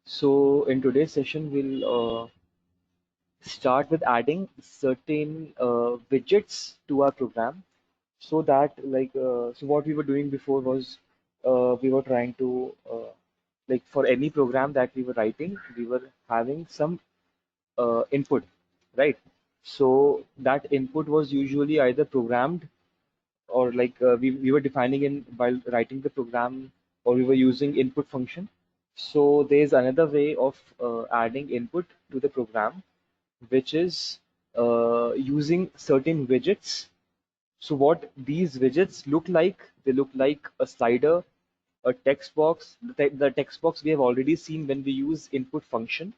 So in today's session, we'll start with adding certain widgets to our program so that so what we were doing before was we were trying to like for any program that we were writing, we were having some input, right? So that input was usually either programmed or we were defining in while writing the program, or we were using input function. So there's another way of adding input to the program, which is using certain widgets. So what these widgets look like, they look like a slider, a text box. The text box we have already seen when we use input function,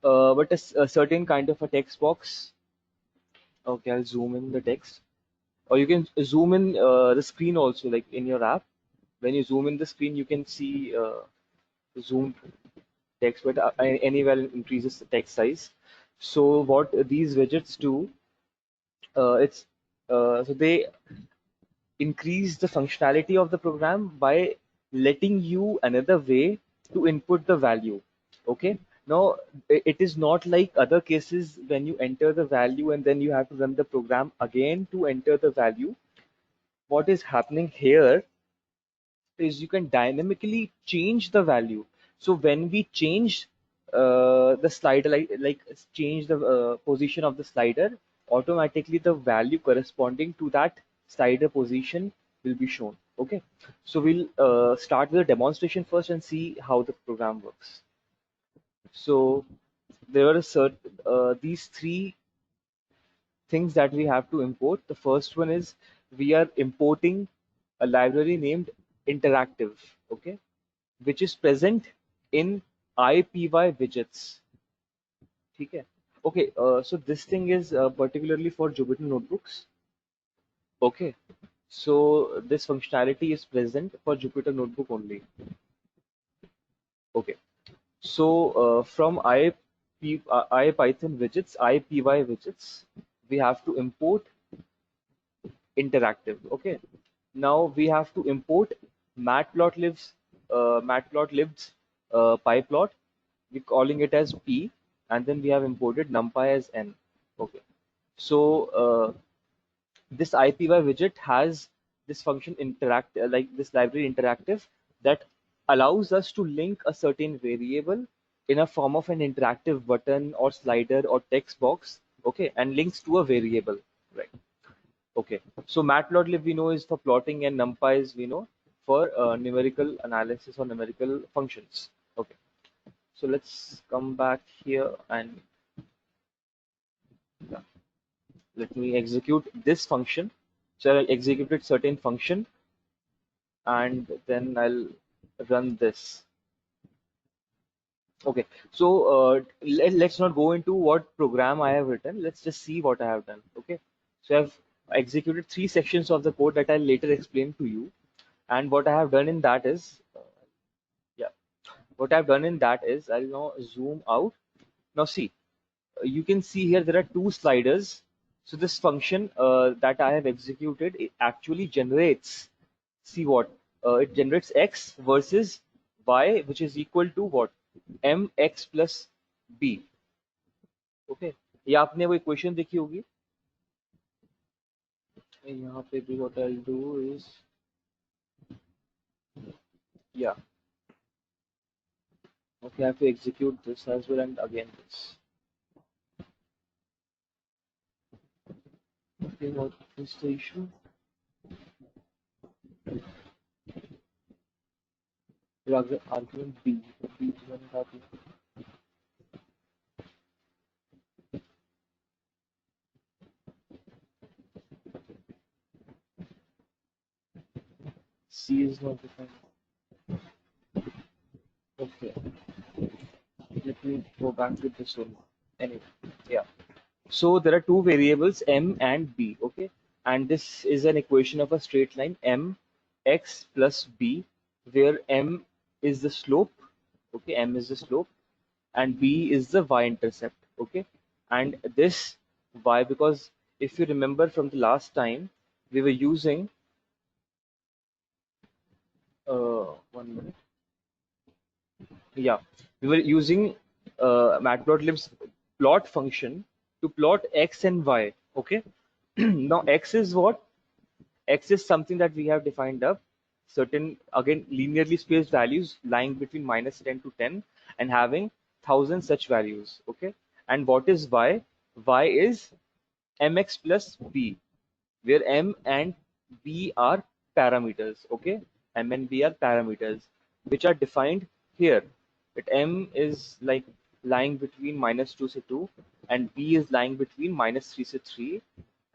but a certain kind of a text box. Okay, I'll zoom in the text, or you can zoom in the screen also, like in your app. When you zoom in the screen, you can see zoom text, but anywhere increases the text size. So what these widgets do, it's so they increase the functionality of the program by letting you another way to input the value. Okay. Now it is not like other cases when you enter the value and then you have to run the program again to enter the value. What is happening here is you can dynamically change the value. So when we change the slider, like change the position of the slider, automatically the value corresponding to that slider position will be shown. Okay, so we'll start with a demonstration first and see how the program works. So there are these three things that we have to import. The first one is we are importing a library named interactive, okay, which is present in IPY widgets. ठीक है? Okay, so this thing is particularly for Jupyter notebooks. Okay, so this functionality is present for Jupyter notebook only. Okay, so from IPython widgets, IPY widgets, we have to import interactive. Okay, now we have to import matplotlib's pyplot. We're calling it as p, and then we have imported numpy as n. Okay, so this IPY widget has this function interact like this library interactive that allows us to link a certain variable in a form of an interactive button or slider or text box, okay, and links to a variable, right? Okay, so matplotlib we know is for plotting, and numpy is we know for numerical analysis or numerical functions. Okay, so let's come back here and yeah, let me execute this function. So I executed certain function and then I'll run this. Okay, so let's not go into what program I have written. Let's just see what I have done. Okay, so I've executed three sections of the code that I'll later explain to you. And what I have done in that is, yeah, what I've done in that is I'll now zoom out. Now see, you can see here there are two sliders. So this function that I have executed, it actually generates, see what, it generates x versus y, which is equal to what, mx plus b. Okay, ये आपने वो equation देखी होगी. यहाँ पे भी what I'll do is, yeah, okay, I have to execute this as well and again this. Okay, what is the issue? Argument b, b is one copy. C is not defined. Okay, let me go back to this one. Anyway, yeah. So there are two variables m and b, okay, and this is an equation of a straight line m x plus b, where m is the slope, okay, m is the slope, and b is the y-intercept, okay, and this y, because if you remember from the last time, we were using one minute. Yeah, we were using matplotlib's plot function to plot x and y. Okay, now x is what? X is something that we have defined up, certain again linearly spaced values lying between -10 to 10 and having 1,000 such values. Okay, and what is y? Y is mx plus b, where m and b are parameters. Okay, m and b are parameters which are defined here. That m is like lying between -2 to 2 and b is lying between -3 to 3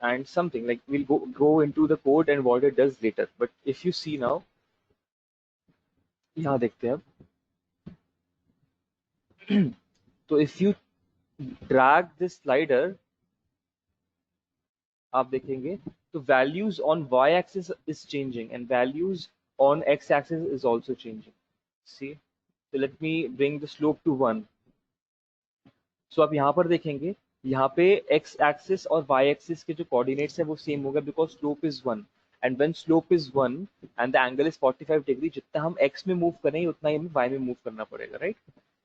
and something like we'll go into the code and what it does later. But if you see now, यहाँ देखते हैं अब. तो if you drag this slider, आप देखेंगे तो values on y axis is changing and values on x axis is also changing. See, so let me bring the slope to 1. So आप यहाँ पर देखेंगे, यहाँ पे x axis और y axis के जो coordinates है वो same होगा because slope is 1. And when slope is 1 and the angle is 45 degree, जितना हम x में move करें उतना ही हमें y में move करना पड़ेगा, right?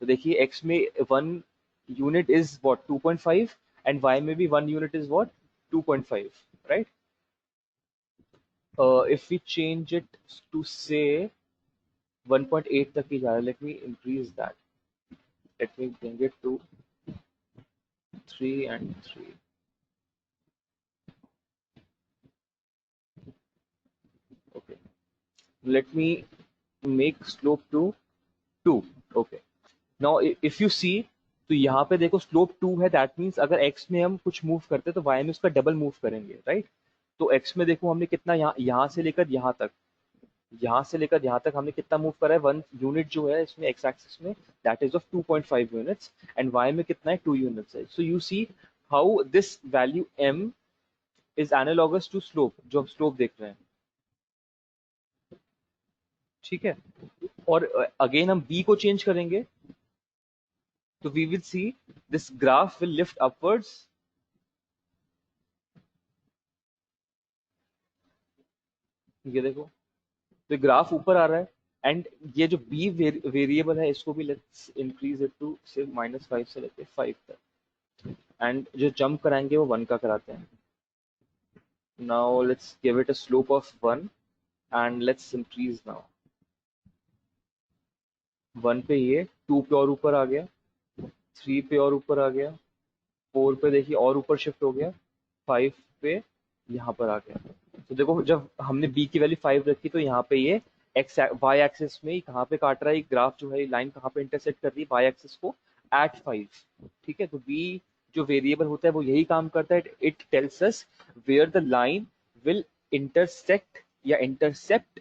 तो देखिए x में 1 unit is what 2.5 and y में भी 1 unit is what 2.5, right? If we change it to say 1.8 तक ही जा रहा है, let me increase that. Let me bring it to 3 and 3. Okay. Let me make slope to 2. Okay. Now if you see, तो यहाँ पे देखो slope 2 है, that means अगर x में हम कुछ मूव करते हैं तो y में उसका डबल मूव करेंगे, राइट? तो x में देखो हमने कितना यहाँ से लेकर यहाँ तक हमने कितना मूव करा है, 1 यूनिट जो है इसमें x एक्सिस में that is of 2.5 units and y में कितना है 2 यूनिट्स है. So you see how this value m is analogous to slope, जो हम स्लोप देख रहे हैं, ठीक है? और अगेन हम b को चेंज करेंगे तो we will see this graph will lift upwards. ये देखो तो ग्राफ ऊपर आ रहा है एंड ये जो b वेरिएबल है इसको भी लेट्स इंक्रीज इट टू से -5 से लेके 5 तक एंड जो जंप कराएंगे वो 1 का कराते हैं. Now let's give it a slope of 1 and let's increase now 1 पे ये 2 पे और ऊपर आ गया, 3 पे और ऊपर आ गया, 4 पे देखिए और ऊपर शिफ्ट हो गया, 5 पे यहाँ पर आ गया. तो देखो जब हमने b की वैल्यू 5 रखी तो यहाँ पे ये x y एक्सिस में कहाँ पे काट रहा है, ग्राफ जो है लाइन कहाँ पे इंटरसेक्ट कर रही है y एक्सिस को एट 5. ठीक है, तो b जो वेरिएबल होता है वो यही काम करता है, it tells us where the line will intersect या इंटरसेप्ट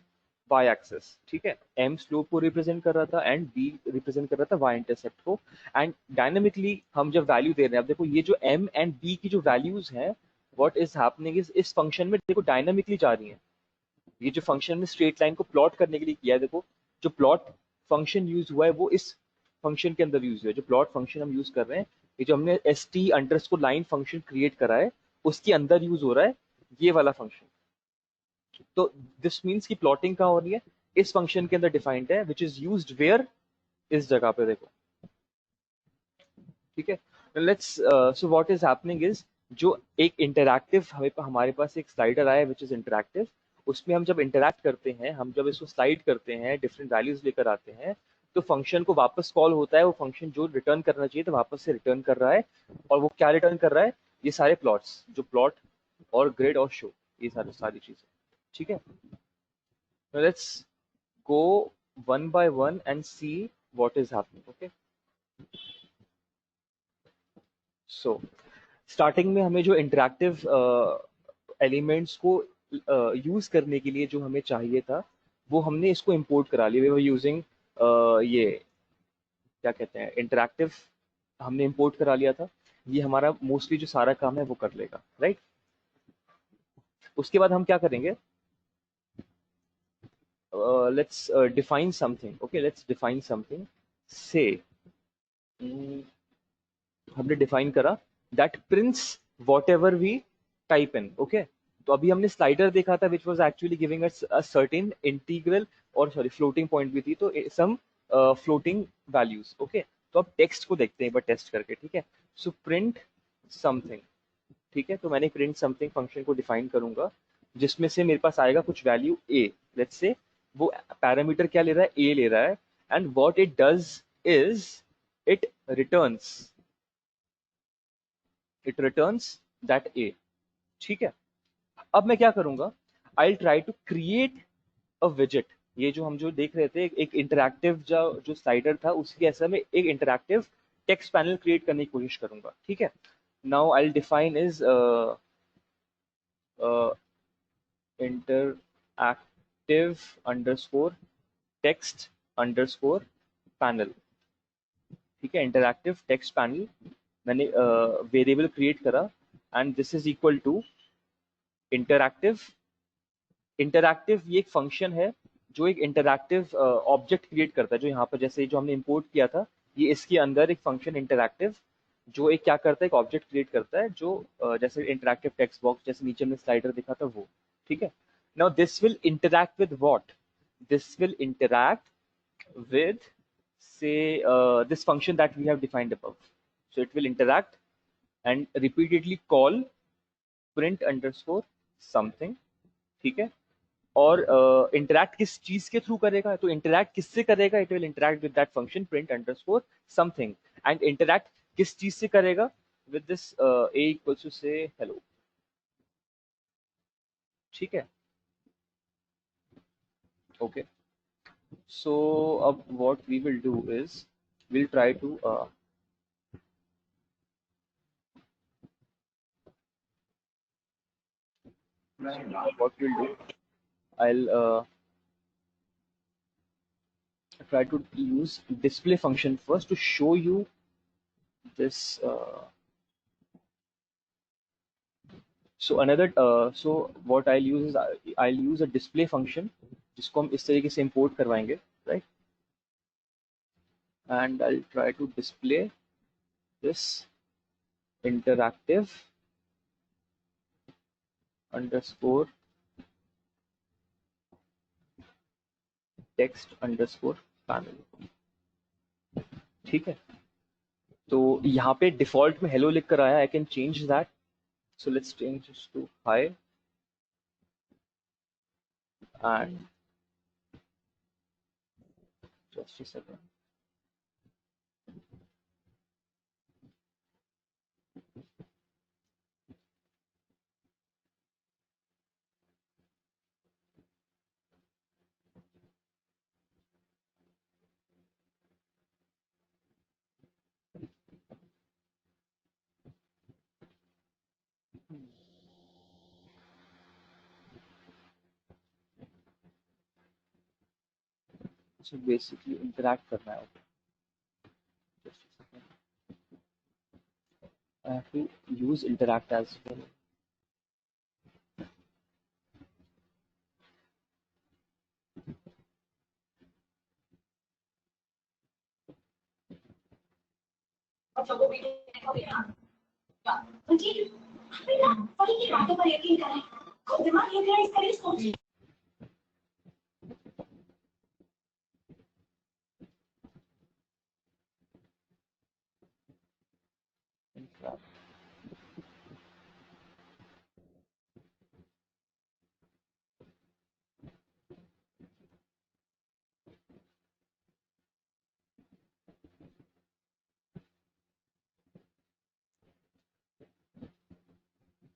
y एक्सिस. ठीक है, m स्लोप को रिप्रेजेंट कर रहा था एंड b रिप्रेजेंट कर रहा था y इंटरसेप्ट को. एंड डायनामिकली हम जब वैल्यू दे रहे हैं, अब देखो ये जो m एंड b की जो वैल्यूज हैं, व्हाट इज हैपनिंग इस फंक्शन में देखो डायनामिकली जा रही है. ये जो फंक्शन में स्ट्रेट लाइन को प्लॉट करने के लिए किया है, देखो जो प्लॉट फंक्शन यूज हुआ है वो इस फंक्शन के अंदर यूज हुआ है. जो प्लॉट फंक्शन हम यूज कर रहे हैं, ये जो हमने st underscore line function create करा है उसके अंदर यूज हो रहा है ये वाला फंक्शन. तो दिस मीन्स की प्लॉटिंग कहाँ हो रही है, इस फंक्शन के अंदर डिफाइंड है, विच इज यूज्ड वेयर, इस जगह पे देखो. ठीक है, let's so what is happening is जो एक इंटरैक्टिव हमारे पास एक स्लाइडर आया है विच इज इंटरैक्टिव. उसमें हम जब इंटरैक्ट करते हैं, हम जब इसको स्लाइड करते हैं, डिफरेंट वैल्यूज लेकर आते हैं, तो फंक्शन को वापस कॉल होता है. वो फंक्शन जो रिटर्न करना चाहिए तो वापस से रिटर्न कर रहा है. और वो क्या रिटर्न कर रहा है, ये सारे प्लॉट्स, जो प्लॉट और ग्रिड और शो, ये सारी चीजें. ठीक है, let's go one by one and C what is happening. Okay, so starting में हमें जो इंटरैक्टिव एलिमेंट्स को यूज करने के लिए जो हमें चाहिए था वो हमने इसको इंपोर्ट करा लिया. वी वर यूजिंग ये क्या कहते हैं, इंटरैक्टिव हमने इंपोर्ट करा लिया था. ये हमारा मोस्टली जो सारा काम है वो कर लेगा, राइट? उसके बाद हम क्या करेंगे, let's define something. Okay, let's define something. Say हमने डिफाइन करा that prints whatever we type in. Okay, तो अभी हमने स्लाइडर देखा था which was actually giving us a certain integral और सॉरी फ्लोटिंग पॉइंट भी थी, तो सम फ्लोटिंग वैल्यूज। ओके, तो अब टेक्स्ट को देखते हैं एक बार टेस्ट करके, ठीक है। सो प्रिंट समथिंग, ठीक है, तो मैंने प्रिंट समथिंग फंक्शन को डिफाइन करूंगा जिसमें से मेरे पास आएगा कुछ वैल्यू ए, लेट्स से वो पैरामीटर क्या ले रहा है, ए ले रहा है, and what it does is it returns that A, ठीक है। अब मैं क्या करूंगा, I try to create a विजेट। ये जो हम जो देख रहे थे एक इंटरैक्टिव जो स्लाइडर था, उसके ऐसा में एक इंटरैक्टिव टेक्स्ट पैनल क्रिएट करने की कोशिश करूंगा, ठीक है। Now I define is interactive underscore text underscore panel, ठीक है। इंटरैक्टिव टेक्स्ट पैनल मैंने वेरिएबल क्रिएट करा, and this is equal to interactive. Interactive ये एक फंक्शन है जो एक इंटरैक्टिव ऑब्जेक्ट क्रिएट करता है, जो यहाँ पर जैसे जो हमने इंपोर्ट किया था, ये इसके अंदर एक फंक्शन इंटरैक्टिव जो एक क्या करता है, एक ऑब्जेक्ट क्रिएट करता है जो जैसे इंटरैक्टिव टेक्स्ट बॉक्स जैसे नीचे में स्लाइडर दिखा था वो, ठीक है। Now this will interact with what, this will interact with say this function that we have defined above. So it will interact and repeatedly call print underscore something, ठीक है। और इंटरैक्ट किस चीज के थ्रू करेगा, तो इंटरैक्ट किससे करेगा, it will interact with that function print underscore something, and interact किस चीज से करेगा, with this a equals to say hello, ठीक है। ओके, सो अब what we will do is we'll try to what we'll do, I'll try to use display function first to show you this. So another, so what I'll use is I'll use a display function जिसको हम इस तरीके से import करवाएंगे, right? And I'll try to display this interactive underscore text underscore panel, ठीक है। तो यहाँ पे डिफॉल्ट में हेलो लिख कर आया, I can change that, so let's change this to hi, and just a second. So basically interact करना है, just a second. I have to use interact as well. Interact.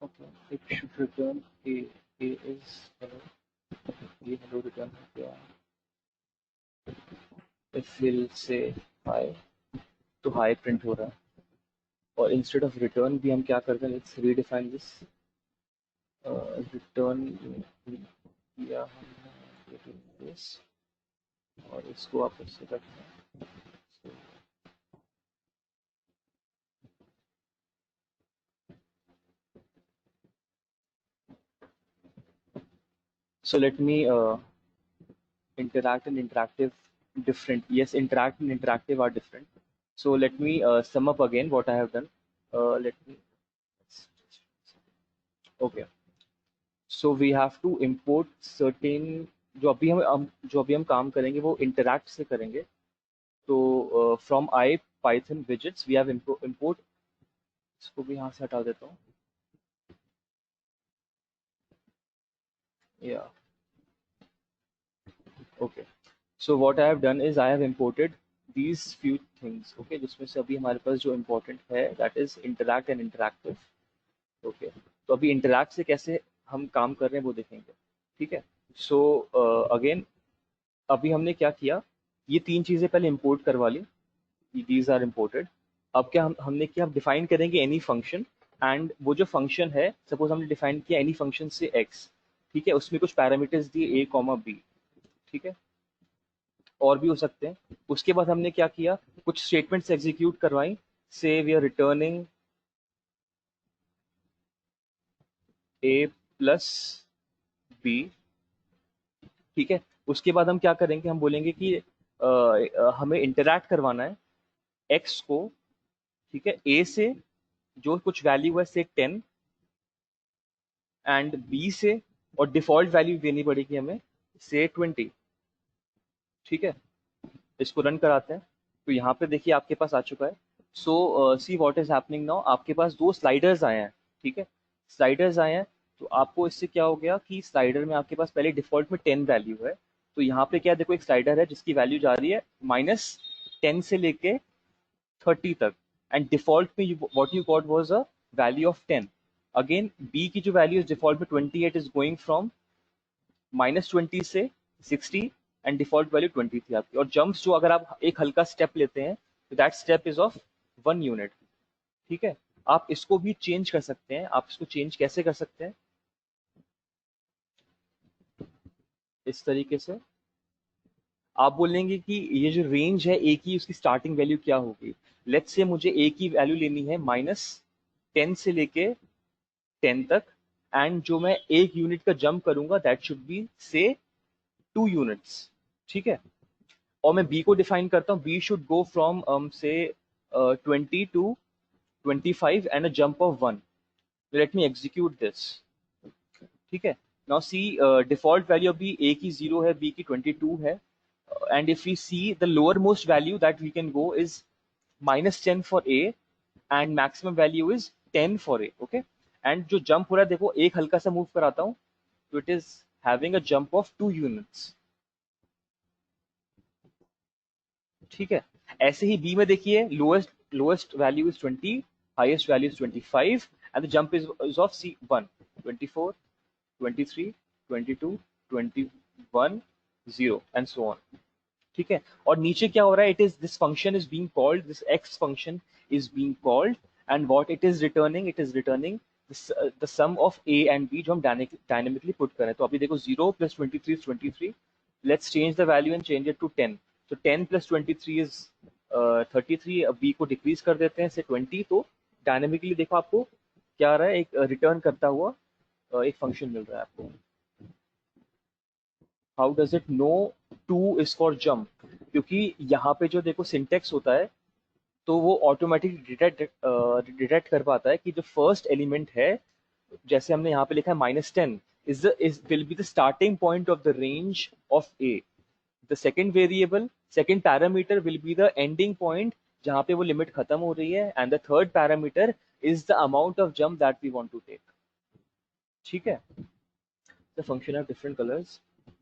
Okay, it should return a. A is hello. A hello return हो गया. If we'll say hi, तो hi print हो रहा है. और instead of return भी हम क्या करते हैं? Let's redefine this. Return किया हमने this और इसको वापस से रखना है. So let me interact and interactive different. Yes, interact and interactive are different. So let me sum up again what I have done. Let me. Okay. So we have to import certain जो अभी हम काम करेंगे वो interact से करेंगे। तो from IPython widgets we have import, इसको भी यहाँ से हटा देता हूँ। या okay, so what I have done is I have imported these few things, okay, जिसमें से अभी हमारे पास जो इम्पोर्टेंट है that is interact and interactive. Okay, तो अभी इंटरैक्ट से कैसे हम काम कर रहे हैं वो देखेंगे। ठीक है, सो अगेन अभी हमने क्या किया, ये तीन चीजें पहले इंपोर्ट करवा ली, दीज आर इम्पोर्टेड। अब क्या हमने किया, हम डिफाइन करेंगे एनी फंक्शन, एंड वो जो फंक्शन है सपोज हमने डिफाइन किया एनी फंक्शन से एक्स, ठीक है, उसमें कुछ पैरामीटर्स दिए ए कॉमा बी, ठीक है, और भी हो सकते हैं। उसके बाद हमने क्या किया, कुछ स्टेटमेंट्स एग्जीक्यूट करवाई, say we are returning a plus b, ठीक है। उसके बाद हम क्या करेंगे, हम बोलेंगे कि हमें इंटरैक्ट करवाना है एक्स को, ठीक है, ए से जो कुछ वैल्यू है से 10 एंड बी से, और डिफॉल्ट वैल्यू देनी पड़ेगी हमें से 20, ठीक है। इसको रन कराते हैं, तो यहाँ पे देखिए आपके पास आ चुका है। So see what is happening now, आपके पास दो स्लाइडर्स आए हैं, ठीक है, स्लाइडर्स आए हैं। तो आपको इससे क्या हो गया कि स्लाइडर में आपके पास पहले डिफॉल्ट में 10 वैल्यू है, तो यहाँ पे क्या देखो एक स्लाइडर है जिसकी वैल्यू जा रही है -10 से लेके 30 तक, एंड डिफॉल्ट में what you got was a value of 10। Again b की जो वैल्यू इज डिफॉल्ट में 28 इज गोइंग फ्रॉम -20 से 60, एंड डिफॉल्ट वैल्यू 20 थी आपकी। और जंप्स जो अगर आप एक हल्का स्टेप लेते हैं तो that step is of 1 unit, ठीक है। आप इसको भी चेंज कर सकते हैं, आप इसको चेंज कैसे कर सकते हैं, इस तरीके से आप बोलेंगे कि ये जो रेंज है ए की, उसकी स्टार्टिंग वैल्यू क्या होगी। लेट्स से मुझे ए की वैल्यू लेनी है -10 से लेके 10 तक, एंड जो मैं 1 यूनिट का जंप करूंगा दैट शुड बी से 2 यूनिट्स, ठीक है। और मैं बी को डिफाइन करता हूँ, B should go from say 20 to 25 and a jump of 1। Let me execute this, ठीक है। नाउ सी डिफॉल्ट वैल्यू अभी ए की 0 है, बी की 22 है, and if we see the lower most value that we can go is -10 for a, and maximum value is 10 for a, okay. And जो jump हो रहा है देखो, एक हल्का सा मूव कराता हूँ, तो it is having a jump of 2 units, ठीक है। ऐसे ही बी में देखिए, lowest lowest value is 20, highest value is 25, and the jump is of say 1, 24, 23, 22, 21, 0 and so on, ठीक है। और नीचे क्या हो रहा है, it is this function is being called, this x function is being called, and what it is returning the some of a and b, जो हम डायनेमिकली पुट करें। तो अभी देखो 0 + 23 is 23, let's change the value and change it to 10। तो 10 + 23 is 33, अब B को decrease कर देते हैं से 20, तो डायनेमिकली देखो आपको क्या आ रहा है, एक रिटर्न करता हुआ एक फंक्शन मिल रहा है आपको। How does it know 2 is for jump, क्योंकि यहाँ पे जो देखो सिंटेक्स होता है, तो वो ऑटोमेटिक डिटेक्ट कर पाता है कि जो फर्स्ट एलिमेंट है, जैसे हमने यहाँ पे लिखा है -10 is will be the starting point of the range of a, the second variable, second parameter will be the ending point जहाँ पे वो लिमिट खत्म हो रही है, and the third parameter is the amount of jump that we want to take, ठीक है। The function have different colors,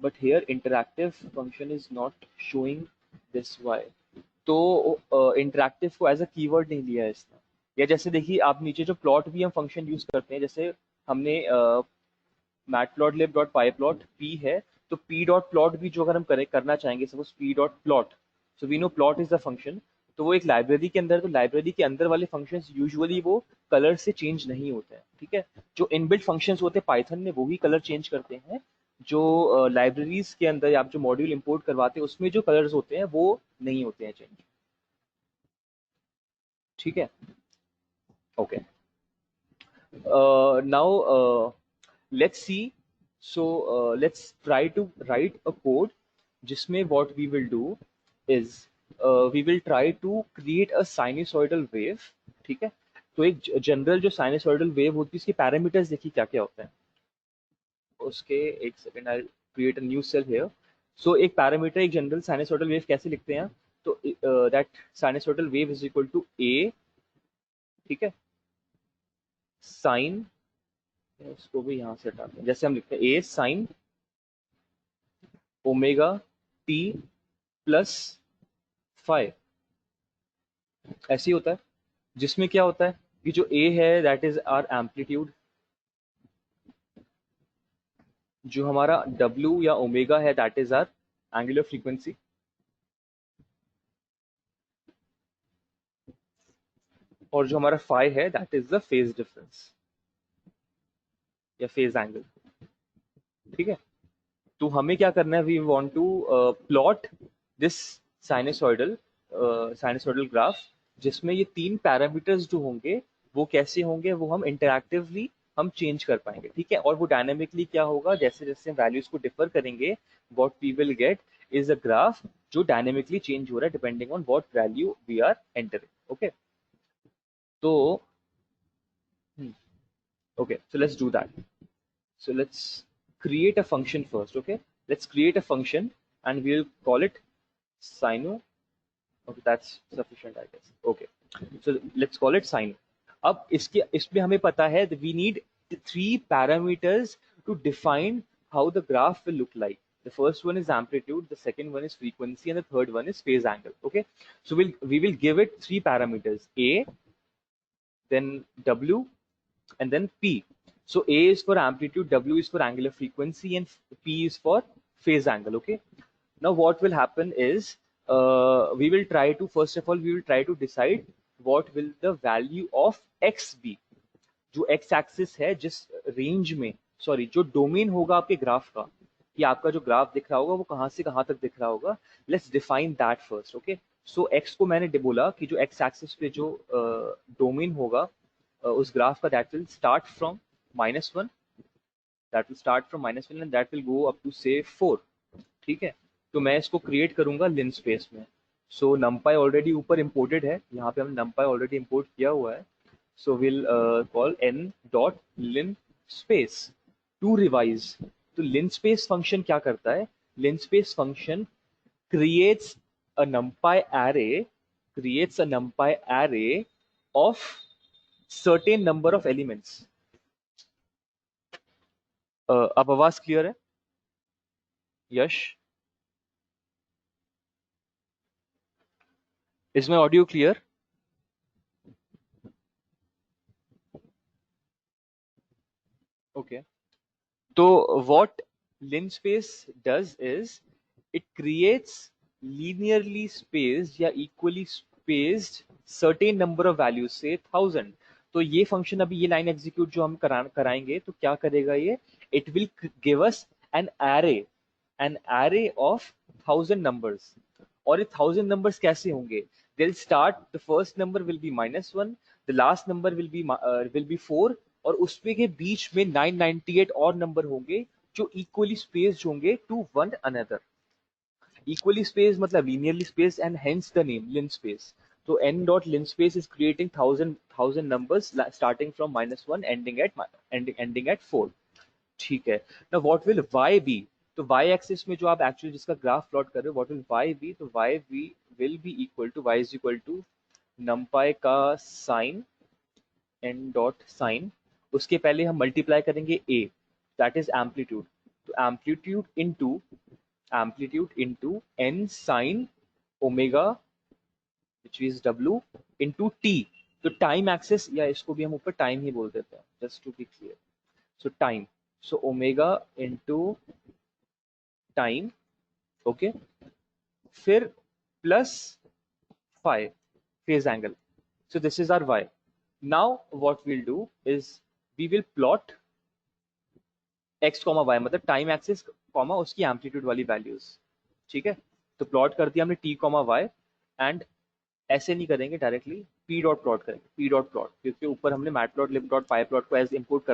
but here interactive function is not showing this y. तो इंटरैक्टिव को एज अ कीवर्ड नहीं लिया है इसने। या जैसे देखिए आप नीचे जो प्लॉट भी हम फंक्शन यूज करते हैं, जैसे हमने matplotlib.pyplot p है, तो p डॉट प्लॉट भी जो अगर हम करना चाहेंगे, suppose p dot plot, so we know plot is the function, तो वो एक लाइब्रेरी के अंदर, तो लाइब्रेरी के अंदर वाले फंक्शंस यूजुअली वो कलर से चेंज नहीं होते हैं, ठीक है। जो इनबिल्ट फंक्शंस होते हैं पाइथन में वो ही कलर चेंज करते हैं, जो लाइब्रेरीज के अंदर आप जो मॉड्यूल इंपोर्ट करवाते हैं उसमें जो कलर्स होते हैं वो नहीं होते हैं चेंज, ठीक है। Okay, now let's see, so let's try to write a code जिसमें what we will do is we will try to create a sinusoidal wave, ठीक है। तो एक जनरल जो sinusoidal wave होती है उसके पैरामीटर्स देखिए क्या क्या होते हैं उसके, एक second, I create a new cell here. So एक पैरामीटर, एक जनरल साइनसॉइडल वेव कैसे लिखते हैं? तो that sinusoidal wave is equal to A, ठीक है, साइन, इसको भी यहाँ से हटाते हैं, जैसे हम लिखते हैं A sine omega t plus five, ऐसे ही होता है। जिसमें क्या होता है कि जो ए है दैट इज आर एम्पलीट्यूड, जो हमारा W या ओमेगा है that is our angular frequency, और जो हमारा फाई है that is the phase difference या फेज एंगल, ठीक है। तो हमें क्या करना है, we want to plot this sinusoidal sinusoidal graph, जिसमें ये तीन पैरामीटर्स जो होंगे वो कैसे होंगे, वो हम इंटरैक्टिवली हम चेंज कर पाएंगे, ठीक है। और वो डायनेमिकली क्या होगा, जैसे जैसे हम वैल्यूज को डिफर करेंगे, what we will get is a graph जो डायनेमिकली चेंज हो रहा है depending on what value we are entering, okay. तो okay, so let's do that. So let's create a function first, okay? Let's create a function and we'll call it sino. Okay, that's sufficient, I guess. Okay, so let's call it sino. अब इसमें हमें पता है that we need three parameters to define how the graph will look like. The first one is amplitude, the second one is frequency, and the third one is phase angle. Okay, so we will give it three parameters: a, then W, and then P. So A is for amplitude, W is for angular frequency, and P is for phase angle. Okay. Now what will happen is we will try to, first of all, we will try to decide what will the value of X be. जो X axis है, जिस range में, sorry, जो domain होगा आपके graph का, कि आपका जो ग्राफ दिख रहा होगा वो कहाँ से कहाँ तक दिख रहा होगा, let's define that first, okay. So X को मैंने बोला कि जो X एक्सिस पे जो डोमेन होगा उस ग्राफ का, that will start from -1, that will start from -1 and that will go up to say 4, ठीक है। तो मैं इसको क्रिएट करूंगा लिन स्पेस में। सो numpy ऑलरेडी ऊपर इंपोर्टेड है, यहाँ पे हमने numpy ऑलरेडी इंपोर्ट किया हुआ है। So will call n dot linspace to revise. तो लिन स्पेस फंक्शन क्या करता है, linspace function creates a numpy array, creates a numpy array of certain number of elements. अब आवाज clear है यश? Is my audio clear? Okay. So what linspace does is it creates linearly spaced या equally spaced certain number of values, say 1000. तो ये function अभी ये line execute जो हम कराएंगे तो क्या करेगा ये, it will give us an array of 1000 numbers. और ये 1000 numbers कैसे होंगे, they'll start, the first number will be -1, the last number will be 4, और उसपे के बीच में 998 और नंबर होंगे जो इक्वली स्पेस्ड होंगे to one another. Equally space मतलब linearly space, and hence the name linspace. So n dot linspace is creating thousand numbers starting from -1 ending at 4, ठीक है। now what will y be? तो y axis में जो आप actually जिसका graph plot कर रहे हो, what will y be? तो y will be equal to, y is equal to numpy का साइन n डॉट साइन, उसके पहले हम मल्टीप्लाई करेंगे a, दैट इज एम्पलीट्यूड। तो amplitude into n sine omega which is w into t। तो time axis, या इसको भी हम ऊपर टाइम ही बोल देते हैं just to be clear. So time, so omega into time, okay, फिर plus five phase angle. So this is our y. Now what we'll do is we will plot x, y, मतलब time axis comma उसकी amplitude वाली values, ठीक है। तो plot कर दिया हमने t, y, एंड ऐसे नहीं करेंगे डायरेक्टली, p डॉट प्लॉट करेंगे, p डॉट प्लॉट, क्योंकि ऊपर हमने मैटप्लॉट लिब.py प्लॉट को एज इंपोर्ट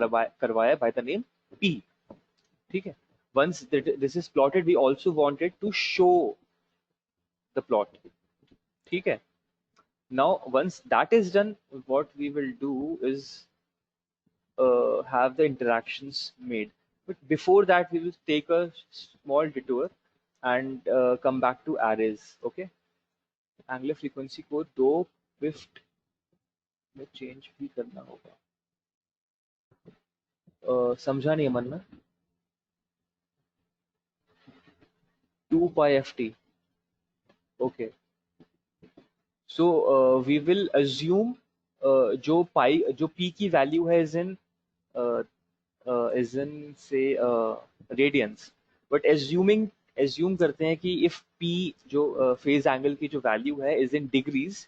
करवाया बाय द नेम p, ठीक है। once this is plotted we also wanted to show the plot, ठीक है। now once that is done, what we will do is have the interactions made. But before that, we will take a small detour and come back to arrays. Okay, angular frequency को 2 पिफ्ट में change भी करना होगा। समझा नहीं मन में। 2 π ft। Okay, so we will assume जो p की वैल्यू है is in say radians, but assume करते हैं कि इफ p जो फेज एंगल की जो वैल्यू है इज इन डिग्रीज,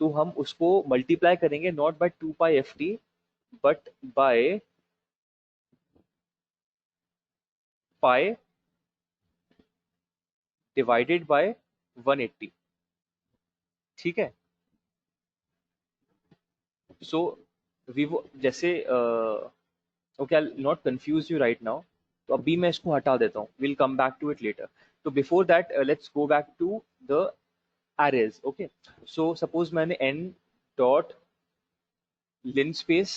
तो हम उसको मल्टीप्लाई करेंगे not by 2 π ft but by pi divided by 180। ठीक है, सो वी वो जैसे okay, I not confuse you right now, तो अभी मैं इसको हटा देता हूँ, will come back to it later. तो before that let's go back to the arrays। Okay, so suppose मैंने n डॉट linspace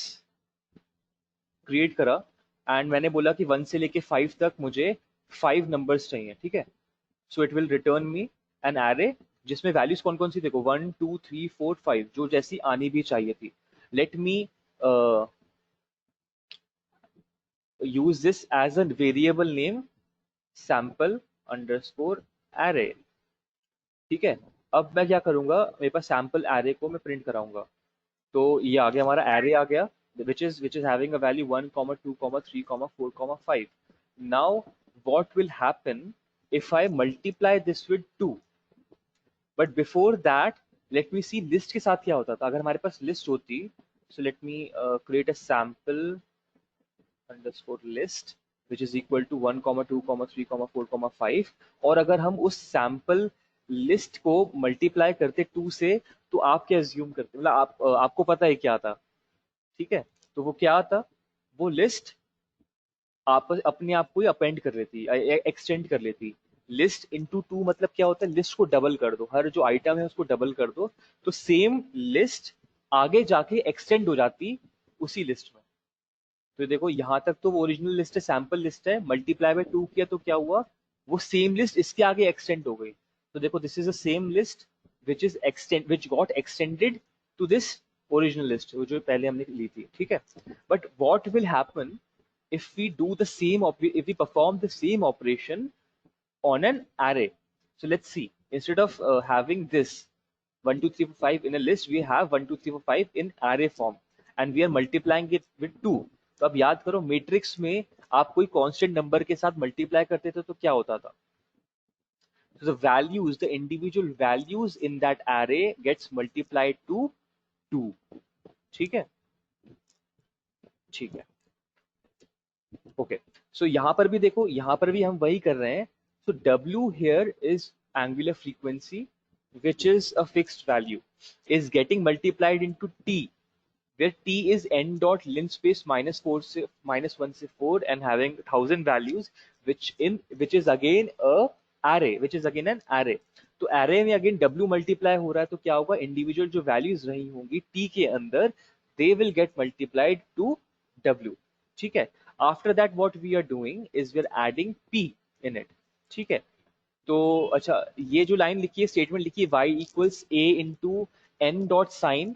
क्रिएट करा एंड मैंने बोला कि 1 से लेके 5 तक मुझे 5 नंबर्स चाहिए। ठीक है, so it will return me an array जिसमें वैल्यूज कौन कौन सी, देखो 1 2 3 4 5 जो जैसी आनी भी चाहिए थी। Let me use this as a variable name sample underscore array। ठीक है, अब मैं क्या करूंगा, मेरे पास सैम्पल एरे को मैं प्रिंट कराऊंगा। तो ये आ गया, हमारा एरे आ गया which is having a value 1 2 3 4 5। now what will happen if I multiply this with 2? but before that let me see list के साथ क्या होता था अगर हमारे पास लिस्ट होती। so let me create a sample underscore list which is equal to 1 2 3 4 5। और अगर हम उस सैम्पल लिस्ट को मल्टीप्लाई करते 2 से, तो आप क्या अज्यूम करते, मतलब आपको पता है क्या था। ठीक है, तो वो क्या था, वो लिस्ट आप अपने आप को ही अपेंड कर लेती, एक्सटेंड कर लेती। लिस्ट इंटू 2 मतलब क्या होता है, लिस्ट को डबल कर दो, हर जो आइटम है उसको डबल कर दो, तो सेम लिस्ट आगे जाके एक्सटेंड हो जाती उसी लिस्ट में। तो देखो यहाँ तक तो वो ओरिजिनल लिस्ट है, सैंपल लिस्ट है, मल्टीप्लाई बाय 2 किया तो क्या हुआ, वो सेम लिस्ट इसके आगे एक्सटेंड हो गई। तो देखो this is a same list which got extended to this original list जो पहले हमने ली थी। ठीक है, but what will happen if we do the same if we perform the same operation on an array? So let's see, instead of having this 1 2 3 4 5 in a list, we have 1 2 3 4 5 in array form and we are multiplying it with 2। तो अब याद करो, matrix में आप कोई constant number के साथ multiply करते थे तो क्या होता था, so the values, the individual values in that array gets multiplied to 2। ठीक है, ठीक है, ओके। सो यहाँ पर भी देखो, यहाँ पर भी हम वही कर रहे हैं। सो W here is angular frequency which is a fixed value is getting multiplied into T, where T is n dot linspace -4 से -1 से 4 and having 1000 values which is again a array, which is again an array। तो array में again W multiply हो रहा है, तो क्या होगा, individual जो values रही होंगी T के अंदर they will get multiplied to W। ठीक है, after that what we are doing is we are adding P in it। ठीक है, तो अच्छा, ये जो लाइन लिखी है, स्टेटमेंट लिखी है y equals a into n dot sine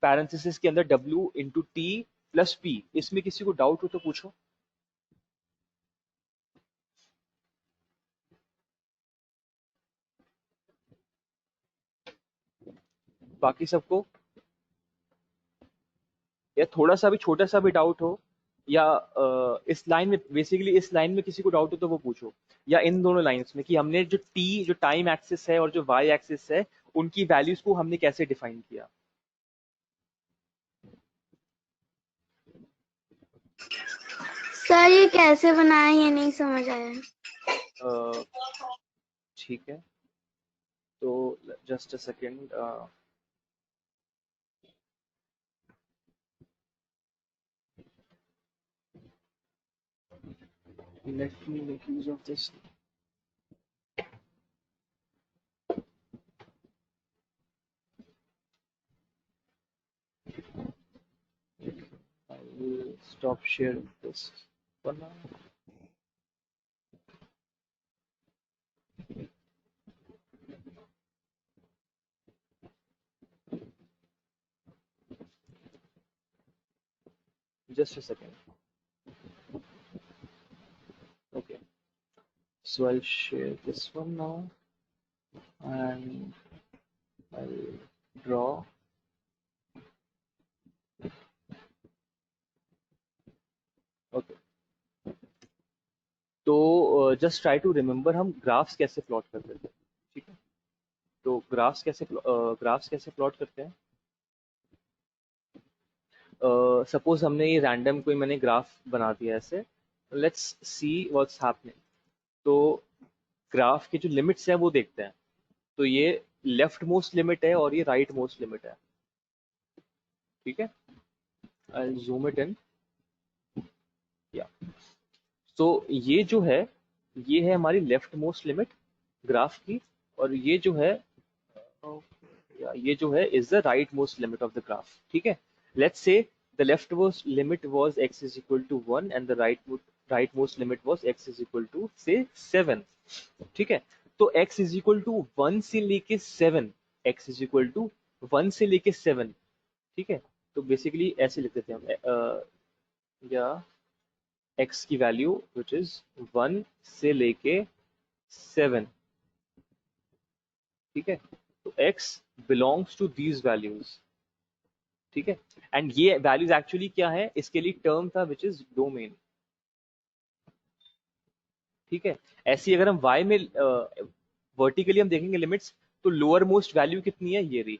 parenthesis के अंदर w into t plus p, इसमें किसी को डाउट हो तो पूछो। बाकी सबको, या थोड़ा सा भी छोटा सा भी डाउट हो, या इस लाइन में, बेसिकली इस लाइन में किसी को डाउट हो तो वो पूछो, या इन दोनों लाइंस में कि हमने जो टी जो टाइम एक्सिस है और जो वाई एक्सिस है उनकी वैल्यूज को हमने कैसे डिफाइन किया। सर ये कैसे बनाए ये नहीं समझ आया। ठीक है, तो just a second, let me make use of this। I will stop sharing this for now। just a second. Okay, so I'll share this one now, and I'll draw. Okay, तो जस्ट ट्राई टू रिमेम्बर हम graphs कैसे plot करते थे, ठीक है? तो graphs कैसे plot करते हैं? सपोज हमने ये रैंडम कोई मैंने ग्राफ बना दिया ऐसे, लेट्स सी व्हाट्स हैपनिंग। तो ग्राफ की जो लिमिट्स है वो देखते हैं। तो ये लेफ्ट मोस्ट लिमिट है और ये राइट मोस्ट लिमिट है, ठीक है? आई जूम इट इन, या तो ये जो है, ये है हमारी लेफ्ट मोस्ट लिमिट ग्राफ की, और ये जो है ये जो है is the right most limit of the graph, ठीक है? Let's say the left most limit was x is equal to 1 and the right most limit was x is equal to say 7, ठीक है? तो x is equal to 1 से लेके 7, x is equal to 1 से लेके 7, ठीक है? तो बेसिकली ऐसे लिखते थे हम, या x की वैल्यू विच इज 1 से लेके 7, ठीक है? तो x belongs to these values, ठीक है? एंड ये वैल्यूज एक्चुअली क्या है, इसके लिए टर्म था विच इज डोमेन, ठीक है? ऐसी अगर हम y में वर्टिकली हम देखेंगे लिमिट्स, तो लोअर मोस्ट वैल्यू कितनी है, ये रही,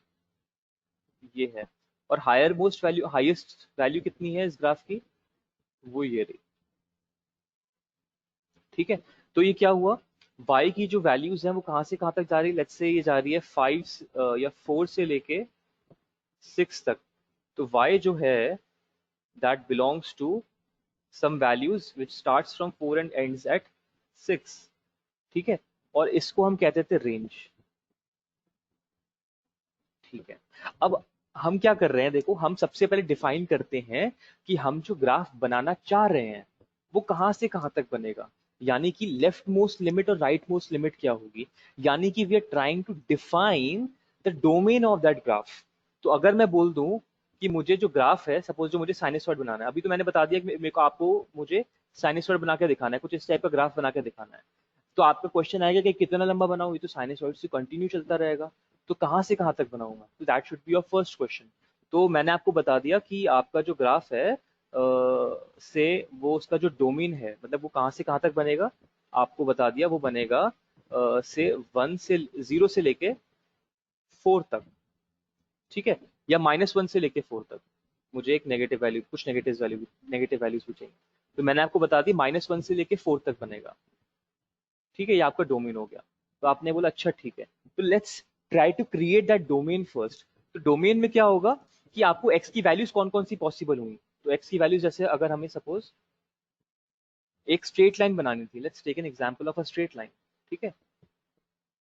ये है। और higher most value, highest value कितनी है इस ग्राफ की, वो ये रही, ठीक है? तो ये क्या हुआ, y की जो वैल्यूज हैं वो कहां से कहां तक जा रही है? लेट्स से ये जा रही है 5 या 4 से लेके 6 तक। तो y जो है that belongs to some values which starts from 4 and ends at 6, ठीक है? और इसको हम कहते थे रेंज, ठीक है? अब हम क्या कर रहे हैं, देखो हम सबसे पहले डिफाइन करते हैं कि हम जो ग्राफ बनाना चाह रहे हैं वो कहां से कहां तक बनेगा, यानी कि लेफ्ट मोस्ट लिमिट और राइट मोस्ट लिमिट क्या होगी, यानी कि we are trying to define the domain of that graph. तो अगर मैं बोल दूं कि मुझे जो ग्राफ है, सपोज जो मुझे साइनसॉइड बनाना है, अभी तो मैंने बता दिया कि मेरे को आपको मुझे साइनसॉइड बना के दिखाना है, कुछ इस टाइप का ग्राफ बना के दिखाना है। तो आपका क्वेश्चन आएगा कि कितना लंबा बनाऊं, ये तो साइनसॉइड से कंटिन्यू चलता रहेगा, तो कहां से कहां तक बनाऊंगा? तो that should be your first question. तो मैंने आपको बता दिया कि आपका जो ग्राफ है से वो उसका जो डोमेन है, मतलब वो कहां से कहां तक बनेगा, आपको बता दिया वो बनेगा से 1 से 0 से लेके 4 तक, ठीक है? या -1 से लेके 4 तक। मुझे एक नेगेटिव वैल्यू, कुछ नेगेटिव वैल्यूज भी चाहिए, तो मैंने आपको बता दी -1 से लेके 4 तक बनेगा, ठीक है? ये आपका डोमेन हो गया। तो आपने बोला अच्छा ठीक है, तो let's try to create that domain first. तो डोमेन में क्या होगा कि आपको x की वैल्यूज कौन कौन सी पॉसिबल हुई। तो x की वैल्यूज जैसे अगर हमें सपोज एक स्ट्रेट लाइन बनानी थी, let's take an example of a straight line, ठीक है?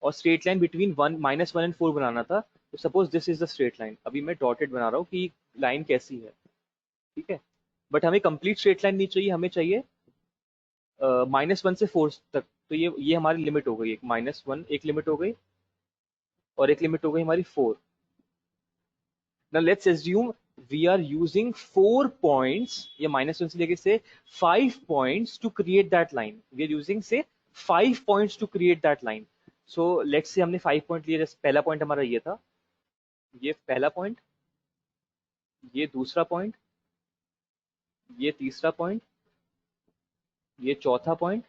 और स्ट्रेट लाइन बिटवीन -1 एंड 4 बनाना था। तो suppose this is the straight line, अभी मैं डॉटेड बना रहा हूँ कि लाइन कैसी है, ठीक है? बट हमें कंप्लीट स्ट्रेट लाइन नहीं चाहिए, हमें चाहिए -1 से 4 तक। तो ये हमारी लिमिट हो गई, एक -1 एक लिमिट हो गई, और एक लिमिट हो गई हमारी 4। Now let's assume we are using 4 points, या -1 से लेके से 5 points to create that line. We are using say 5 points to create that line. So let's say हमने 5 पॉइंट लिए, जैसे पहला पॉइंट हमारा ये था, ये पहला पॉइंट, ये दूसरा पॉइंट, ये तीसरा पॉइंट, ये चौथा पॉइंट,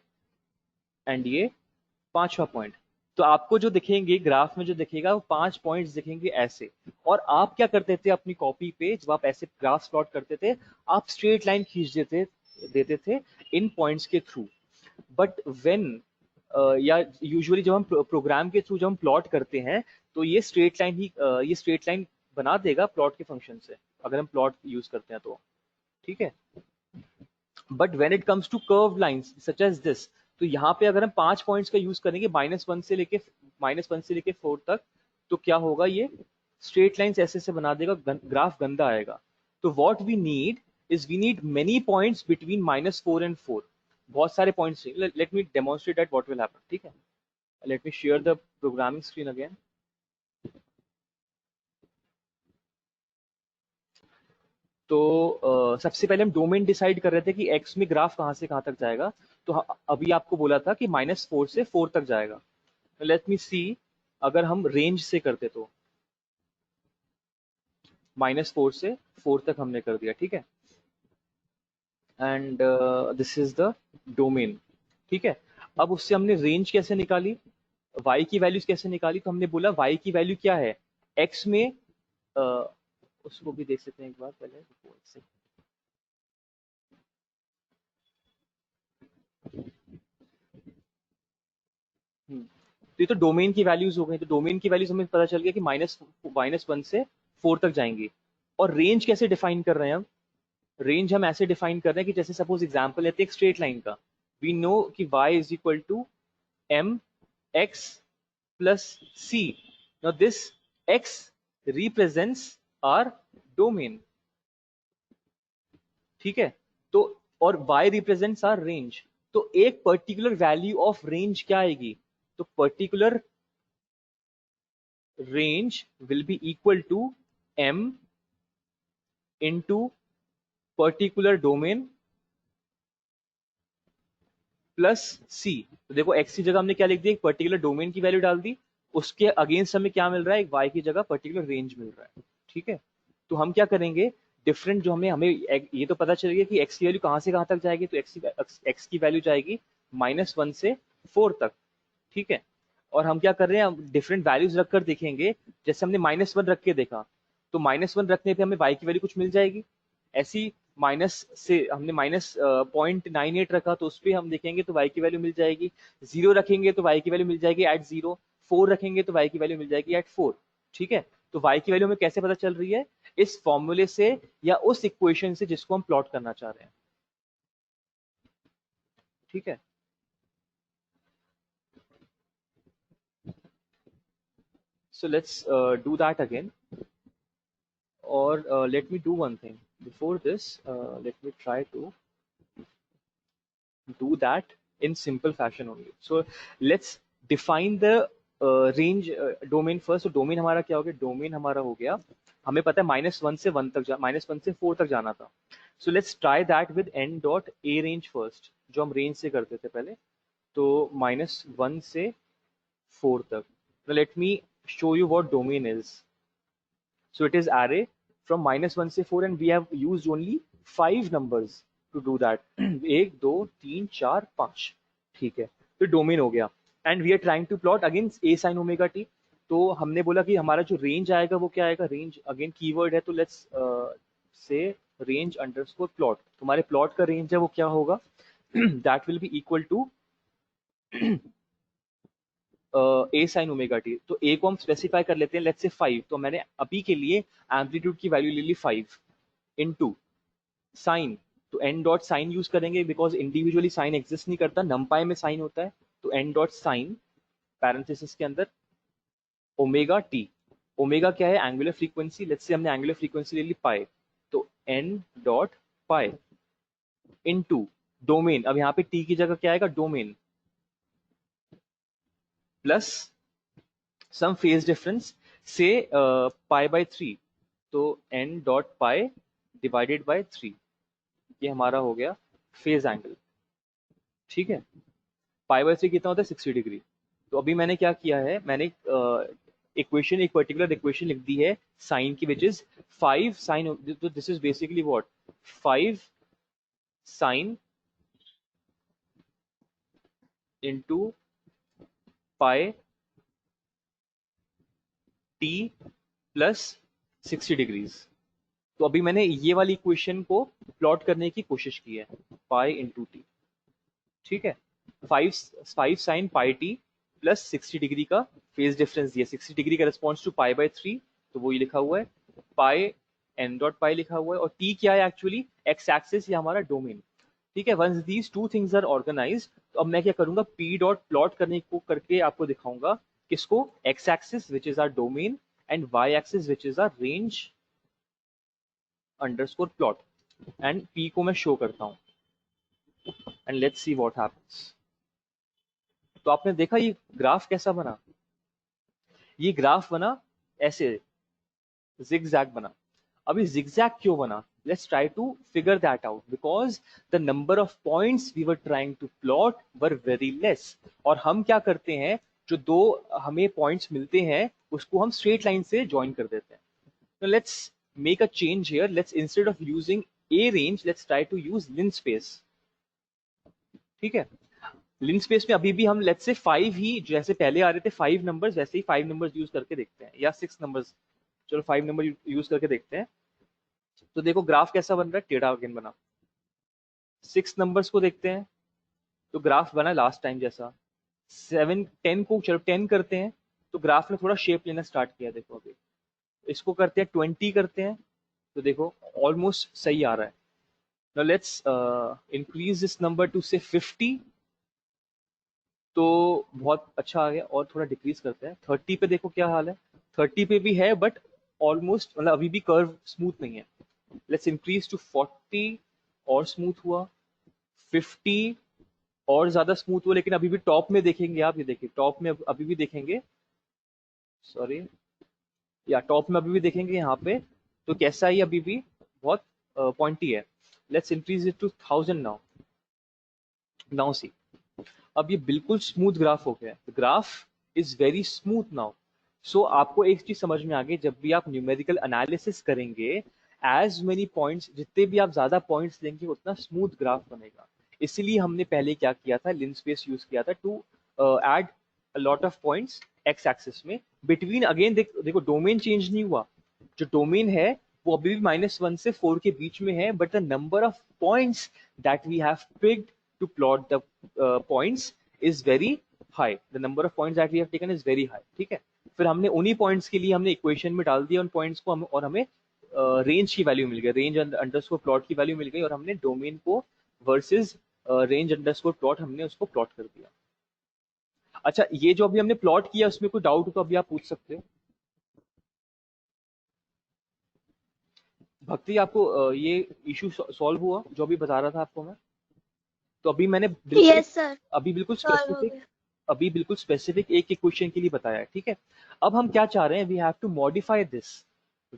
एंड ये पांचवा पॉइंट। तो आपको जो दिखेंगे ग्राफ में, जो दिखेगा वो 5 पॉइंट्स दिखेंगे ऐसे। और आप क्या करते थे अपनी कॉपी पे, जब आप ऐसे ग्राफ प्लॉट करते थे, आप स्ट्रेट लाइन खींच देते थे इन पॉइंट्स के थ्रू। बट व्हेन या यूजुअली जब हम प्रोग्राम के थ्रू जब हम प्लॉट करते हैं, तो ये स्ट्रेट लाइन ही ये स्ट्रेट लाइन बना देगा प्लॉट के फंक्शन से, अगर हम प्लॉट यूज करते हैं तो, ठीक है? But when it comes to curve lines such as this, तो यहाँ पे अगर हम 5 पॉइंट्स का यूज करेंगे -1 से लेके 4 तक, तो क्या होगा, ये स्ट्रेट लाइंस ऐसे से बना देगा, ग्राफ गंदा आएगा। तो what we need is we need many points between -4 and 4, बहुत सारे points. Let me demonstrate that what will happen, ठीक है? Let me share the programming screen again. सबसे पहले हम डोमेन डिसाइड कर रहे थे कि एक्स में ग्राफ कहाँ से कहाँ तक जाएगा। तो अभी आपको बोला था कि -4 से 4 तक जाएगा। लेट मी सी, अगर हम रेंज से करते तो -4 से 4 तक हमने कर दिया, ठीक है। And this is the domain, ठीक है। अब उससे हमने रेंज कैसे निकाली, y की वैल्यूज कैसे निकाली, तो हमने बोला y की वैल्यू क्या है x में, उसको भी देख सकते हैं एक बार पहले। तो ये तो डोमेन की वैल्यूज हो गई। तो डोमेन की वैल्यूज हमें पता चल गया कि -1 से 4 तक जाएंगी। और रेंज कैसे डिफाइन कर रहे हैं हम? रेंज हम ऐसे डिफाइन कर रहे हैं कि जैसे सपोज एग्जांपल लेते हैं एक स्ट्रेट लाइन का। वी नो कि y is equal to m x plus c। Now this x represents our domain, ठीक है। तो और y रिप्रेजेंट्स आवर रेंज। तो एक पर्टिकुलर वैल्यू ऑफ रेंज क्या आएगी? तो particular range will be equal to m into particular domain plus c। तो देखो x की जगह हमने क्या लिख दिया, एक पर्टिकुलर डोमेन की वैल्यू डाल दी, उसके अगेंस्ट हमें क्या मिल रहा है, एक y की जगह पर्टिकुलर रेंज मिल रहा है, ठीक है। तो हम क्या करेंगे, डिफरेंट जो हमें हमें ये तो पता चल गया कि x की वैल्यू कहाँ से कहाँ तक जाएगी। तो x की वैल्यू जाएगी -1 से 4 तक, ठीक है। और हम क्या कर रहे हैं, हम डिफरेंट वैल्यूज रखकर देखेंगे। जैसे हमने -1 रख के देखा, तो -1 रखने पे हमें y की वैल्यू कुछ मिल जाएगी। ऐसी माइनस से हमने -0.98 रखा, तो उस पर हम देखेंगे तो y की वैल्यू मिल जाएगी। 0 रखेंगे तो y की वैल्यू मिल जाएगी एट 0। 4 रखेंगे तो y की वैल्यू मिल जाएगी एट 4, ठीक है। तो y की वैल्यू हमें कैसे पता चल रही है, इस फॉर्मूले से या उस इक्वेशन से जिसको हम प्लॉट करना चाह रहे हैं, ठीक है। So let's do that again. Or let me do one thing. Before this, let me try to do that in simple fashion only. So let's define the range domain first. So domain हमारा क्या हो गया, domain हमारा हो गया, हमें पता है -1 से 1 तक -1 से 4 तक जाना था। So let's try that with n dot a range first, जो हम range से करते थे पहले। तो -1 से 4 तक। Now let me show you what domain is. So it is array from -1 से 4 and we have used only 5 numbers to do that. 1 2 3 4 5, ठीक है। तो डोमेन हो गया and we are trying to plot against a sin omega t। तो हमने बोला कि हमारा जो रेंज आएगा वो क्या आएगा, रेंज अगेन कीवर्ड है, तो let's say range underscore plot. तुम्हारे प्लॉट का रेंज है वो क्या होगा, that will be equal to a sine omega t. तो ए को हम स्पेसिफाई कर लेते हैं, लेट्स से 5। तो मैंने अभी के लिए एम्पलीट्यूड की वैल्यू ले ली 5 इनटू साइन। तो एन डॉट साइन यूज करेंगे बिकॉज इंडिविजुअली साइन एग्जिस्ट नहीं करता, नमपाई में साइन होता है। तो एन डॉट साइन पैरेंथेसिस के अंदर ओमेगा टी। ओमेगा क्या है, एंगुलर फ्रीक्वेंसी। लेट्स से हमने एंगुलर फ्रीक्वेंसी ले ली पाई, तो n dot pi into domain. अब यहाँ पे टी की जगह क्या आएगा, domain plus some phase difference say pi by 3। तो n dot pi divided by 3, ये हमारा हो गया फेज एंगल, ठीक है। पाई बाय 3 कितना होता है, 60 डिग्री। तो अभी मैंने क्या किया है, मैंने इक्वेशन एक पर्टिकुलर इक्वेशन लिख दी है साइन की, विच इज 5 साइन। तो this is basically what, 5 sine into pi T plus 60 degrees. तो अभी मैंने ये वाली इक्वेशन को प्लॉट करने की कोशिश की है, पाई इंटू टी, ठीक है। 5 sine pi T plus 60 degree का फेज डिफरेंस दिया, 60 डिग्री का रिस्पॉन्स टू पाई बाय 3। तो वो ये लिखा हुआ है, पाई एन डॉट पाई लिखा हुआ है, और टी क्या है एक्चुअली, एक्स एक्सिस या हमारा डोमेन, ठीक है। Once these two things are organized, तो अब मैं क्या करूंगा, पी डॉट प्लॉट करने को करके आपको दिखाऊंगा किसको, x axis which is our domain and y axis which is our range underscore plot, and p को मैं शो करता हूं and let's see what happens. तो आपने देखा ये ग्राफ कैसा बना, ये ग्राफ बना ऐसे जिग जैग बना। अभी zigzag क्यों बना? Let's try to figure that out because the number of points we were trying to plot were very less. और हम क्या करते हैं, जो दो हमें पॉइंट्स मिलते हैं उसको हम स्ट्रेट लाइन से ज्वाइन कर देते हैं. Now let's make a change here. Let's, instead of using a range, let's try to use linspace. ठीक है, लिनस्पेस में अभी भी हम लेट्स से 5 ही, जैसे पहले आ रहे थे 5 नंबर्स, वैसे ही 5 नंबर्स यूज करके देखते हैं, या 6 नंबर्स. चलो 5 नंबर यूज करके देखते हैं. तो देखो ग्राफ कैसा बन रहा है, टेढ़ा अगेन बना. 6 नंबर्स को देखते हैं तो ग्राफ बना लास्ट टाइम जैसा. 7 10 को, चलो 10 करते हैं तो ग्राफ ने थोड़ा शेप लेना स्टार्ट किया. देखो अभी इसको करते हैं 20 करते हैं तो देखो ऑलमोस्ट सही आ रहा है. Now let's increase this number two से 50 तो बहुत अच्छा आ गया. और थोड़ा डिक्रीज करते हैं 30 पे, देखो क्या हाल है. 30 पे भी है बट ऑलमोस्ट, मतलब अभी भी कर्व स्मूथ नहीं है. लेट्स इंक्रीज टू 40 और स्मूथ हुआ. 50 और ज्यादा स्मूथ हुआ. लेकिन अभी भी टॉप में देखेंगे आप, ये देखिए टॉप में अभी भी देखेंगे, सॉरी, या टॉप में अभी भी देखेंगे यहाँ पे तो कैसा है, अभी भी बहुत पॉइंटी है. Let's increase it to 1000 now. Now see, अब ये बिल्कुल स्मूथ ग्राफ हो गया. Graph is very smooth now. So आपको एक चीज समझ में आ गई, जब भी आप न्यूमेरिकल एनालिसिस करेंगे, एज मेनी पॉइंट्स, जितने भी आप ज्यादा पॉइंट्स लेंगे उतना स्मूथ ग्राफ बनेगा. इसीलिए हमने पहले क्या किया था, लिनस्पेस यूज किया था to add a lot of points x axis में बिटवीन. अगेन देखो डोमेन चेंज नहीं हुआ. जो डोमेन है वो अभी भी -1 से 4 के बीच में है, but the number of points that we have picked to plot the points is very high. The number of points that we have taken is very high. ठीक है, फिर हमने उन्हीं पॉइंट्स के लिए हमने इक्वेशन में डाल दिया उन पॉइंट्स को, और हमें रेंज की वैल्यू मिल गई, रेंज अंडरस्कोर प्लॉट की वैल्यू मिल गई, और हमने डोमेन को वर्सेस रेंज अंडरस्कोर प्लॉट हमने उसको प्लॉट कर दिया. अच्छा, ये जो अभी हमने प्लॉट किया उसमें कोई डाउट हो तो अभी आप पूछ सकते हो. भक्ति, आपको ये इशू सॉल्व हुआ जो अभी बता रहा था आपको मैं? तो अभी मैंने बिल्कुल, यस सर, अभी बिल्कुल सॉल्व हो स्पेसिफिक, गया. अभी बिल्कुल स्पेसिफिक एक क्वेश्चन के लिए बताया है. ठीक है, अब हम क्या चाह रहे हैं, we have to modify this,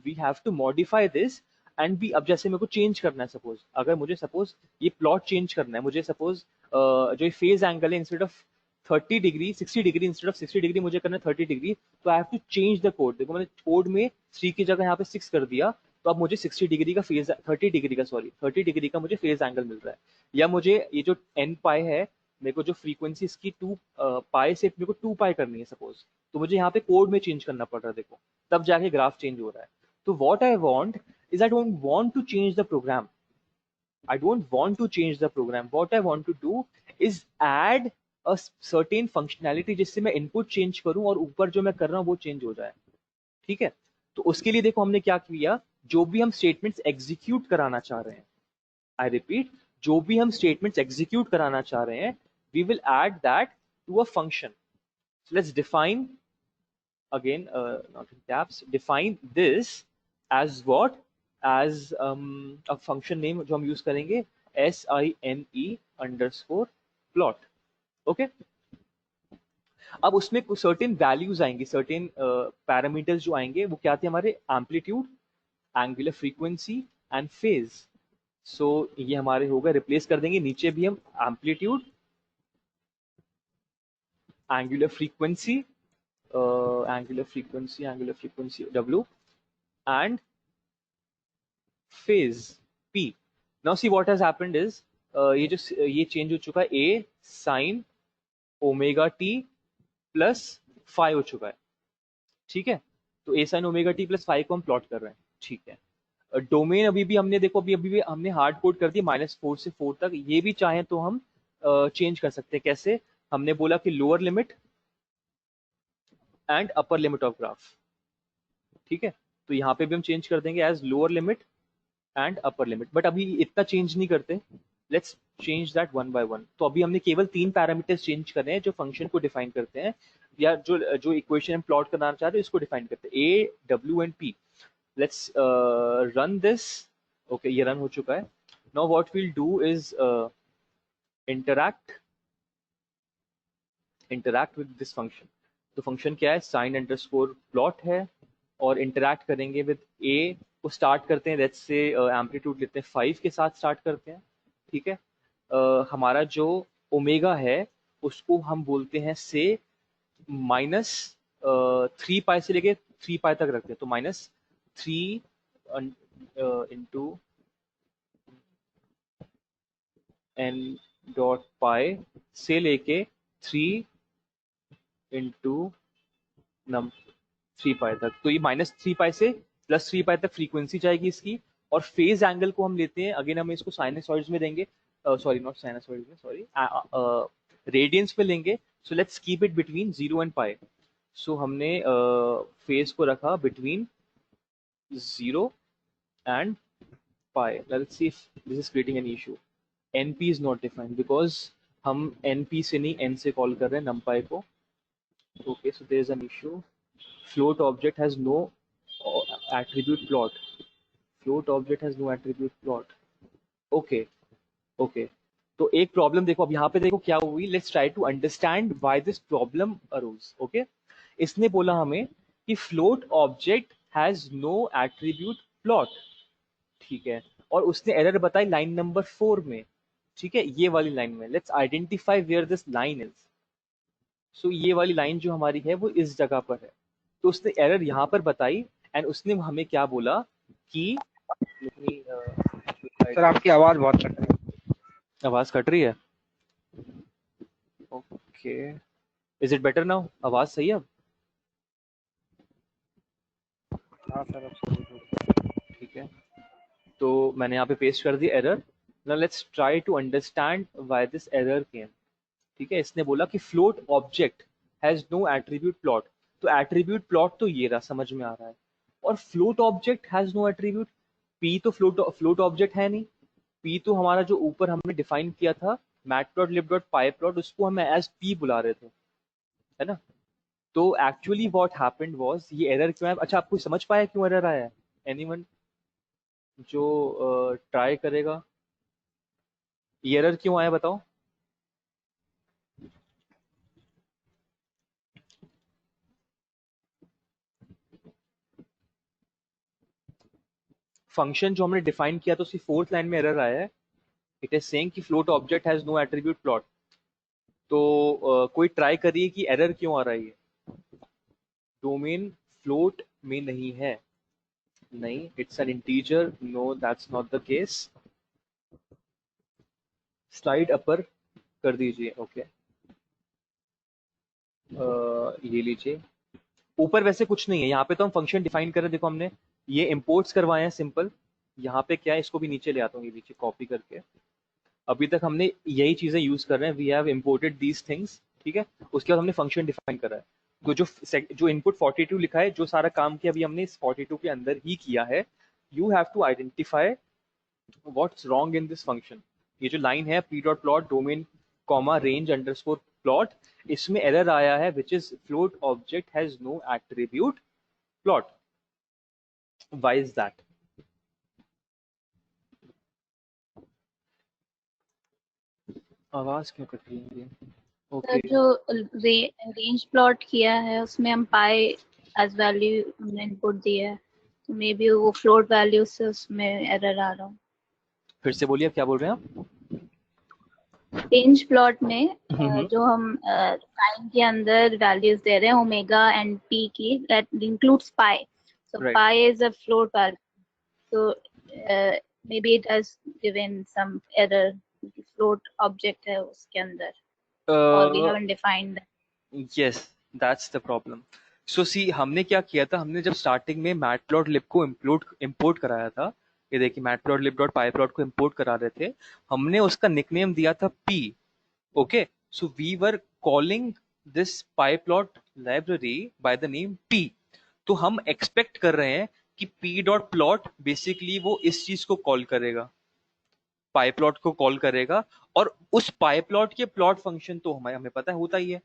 we have to modify this. And भी, अब जैसे मेरे को चेंज करना है, सपोज अगर मुझे सपोज ये प्लॉट चेंज करना है, मुझे सपोज जो फेज एंगल है, instead of 30 degree 60 degree, instead of 60 degree मुझे करना है 30 डिग्री, तो I have to change the code. देखो मैंने कोड में 3 की जगह यहाँ पे 6 कर दिया, तो अब मुझे 60 डिग्री का फेज, 30 डिग्री का, सॉरी 30 डिग्री का मुझे फेज एंगल मिल रहा है. या मुझे ये जो एन पाई है, मेरे को जो फ्रीक्वेंसी इसकी 2 पाई से मेरे को 2 पाई करनी है सपोज, तो मुझे यहाँ पे कोड में चेंज करना पड़ रहा है. देखो तब जाके ग्राफ चेंज हो रहा है. तो what I want is, I don't want to change the program, I don't want to change the program. What I want to do is add a certain functionality जिससे मैं इनपुट चेंज करूं और ऊपर जो मैं कर रहा हूं वो चेंज हो जाए. ठीक है, तो उसके लिए देखो हमने क्या किया, जो भी हम स्टेटमेंट्स एग्जीक्यूट कराना चाह रहे हैं, आई रिपीट, जो भी हम स्टेटमेंट्स एग्जीक्यूट कराना चाह रहे हैं, we will add that to a function. So let's define again, not in caps, define this as what, as a function name जो हम यूज करेंगे, SINE underscore plot. ओके, अब उसमें कुछ सर्टेन वैल्यूज आएंगी, सर्टेन पैरामीटर्स जो आएंगे वो क्या थे हमारे, amplitude, angular frequency and phase. So ये हमारे हो गए, रिप्लेस कर देंगे नीचे भी हम amplitude, angular frequency, angular frequency W and phase P. Now see what has happened is, ये चेंज हो चुका है, A sin omega t plus five हो चुका है. ठीक है, तो A sin omega t plus five को हम प्लॉट कर रहे हैं. ठीक है, डोमेन अभी भी हमने देखो, अभी भी हमने हार्ड कोड कर दिया -4 से 4 तक. ये भी चाहे तो हम चेंज कर सकते हैं. कैसे, हमने बोला कि lower limit and upper limit of graph. ठीक है, तो यहाँ पे भी हम चेंज कर देंगे as lower limit and upper limit, but अभी इतना चेंज नहीं करते. Let's change that one by one. तो अभी हमने केवल 3 पैरामीटर्स चेंज करने हैं जो फंक्शन को डिफाइन करते हैं, या जो जो इक्वेशन हम प्लॉट करना चाह रहे हैं इसको डिफाइन करते हैं, ए डब्ल्यू and p. Let's run this. Okay, ये रन हो चुका है. Now what we'll do is interact with this function. तो फंक्शन क्या है, साइन अंडरस्कोर प्लॉट है, और इंटरैक्ट करेंगे विद ए को स्टार्ट करते हैं, लेट्स से एम्पलीट्यूड लेते हैं 5 के साथ स्टार्ट करते हैं, ठीक है। हमारा जो ओमेगा है उसको हम बोलते हैं से माइनस 3 पाई से लेके 3 पाई तक रखते हैं, तो -3 इंटू n डॉट पाई से लेके 3 इंटू नम 3 पाई तक। तो ये -3 पाई से +3 पाई तक फ्रीक्वेंसी जाएगी इसकी। और फेज एंगल को हम लेते हैं, अगेन हम इसको साइनसॉइड्स में देंगे, सॉरी नॉट साइनसॉइड्स में, सॉरी रेडियंस में लेंगे। So let's keep it between 0 and pi. So हमने फेज को रखा between 0 and pi. Let's see if this is creating an issue. np is not defined because हम np से नहीं n से कॉल कर रहे हैं numpy को। Okay, so there is an issue. Float object has no attribute plot. Float object has no attribute plot. Okay, okay. तो एक प्रॉब्लम देखो, अब यहाँ पे देखो क्या हुई। Let's try to understand why this problem arose. Okay, इसने बोला हमें कि float object has no attribute plot, ठीक है। और उसने एरर बताई लाइन नंबर 4 में, ठीक है, ये वाली लाइन में। Let's identify where this line is. So ये वाली लाइन जो हमारी है वो इस जगह पर है। तो उसने एरर यहाँ पर बताई एंड उसने हमें क्या बोला कि सर आपकी आवाज बहुत कट रही है। आवाज कट रही है। Okay, is it better now? आवाज सही है अब? हाँ सर, अब सही। ठीक है, तो मैंने यहाँ पे पेस्ट कर दिया error. Now let's try to understand why this error came. ठीक है, इसने बोला कि float object has no attribute plot. तो एट्रीब्यूट प्लॉट तो ये रहा, समझ में आ रहा है। और float object has no attribute, P तो फ्लोट ऑब्जेक्ट है नहीं। पी तो हमारा जो ऊपर हमने डिफाइन किया था matplotlib.pyplot, उसको हम एज पी बुला रहे थे, है ना। तो एक्चुअली व्हाट हैपेंड वाज, ये एरर क्यों है? अच्छा, आपको समझ पाया क्यों एरर आया है? एनीवन जो ट्राई करेगा, ये एरर क्यों आया बताओ। फंक्शन जो हमने डिफाइन किया था उसकी 4th लाइन में एरर आया है। इट इज सेइंग कि float object has no attribute plot. तो कोई ट्राई करिए कि एरर क्यों आ रहा है। ये डोमेन फ्लोट में नहीं है, नहीं, it's an integer. No, that's not the case. Slide अपर कर दीजिए। ओके, ये लीजिए। ऊपर वैसे कुछ नहीं है, यहाँ पे तो हम फंक्शन डिफाइन कर रहे हैं। देखो हमने ये इंपोर्ट्स करवाए हैं सिंपल। यहाँ पे क्या है, इसको भी नीचे ले आता हूँ, ये नीचे कॉपी करके। अभी तक हमने यही चीजें यूज कर रहे हैं, we have imported these things, ठीक है। उसके बाद हमने फंक्शन डिफाइन करा है। तो जो इनपुट 42 लिखा है, जो सारा काम किया अभी हमने इस 42 के अंदर ही किया है। You have to identify what's wrong in this function. ये जो लाइन है p dot plot domain comma range underscore plot, इसमें एरर आया है which is float object has no attribute plot. Why is that? आवाज क्यों कट रही है मेरी? सर ओके, जो रेंज प्लॉट किया है उसमें हम पाई एज वैल्यू हमने इनपुट दिया है, तो मे बी वो फ्लोट वैल्यू से उसमें एरर आ रहा हो। फिर से बोलिए, क्या बोल रहे हैं आप? रेंज प्लॉट में हम्म, जो हम टाइम के अंदर वैल्यूज दे रहे हैं ओमेगा एंड पी की, that includes pi. So Right. Pi is a float value, so maybe it has given some error, float object है उसके अंदर, or we haven't defined that. Yes, that's the problem. So see, हमने क्या किया था, हमने जब स्टार्टिंग में matplotlib को इम्पोर्ट कराया था, ये देखिए matplotlib.pyplot को इम्पोर्ट करा रहे थे, हमने उसका निकनेम दिया था p. Okay, so we were calling this pyplot library by the name p. तो हम एक्सपेक्ट कर रहे हैं कि p डॉट प्लॉट बेसिकली वो इस चीज को कॉल करेगा, पाई प्लॉट को कॉल करेगा। और उस पाई प्लॉट के प्लॉट फंक्शन तो हमें पता है होता ही है,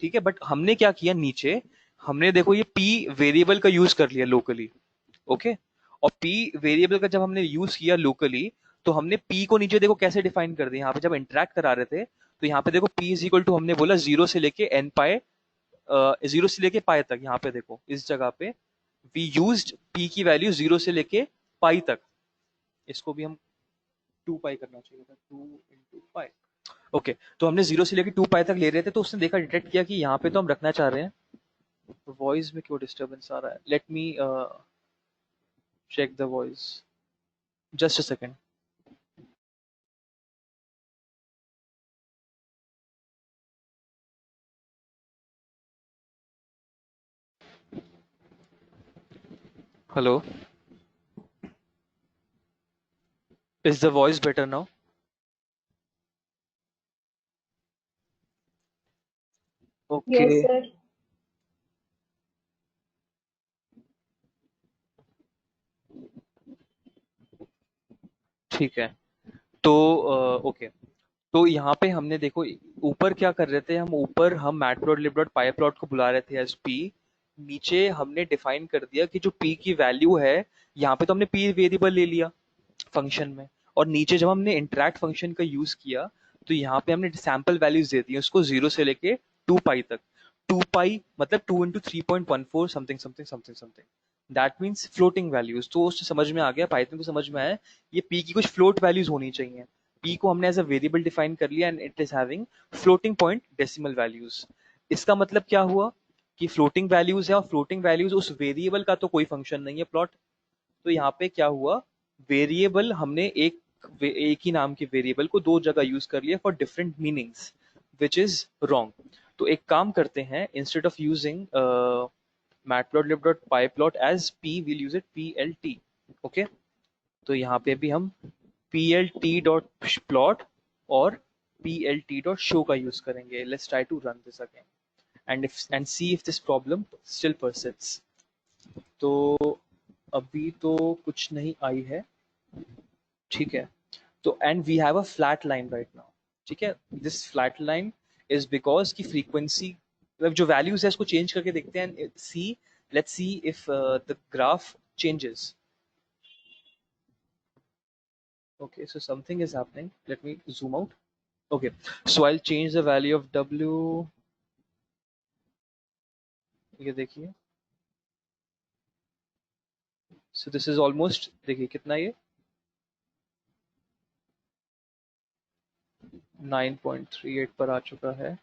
ठीक है। बट हमने क्या किया, नीचे हमने देखो ये p वेरिएबल का यूज कर लिया लोकली। ओके, और p वेरिएबल का जब हमने यूज किया लोकली, तो हमने p को नीचे देखो कैसे डिफाइन कर दिया। यहाँ पे जब इंटरेक्ट करा रहे थे, तो यहाँ पे देखो p इज इक्वल टू हमने बोला 0 से लेके n पाए, 0 से लेके पाए तक। यहाँ पे देखो इस जगह पे वी यूज्ड p की वैल्यू 0 से लेके पाई तक, इसको भी हम 2 पाई करना चाहिए था, 2 इंटू पाई। ओके, तो हमने 0 से लेकर 2 पाई तक ले रहे थे, तो उसने देखा, डिटेक्ट किया कि यहाँ पे तो हम रखना चाह रहे हैं। वॉइस में क्यों डिस्टर्बेंस आ रहा है? Let me check the voice, just a second. Hello, is the voice better now? Okay, Yes, sir. ठीक है। तो ओके, तो यहाँ पे हमने देखो, ऊपर क्या कर रहे थे हम, ऊपर हम मैटप्लॉट को बुला रहे थे एज पी। नीचे हमने डिफाइन कर दिया कि जो पी की वैल्यू है, यहाँ पे तो हमने पी वेरिएबल ले लिया फंक्शन में, और नीचे जब हमने इंटरैक्ट फंक्शन का यूज किया, तो यहाँ पे हमने सैंपल वैल्यूज दे दी उसको 0 से लेके 2 पाई तक। 2 पाई मतलब 2 into 3.14 something something something something, that means floating values. तो उससे समझ में आ गया, पाइथन को समझ में आया ये पी की कुछ फ्लोट वैल्यूज होनी चाहिए। पी को हमने एज अ वेरिएबल डिफाइन कर लिया and it is having floating point decimal values. इसका मतलब क्या हुआ कि फ्लोटिंग वैल्यूज है, और फ्लोटिंग वैल्यूज उस वेरिएबल का तो कोई फंक्शन नहीं है प्लॉट। तो यहाँ पे क्या हुआ, वेरिएबल हमने एक ही नाम के वेरिएबल को दो जगह यूज कर लिया for different meanings, which is wrong. तो एक काम करते हैं, instead of using matplotlib.pyplot as p, we'll use it plt। Okay, तो यहाँ पे भी हम plt.plot और plt.show का यूज करेंगे। Let's try to run this again and see if this problem still persists. तो अभी तो कुछ नहीं आई है, ठीक है। तो and we have a flat line right now, ठीक है। This flat line is because की फ्रीक्वेंसी, मतलब जो वैल्यूज है उसको चेंज करके देखते हैं, see let's see if the graph changes. Okay, so something is happening. Let me zoom out. Okay, so I'll change the value of W. ये देखिए, so this is almost, देखिए कितना ये 9.38 पर आ चुका है।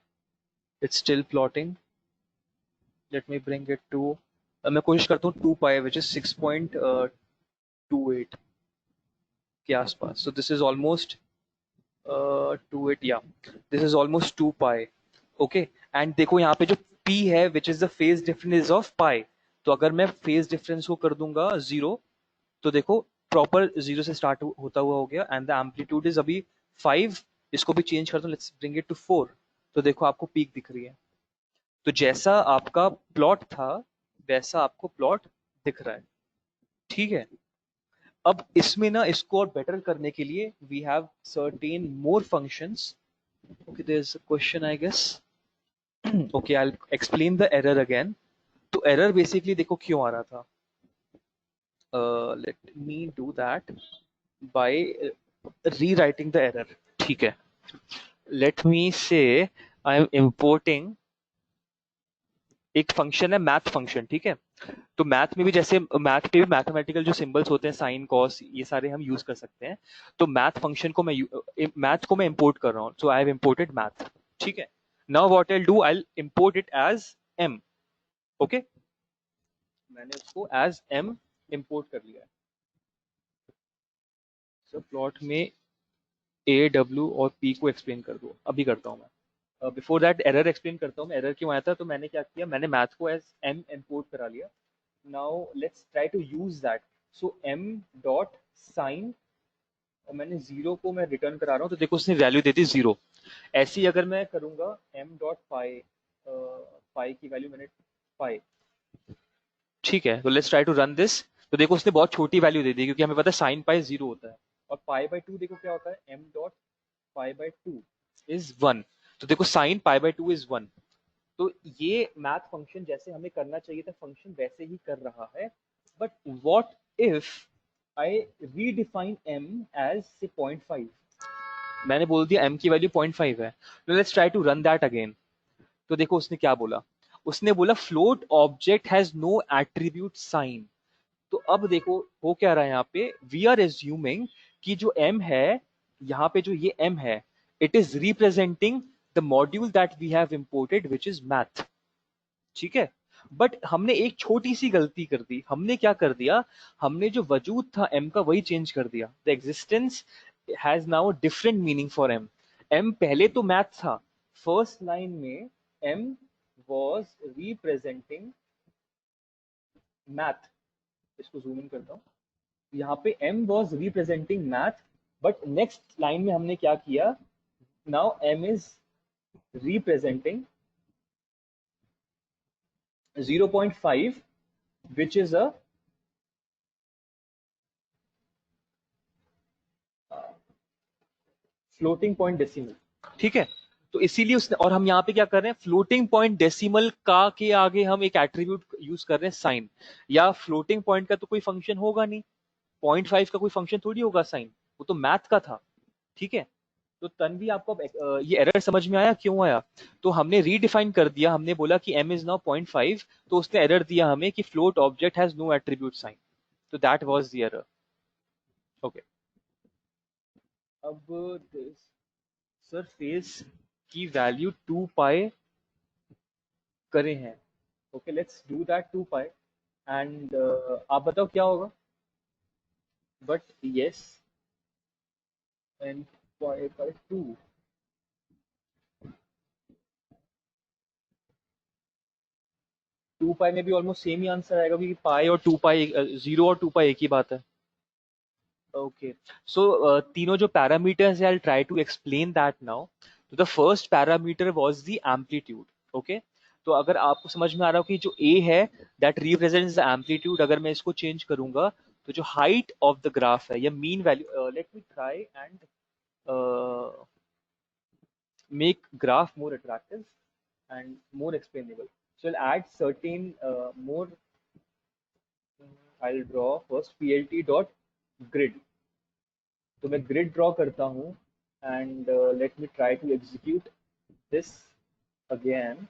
It's still plotting. Let me bring it to, मैं कोशिश करता हूँ 2 पाई which is 6.28 के आसपास। So this is almost 28, yeah, this is almost 2 pi। okay, and देखो यहाँ पे जो p है which is the phase difference of pi, तो अगर मैं phase difference को कर दूंगा 0, तो देखो प्रॉपर 0 से स्टार्ट होता हुआ हो गया, एंड द एम्पलीट्यूड इज अभी 5। इसको भी चेंज कर दो, लेट्स ब्रिंग इट टू 4, तो देखो आपको पीक दिख रही है। तो जैसा आपका प्लॉट था वैसा आपको प्लॉट दिख रहा है, ठीक है। अब इसमें ना, इसको और बेटर करने के लिए we have certain more functions. Okay, there is a question I guess. Okay, I will explain the error again. तो एरर बेसिकली देखो क्यों आ रहा था, let me do that by rewriting the error, ठीक है। let me say I am importing एक function है मैथ फंक्शन, ठीक है। तो मैथ में भी, जैसे मैथ में भी मैथमेटिकल जो सिंबल्स होते हैं, साइन कॉस, ये सारे हम यूज कर सकते हैं। तो मैथ फंक्शन को मैथ को मैं इंपोर्ट कर रहा हूँ, so I have imported math, ठीक है। Now what I do, I import it as m। Okay, मैंने उसको एज m इंपोर्ट कर लिया है। सो प्लॉट में a w और p को एक्सप्लेन कर दो, अभी करता हूँ मैं। बिफोर दैट एरर एक्सप्लेन करता हूँ मैं, एरर क्यों आया था। तो मैंने क्या किया, मैंने मैथ को एज m इंपोर्ट करा लिया। Now let's try to use that. So m dot sine, और मैंने 0 को मैं रिटर्न करा रहा हूँ, तो देखो उसने वैल्यू दे दी 0। ऐसे ही अगर मैं करूंगा m डॉट पाई, पाई की वैल्यू मैंने पाई, ठीक है। तो let's try to run this. तो देखो उसने बहुत छोटी वैल्यू दे दी, क्योंकि हमें पता है साइन पाई 0 होता है, और पाई बाई 2 देखो क्या होता है, m dot pi by 2 is 1। तो देखो साइन पाई बाई 2 इज 1। तो ये मैथ फंक्शन जैसे हमें करना चाहिए था फंक्शन वैसे ही कर रहा है। But what if I redefine m as से 0.5, मैंने बोल दिया m की वैल्यू 0.5 है। Let's try to run that again. तो देखो उसने क्या बोला, उसने बोला float object has no attribute sine. तो अब देखो हो क्या रहा है यहाँ पे, वी आर एज्यूमिंग कि जो m है, यहाँ पे जो ये m है, it is representing the module that we have imported which is math. ठीक है, बट हमने एक छोटी सी गलती कर दी। हमने क्या कर दिया, हमने जो वजूद था m का वही चेंज कर दिया। The existence has now different meaning for m। m पहले तो मैथ था, फर्स्ट लाइन में m was representing मैथ। इसको जूम इन करता हूँ, यहाँ पे m was representing math, but next line में हमने क्या किया, now m is representing 0.5 which is a floating point decimal. ठीक है, तो इसीलिए उसने, और हम यहाँ पे क्या कर रहे हैं, फ्लोटिंग पॉइंट डेसिमल का के आगे हम एक एट्रीब्यूट यूज कर रहे हैं साइन, या फ्लोटिंग पॉइंट का तो कोई फंक्शन होगा नहीं, 0.5 का कोई फंक्शन थोड़ी होगा साइन, वो तो मैथ का था। ठीक है, तो तन्वी आपको अब ये एरर समझ में आया क्यों आया? तो हमने रीडिफाइन कर दिया, हमने बोला कि m इज नाउ 0.5, तो उसने एरर दिया हमें कि float object has no attribute sine, तो that was the error. Okay, अब सर फेज की वैल्यू 2 पाई करे हैं। Okay, let's do that 2 pi, and आप बताओ क्या होगा। But yes, and pi by 2, 2 pi में भी ऑलमोस्ट सेम ही आंसर आएगा, क्योंकि पाई और 2 पाई, 0 और 2 पाई एक ही बात है। ओके, सो तीनों जो पैरामीटर्स है, I try to explain that now. तो the first parameter was the amplitude. Okay, तो अगर आपको समझ में आ रहा हो कि जो a है दैट रिप्रेजेंट्स द एम्पलीट्यूड, अगर मैं इसको चेंज करूंगा तो जो हाइट ऑफ द ग्राफ है या mean value, late me try and make graph more attractive and more explainable. So I'll add certain more. I'll draw first plt dot grid. तो मैं grid draw करता हूँ, and let me try to execute this again.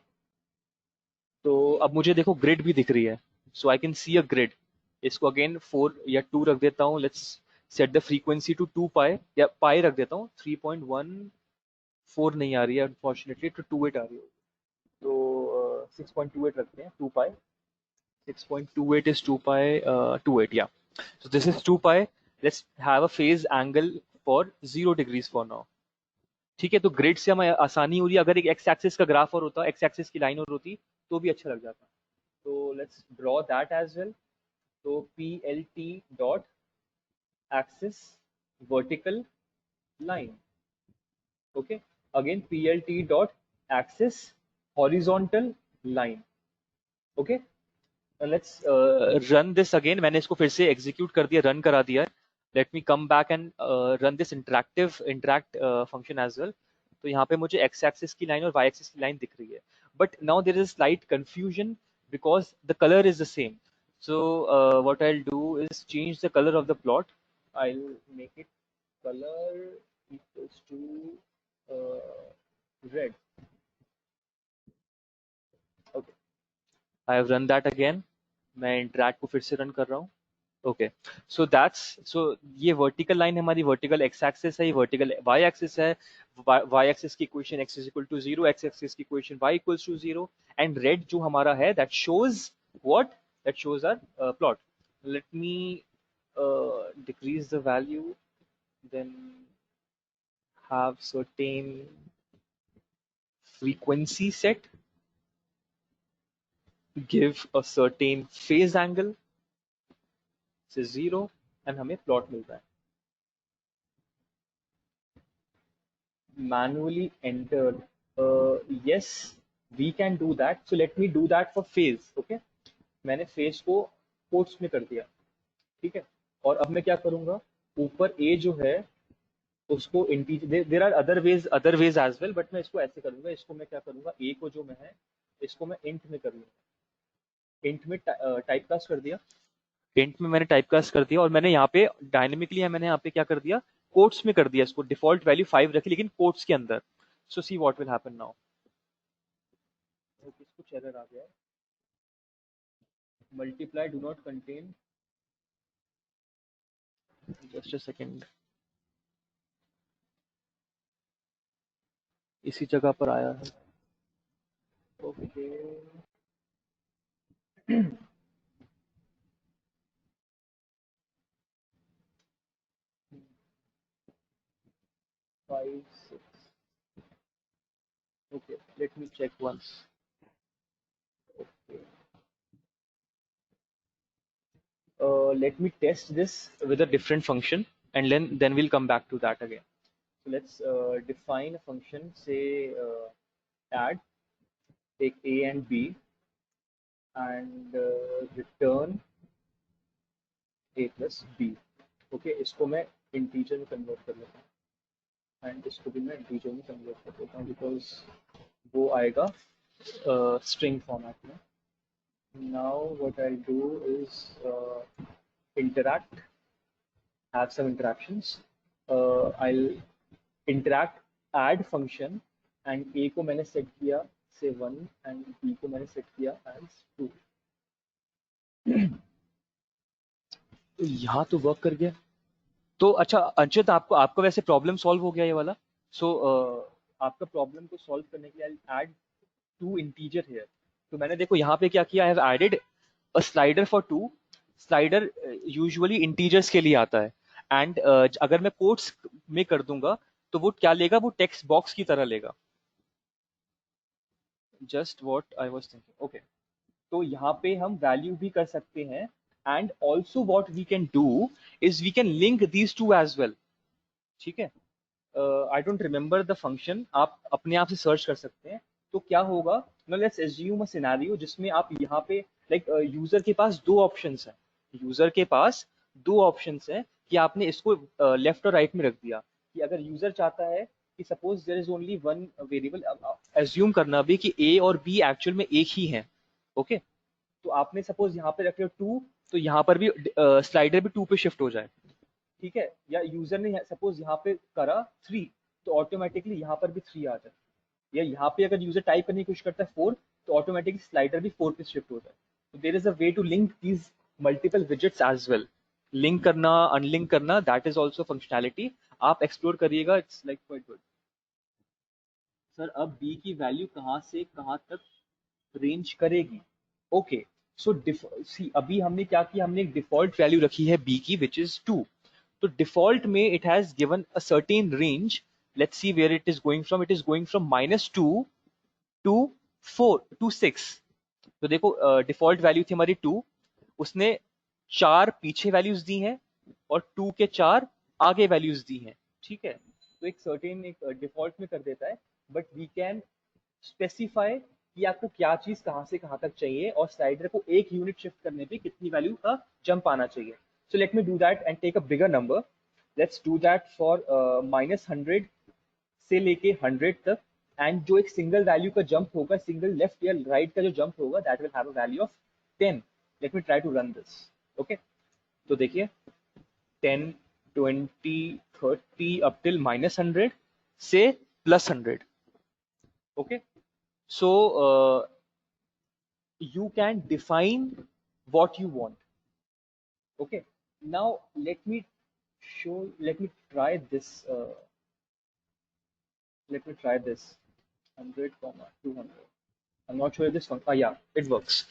तो अब मुझे देखो grid भी दिख रही है, so I can see a grid. इसको अगेन 4 या 2 रख देता हूँ, let's set the frequency to 2 pi, या पाई रख देता हूँ, 3.14 नहीं आ रही है अनफॉर्चुनेटली, तो 28 आ रही है, तो 6.28 रखते हैं, 2 पाई 6.28 is 2 pi 28, yeah. So this is 2 pi. Let's have a phase angle for 0 degrees for now. ठीक है, तो ग्रिड से हमें आसानी हो रही है। अगर एक एक्स एक्सिस का ग्राफ और होता, एक्स एक्सिस की लाइन और होती, तो भी अच्छा लग जाता। तो let's draw that as well. तो p l t dot axis vertical line. Okay, again p l t dot axis horizontal line. Okay, let's run this again. मैंने इसको फिर से एग्जीक्यूट कर दिया, रन करा दिया। Let me come back and run this interact function as well. तो यहाँ पे मुझे एक्स एक्सिस की लाइन और वाई एक्सिस की लाइन दिख रही है, but now there is slight confusion because the colour is the same. So what I will do is change the colour of the plot. I will make it colour equals to red. Okay, I have run that again. मैं interact को फिर से run कर रहा हूँ। Okay, so that's, so ये vertical line हमारी vertical x axis है, ये वर्टिकल वाई एक्सिस है। वाई एक्सिस की equation x is equal to 0, x axis की equation y equals to 0, and red जो हमारा है that shows what, that shows our plot. Let me decrease the value, then have certain frequency set, give a certain phase angle से 0, and हमें plot मिल रहा है। Manually entered, yes, we can do that. So let me do that for phase. Okay, मैंने phase को quotes में कर दिया। ठीक है, और अब मैं क्या करूंगा, ऊपर a जो है उसको integer, there are other ways as well, but मैं इसको ऐसे करूंगा। इसको मैं क्या करूंगा, a को जो मैं है इसको मैं int में कर लूंगा। int में टाइपकास्ट कर दिया, int में मैंने टाइपकास्ट कर दिया, और मैंने यहाँ पे डायनेमिकली मैंने यहाँ पे क्या कर दिया, कोट्स में कर दिया। इसको डिफॉल्ट वैल्यू 5 रखी, लेकिन कोट्स के अंदर। So see what will happen now. कुछ एरर आ गया है, multiply do not contain just a second, इसी जगह पर आया है। Okay, 5 6, okay, let me check once. Okay, let me test this with a different function, and then we'll come back to that again. So let's define a function, say add, take a and b, and return a plus b. Okay, इसको मैं integer में convert कर लेता हूँ, and इसको भी मैं integer में convert कर देता हूँ because वो आएगा string format में. Now what I'll do is interact, have some interactions. I'll interact add function, and a को मैंने set किया say 1 and b को मैंने set किया as 2. तो यहाँ तो वर्क कर गया. तो अच्छा अंशित, आपको वैसे प्रॉब्लम सॉल्व हो गया ये वाला. सो आपका प्रॉब्लम को सॉल्व करने के लिए आई ऐड 2 इंटीजर हियर. तो मैंने देखो यहाँ पे क्या किया, I have added a slider for 2. Slider usually integers के लिए आता है, एंड अगर मैं कोट्स में कर दूंगा तो वो क्या लेगा, वो टेक्स्ट बॉक्स की तरह लेगा. Just what I was thinking. Okay, तो यहाँ पे हम वैल्यू भी कर सकते हैं, and also what we can do is we can link these two as well. ठीक है, I don't remember the function, आप अपने आप से सर्च कर सकते हैं. तो क्या होगा, now let's assume a scenario जिसमें आप यहाँ पे लाइक यूजर के पास 2 ऑप्शंस हैं. यूजर के पास 2 ऑप्शंस हैं कि आपने इसको लेफ्ट और राइट में रख दिया. कि अगर यूजर चाहता है कि suppose there is only one variable, assume करना भी कि ए और बी एक्चुअल में एक ही हैं. ओके, तो आपने सपोज यहाँ पे रखे हो 2, तो यहाँ पर भी स्लाइडर भी 2 पे शिफ्ट हो जाए. ठीक है, या यूजर ने सपोज यहाँ पे करा 3, तो ऑटोमेटिकली यहाँ पर भी 3 आ जाए. या यहाँ पे अगर यूजर टाइप करने की कोशिश करता है 4, तो ऑटोमेटिकली स्लाइडर भी 4 पे शिफ्ट हो जाए. तो there is a way to link these multiple widgets as well. Link करना, अनलिंक करना, दैट इज ऑल्सो फंक्शनैलिटी. आप एक्सप्लोर करिएगा, it's like quite good. Sir अब बी की वैल्यू कहाँ से कहाँ तक रेंज करेगी? ओके, सो सी अभी हमने क्या किया, हमने एक डिफॉल्ट वैल्यू रखी है b की विच इज 2. तो डिफॉल्ट में it has given a certain range. Let's see where it is going from. It is going from -2 to 4 to 6. तो देखो डिफॉल्ट वैल्यू थी हमारी 2, उसने 4 पीछे वैल्यूज दी हैं और 2 के 4 आगे वैल्यूज दी हैं. ठीक है, तो एक सर्टेन एक डिफॉल्ट में कर देता है, बट वी कैन स्पेसिफाई कि आपको क्या चीज कहां से कहां तक चाहिए और स्लाइडर को एक यूनिट शिफ्ट करने पे कितनी वैल्यू का जंप आना चाहिए. So let me do that and take a bigger number. Let's do that for -100 से लेके 100 तक, एंड जो एक सिंगल वैल्यू का जंप होगा, सिंगल लेफ्ट या राइट का जो जंप होगा, that will have a value of 10. Let me try to run this. Okay, तो देखिए 10 20 30 अप टिल -100 से +100. Okay, so you can define what you want. Okay, now let me try this. Let me try this 100, 200. I'm not sure if this function, yeah, it works.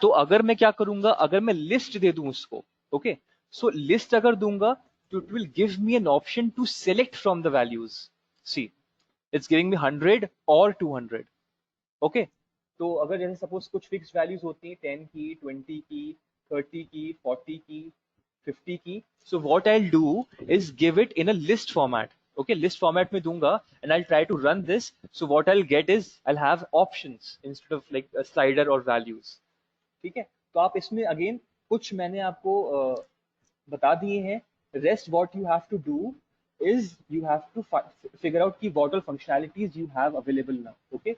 तो अगर मैं क्या करूंगा, अगर मैं लिस्ट दे दूं उसको, ओके, सो लिस्ट अगर दूंगा तो it will give me an option to select from the values. See, it's giving me 100 और 200. ओके, तो अगर जैसे सपोज कुछ फिक्स वैल्यूज होती हैं 10 की, 20 की, 30 की, 40 की, 50 की. So what I will do is give it in a list format. Okay, list format में दूंगा and I try to run this. So what I will get is I will have options instead of like slider और values. ठीक है, तो आप इसमें again कुछ मैंने आपको बता दिए हैं. Rest what you have to do is you have to figure out कि what all functionalities you have available now. Okay,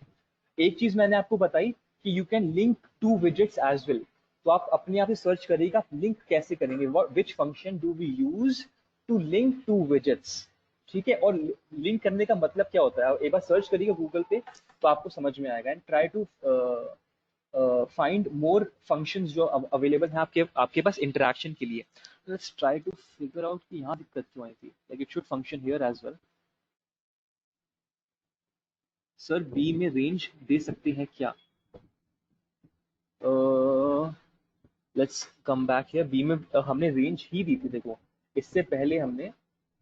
एक चीज मैंने आपको बताई कि you can link two widgets as well. तो आप अपने आप ही सर्च करिएगा आप लिंक कैसे करेंगे, which function do we use to link two widgets. ठीक है, और लिंक करने का मतलब क्या होता है, एक बार सर्च करिएगा गूगल पे तो आपको समझ में आएगा. And try to find more functions जो अवेलेबल हैं आपके पास इंटरेक्शन के लिए. Let's try to figure out कि यहाँ दिक्कत क्यों आई थी. Like it should function here as well. Sir b में रेंज दे सकते हैं क्या? Let's come back here. B में हमने रेंज ही दी थी. देखो इससे पहले हमने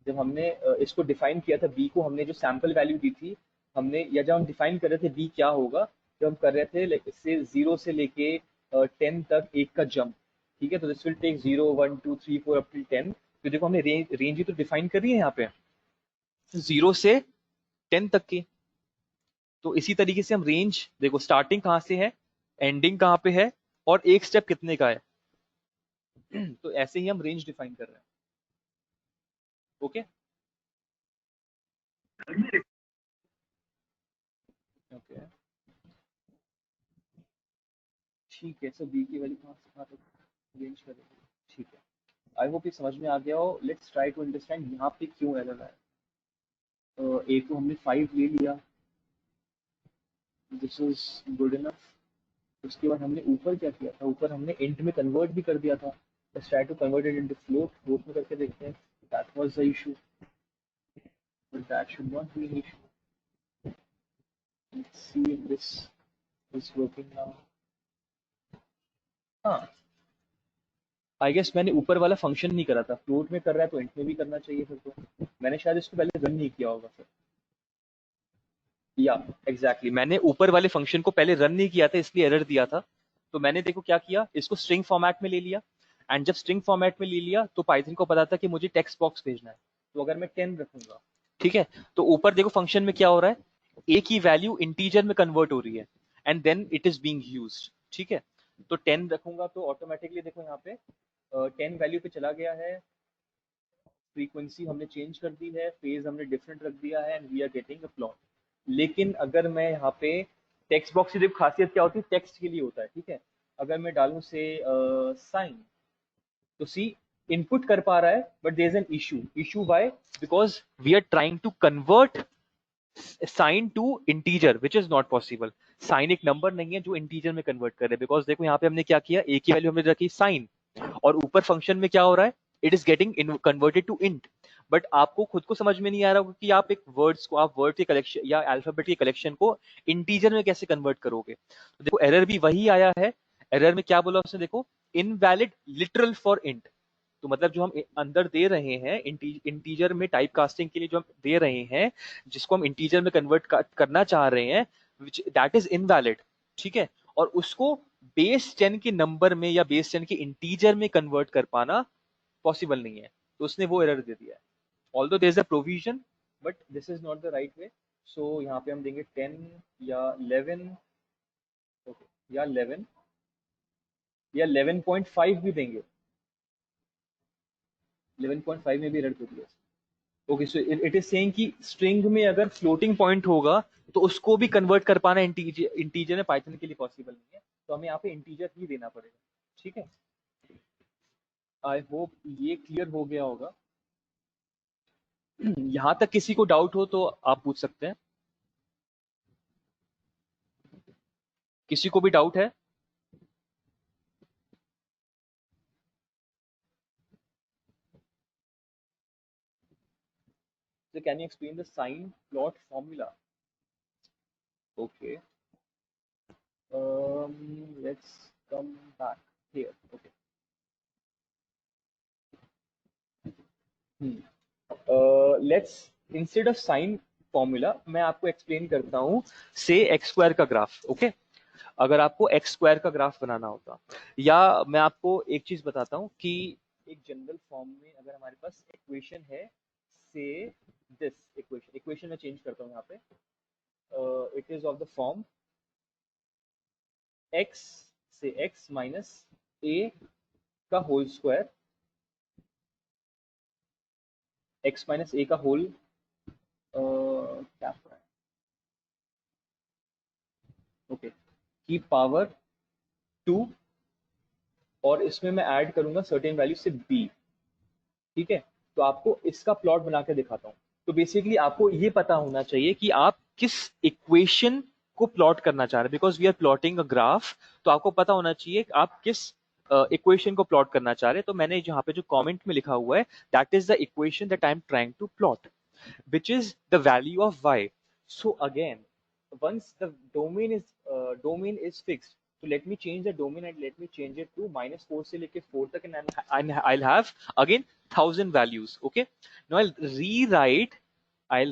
जब हमने इसको डिफाइन किया था बी को, हमने जो सैंपल वैल्यू दी थी हमने, या जब हम डिफाइन कर रहे थे बी क्या होगा, जब हम कर रहे थे लाइक इससे 0 से लेके 10 तक एक का जंप. ठीक है, तो this will take 0 1 2 3 4 up till 10. तो देखो हमने रेंज ही तो डिफाइन कर रही है यहाँ पे 0 से 10 तक की. तो इसी तरीके से हम रेंज, देखो स्टार्टिंग कहाँ से है, एंडिंग कहाँ पे है, और एक स्टेप कितने का है. तो ऐसे ही हम रेंज डिफाइन कर रहे हैं. ओके ओके ठीक है. सो बी की वैल्यू कहाँ तक रेंज करेंगे. ठीक है, आई होप ये समझ में आ गया हो. लेट्स ट्राई टू अंडरस्टैंड यहाँ पे क्यों एरर आया. ए को हमने 5 ले लिया, दिस इज गुड इनफ. उसके बाद हमने ऊपर क्या किया था, ऊपर हमने इंट में कन्वर्ट भी कर दिया था. Let's try to convert it into float में करके देखते हैं. That was the issue, but that should not be an issue. Let's see if this is working now. हाँ, आई गेस मैंने ऊपर वाला फंक्शन नहीं करा था. फ्लोट में कर रहा है तो इंट में भी करना चाहिए फिर. तो मैंने शायद इसको पहले रन नहीं किया होगा फिर. या एग्जैक्टली मैंने ऊपर वाले फंक्शन को पहले रन नहीं किया था, इसलिए एरर दिया था. तो मैंने देखो क्या किया, इसको स्ट्रिंग फॉर्मेट में ले लिया. एंड जब स्ट्रिंग फॉर्मेट में ले लिया तो पाइथन को पता था कि मुझे टेक्स्ट बॉक्स भेजना है. तो अगर मैं 10 रखूंगा, ठीक है, तो ऊपर देखो फंक्शन में क्या हो रहा है, ए की वैल्यू इंटीजर में कन्वर्ट हो रही है and then it is being used. ठीक है, तो 10 रखूंगा तो ऑटोमेटिकली देखो यहाँ पे 10 वैल्यू पे चला गया है. फ्रीक्वेंसी हमने चेंज कर दी है, फेज हमने डिफरेंट रख दिया है, and we are getting a plot. लेकिन अगर मैं यहाँ पे टेक्स्ट बॉक्स की देखो खासियत क्या होती है, टेक्स्ट के लिए होता है. ठीक है, अगर मैं डालूं से साइन, तो सी इनपुट कर पा रहा है, but there is an issue why, because we are trying to convert sine to integer which is not possible. Sine एक नंबर नहीं है जो इंटीजर में कन्वर्ट कर रहे हैं. बिकॉज देखो यहाँ पे हमने क्या किया, ए की वैल्यू हमने रखी साइन, और ऊपर फंक्शन में क्या हो रहा है, it is getting converted to int. But आपको खुद को समझ में नहीं आ रहा कि आप एक वर्ड्स को, आप वर्ड के कलेक्शन या अल्फाबेट के कलेक्शन को इंटीजर में कैसे कन्वर्ट करोगे. तो देखो एरर भी वही आया है. एरर में क्या बोला उसने, देखो इनवैलिड लिटरल फॉर इंट. तो मतलब जो हम अंदर दे रहे हैं इंटीजर में टाइप कास्टिंग के लिए जो हम दे रहे हैं, जिसको हम इंटीजर में कन्वर्ट करना चाह रहे हैं, दैट इज इनवैलिड. ठीक है, और उसको बेस 10 के नंबर में या बेस 10 के इंटीजर में कन्वर्ट कर पाना पॉसिबल नहीं है. तो उसने वो एरर दे दिया है. Although there is a provision, but this is not the right way. So यहाँ पे हम देंगे 10 या 11, ओके, या 11 या 11.5 भी देंगे. 11.5 में भी एरर दे दिया. Okay, so it is saying कि स्ट्रिंग में अगर फ्लोटिंग पॉइंट होगा तो उसको भी कन्वर्ट कर पाना इंटीजर में पाइथन के लिए पॉसिबल नहीं है. तो हमें यहाँ पे इंटीजर ही देना पड़ेगा. ठीक है, आई होप ये क्लियर हो गया होगा. यहां तक किसी को डाउट हो तो आप पूछ सकते हैं. किसी को भी डाउट है? So can you explain the sign plot formula? Okay. Let's come back here. Okay. Let's instead of sign formula मैं आपको एक्सप्लेन करता हूँ से एक्स स्क्वायर का ग्राफ. ओके, अगर आपको एक्स स्क्वायर का ग्राफ बनाना होता, या मैं आपको एक चीज बताता हूँ कि एक जनरल फॉर्म में अगर हमारे पास इक्वेशन है से दिस इक्वेशन में चेंज करता हूँ यहाँ पे. It is of the form x से x माइनस a का whole square, x minus a का होल क्या है, ओके, की पावर 2, और इसमें मैं ऐड करूंगा सर्टेन वैल्यू से b. ठीक है, तो आपको इसका प्लॉट बना के दिखाता हूं. तो बेसिकली आपको ये पता होना चाहिए कि आप किस इक्वेशन को प्लॉट करना चाह रहे हैं, because we are plotting a graph, तो आपको पता होना चाहिए कि आप किस इक्वेशन को प्लॉट करना चाह रहे हैं। तो मैंने यहाँ पे जो कमेंट में लिखा हुआ है, that is the equation that I am trying to plot, which is the value of y. So again, once the domain is fixed, so let me change the domain and let me change it to -4 से लेके 4 तक, and I'll have again 1000 values. Okay, now I'll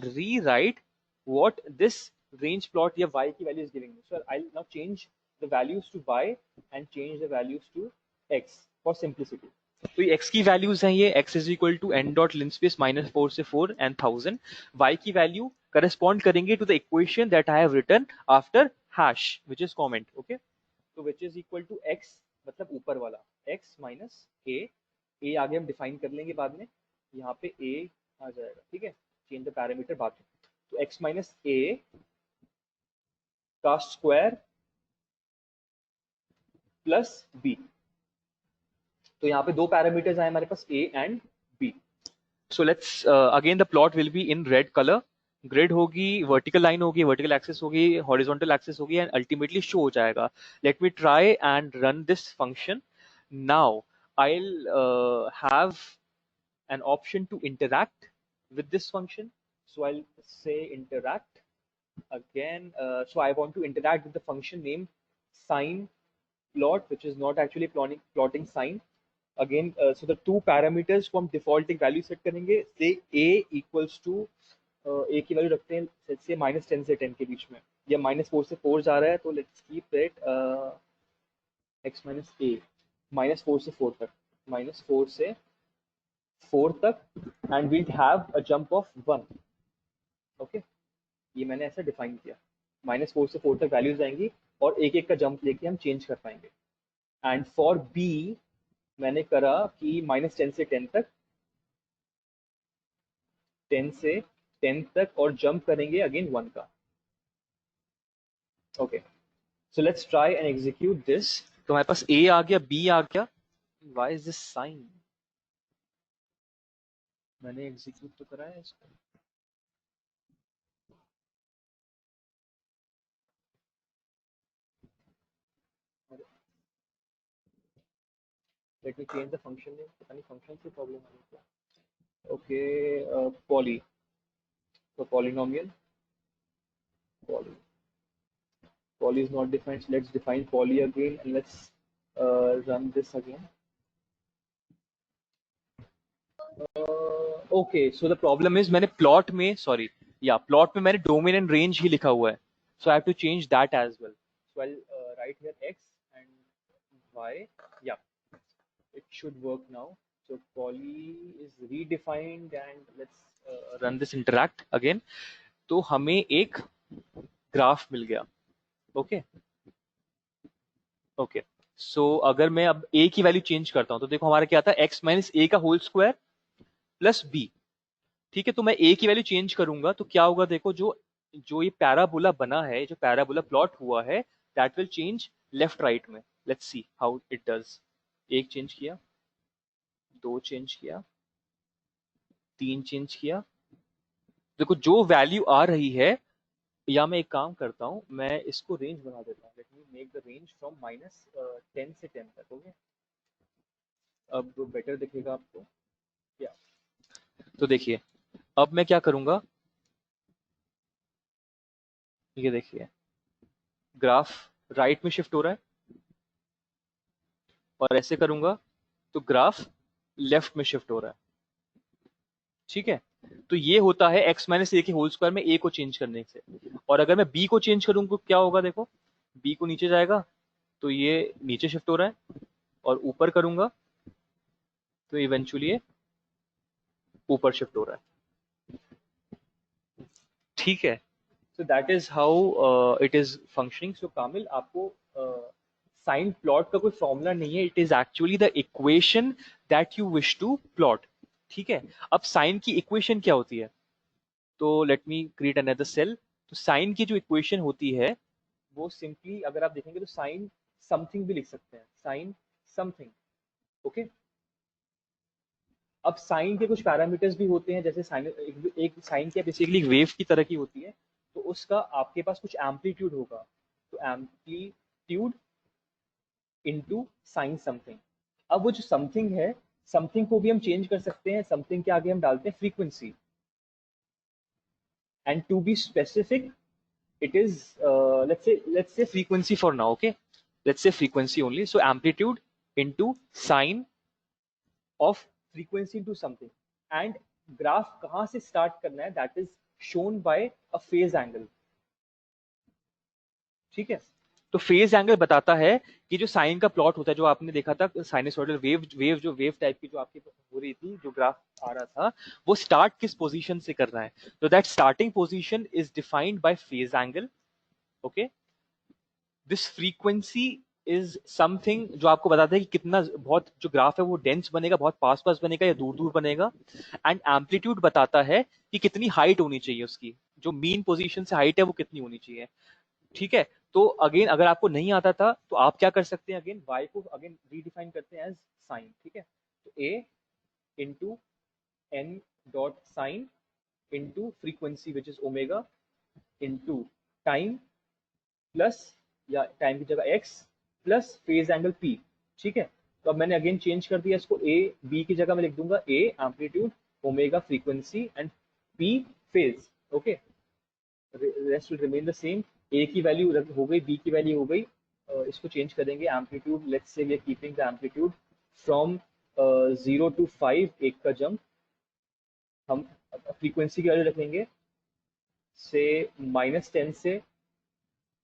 rewrite what this range plot या y की value is giving me. So I'll now change the values to y and change the values to x for simplicity. तो ये x की values हैं, ये x is equal to n dot linspace -4 से 4 and 1000. y की value correspond करेंगे to the equation that I have written after hash which is comment. Okay, तो which is equal to x मतलब ऊपर वाला x माइनस a आगे हम define कर लेंगे बाद में, यहाँ पे a आ जाएगा. ठीक है, चेंज द पैरामीटर बाद में. तो x माइनस a का स्क्वायर प्लस b. तो यहाँ पे दो पैरामीटर्स आए हमारे पास a and b. So let's again the plot will be in red colour. Grid होगी, वर्टिकल लाइन होगी, वर्टिकल एक्सिस होगी, हॉरिजॉन्टल एक्सिस होगी, एंड अल्टीमेटली शो हो जाएगा. Late me try and run this function. Now I will have an option to interact with this function. So I'll say interact again. So I want to interact with the function named sine plot, which is not actually plotting sine. Again, so the two parameters को हम defaulting value set करेंगे. Say a equals to a की value रखते हैं let's say -10 से 10 के बीच में, या -4 से 4 जा रहा है, तो let's keep it x minus a -4 से 4 तक, -4 से 4 तक, and we'll have a jump of 1. Okay, ये मैंने ऐसा डिफाइन किया. -4 से 4 तक वैल्यूज आएंगी और एक एक का जंप लेके हम चेंज कर पाएंगे. एंड फॉर b मैंने करा कि -10 से 10 तक, 10 से 10 तक, और जंप करेंगे अगेन 1 का. Okay, so let's try and execute this. तो हमारे पास a आ गया, b आ गया. Why is this sine? मैंने एग्जीक्यूट तो करा है इसको. Let me change the function name. पता नहीं फंक्शन से प्रॉब्लम आ रही है. Okay, poly, so polynomial, poly is not defined, so let's define poly again and let's run this again. Okay, so the problem is मैंने plot में, sorry, yeah, plot में मैंने domain and range ही लिखा हुआ है, so I have to change that as well. So I'll write here x and y. Yeah, it should work now. So poly is redefined and let's run this interact again. तो हमें एक graph मिल गया. Okay okay, सो अगर मैं अब a की value change करता हूं तो देखो हमारा क्या आता है, x माइनस a का होल स्क्वायर प्लस b. ठीक है, तो मैं a की वैल्यू चेंज करूंगा तो क्या होगा, देखो जो ये पैराबोला बना है, जो पैराबोला प्लॉट हुआ है, that will change left right में. Let's see how it does. एक चेंज किया, दो चेंज किया, तीन चेंज किया. देखो जो वैल्यू आ रही है, या मैं एक काम करता हूं, मैं इसको रेंज बना देता हूं. Let me make the range from -10 से 10 तक. ओके, अब बेटर दिखेगा आपको. या तो देखिए, अब मैं क्या करूंगा, ये देखिए ग्राफ राइट में शिफ्ट हो रहा है, और ऐसे करूंगा तो ग्राफ लेफ्ट में शिफ्ट हो रहा है. ठीक है, तो ये होता है x माइनस ए के होल स्क्वायर में a को चेंज करने से. और अगर मैं b को चेंज करूँ तो क्या होगा, देखो b को नीचे जाएगा तो ये नीचे शिफ्ट हो रहा है, और ऊपर करूंगा तो इवेंचुअली ये ऊपर शिफ्ट हो रहा है. ठीक है, so that is how it is functioning. So Kamil, आपको साइन प्लॉट का कोई फॉर्मूला नहीं है, it is actually the equation that you wish to plot. ठीक है, अब साइन की इक्वेशन क्या होती है, तो let me create another cell. तो साइन की जो इक्वेशन होती है वो सिंपली, अगर आप देखेंगे तो साइन समथिंग भी लिख सकते हैं, साइन समथिंग. ओके, अब साइन के कुछ पैरामीटर्स भी होते हैं, जैसे साइन, एक साइन क्या बेसिकली वेव की तरह की होती है. तो उसका आपके पास कुछ एम्पलीट्यूड होगा, तो एम्पलीट्यूड इनटू साइन समथिंग। अब वो जो समथिंग है, समथिंग को भी हम चेंज कर सकते हैं, समथिंग के आगे हम डालते हैं frequency, and to be specific it is let's say frequency for now. Okay, let's say frequency only. So amplitude into sine of frequency into something, and graph कहाँ से start करना है, that is shown by a phase angle. ठीक है, तो phase angle बताता है कि जो साइन का प्लॉट होता है, जो आपने देखा था साइनसॉइडल वेव जो वेव टाइप की जो आपकी हो रही थी, जो ग्राफ आ रहा था, वो स्टार्ट किस पोजीशन से कर रहा है, तो that starting position is defined by phase angle. Okay, this frequency is something जो आपको बताता है कि कितना, बहुत जो ग्राफ है वो डेंस बनेगा, बहुत पास पास बनेगा या दूर दूर बनेगा. एंड एम्पलीट्यूड बताता है कि कितनी हाइट होनी चाहिए उसकी, जो मीन पोजीशन से हाइट है वो कितनी होनी चाहिए. ठीक है, तो अगेन अगर आपको नहीं आता था तो आप क्या कर सकते हैं, अगेन y को अगेन रीडिफाइन करते हैं एज साइन. ठीक है, तो a into n dot sine into frequency which is omega into time plus, या टाइम की जगह x plus phase angle p. ठीक है, तो अब मैंने अगेन चेंज कर दिया इसको, a b की जगह मैं लिख दूंगा a amplitude, omega frequency and p phase. Okay, rest will remain the same. a की वैल्यू हो गई, b की वैल्यू हो गई, इसको चेंज करेंगे. Amplitude let's say we are keeping the amplitude from 0 to 5, एक का जंप. हम फ्रीक्वेंसी की वैल्यू रखेंगे से -10 से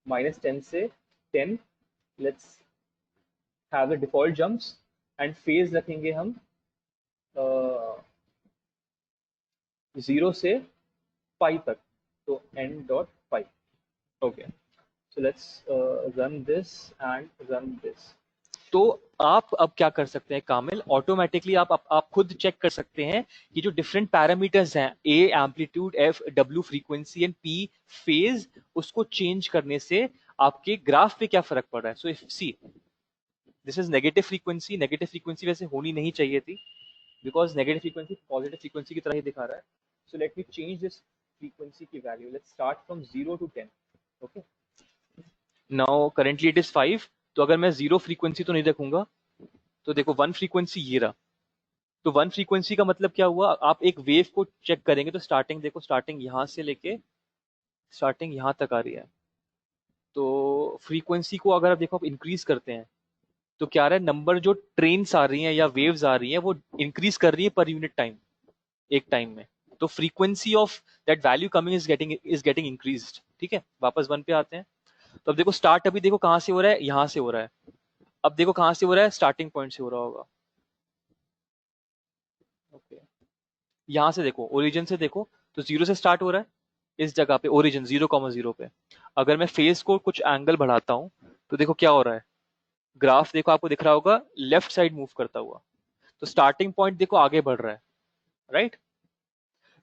-10 let's have the default jumps. And phase रखेंगे हम 0 से पाई तक, तो n.5. Okay, so let's run this and run this. तो आप अब क्या कर सकते हैं कामिल, ऑटोमेटिकली आप खुद चेक कर सकते हैं कि जो डिफरेंट पैरामीटर्स हैं, a amplitude, f w frequency and p phase, उसको चेंज करने से आपके ग्राफ पे क्या फर्क पड़ रहा है. So if see this is negative frequency वैसे होनी नहीं चाहिए थी, बिकॉज नेगेटिव फ्रीक्वेंसी पॉजिटिव फ्रीक्वेंसी की तरह ही दिखा रहा है. So let me change this frequency की value. Let's start from 0 to 10. Okay, now currently it is 5. तो अगर मैं 0 फ्रीक्वेंसी तो नहीं रखूंगा, तो देखो 1 फ्रीक्वेंसी ये रहा. तो 1 फ्रीक्वेंसी का मतलब क्या हुआ, आप एक वेव को चेक करेंगे तो स्टार्टिंग देखो, स्टार्टिंग यहां से लेके स्टार्टिंग यहां तक आ रही है. तो फ्रीक्वेंसी को अगर आप देखो आप इंक्रीज करते हैं तो क्या रहा है, नंबर जो ट्रेन्स आ रही हैं या वेव्स आ रही हैं वो इंक्रीज कर रही है पर यूनिट टाइम, एक टाइम में. तो frequency of that value coming is getting increased. ठीक है, वापस 1 पे आते हैं. तो अब देखो स्टार्ट अभी देखो कहां से हो रहा है, यहां से हो रहा है. अब देखो कहां से हो रहा है, स्टार्टिंग पॉइंट से हो रहा होगा. ओके, यहां से देखो, ओरिजिन से देखो, तो 0 से स्टार्ट हो रहा है इस जगह पे, ओरिजिन 0,0 पे. अगर मैं फेस को कुछ एंगल बढ़ाता हूं तो देखो क्या हो रहा है, ग्राफ देखो आपको दिख रहा होगा लेफ्ट साइड मूव करता हुआ. तो स्टार्टिंग पॉइंट देखो आगे बढ़ रहा है, राइट.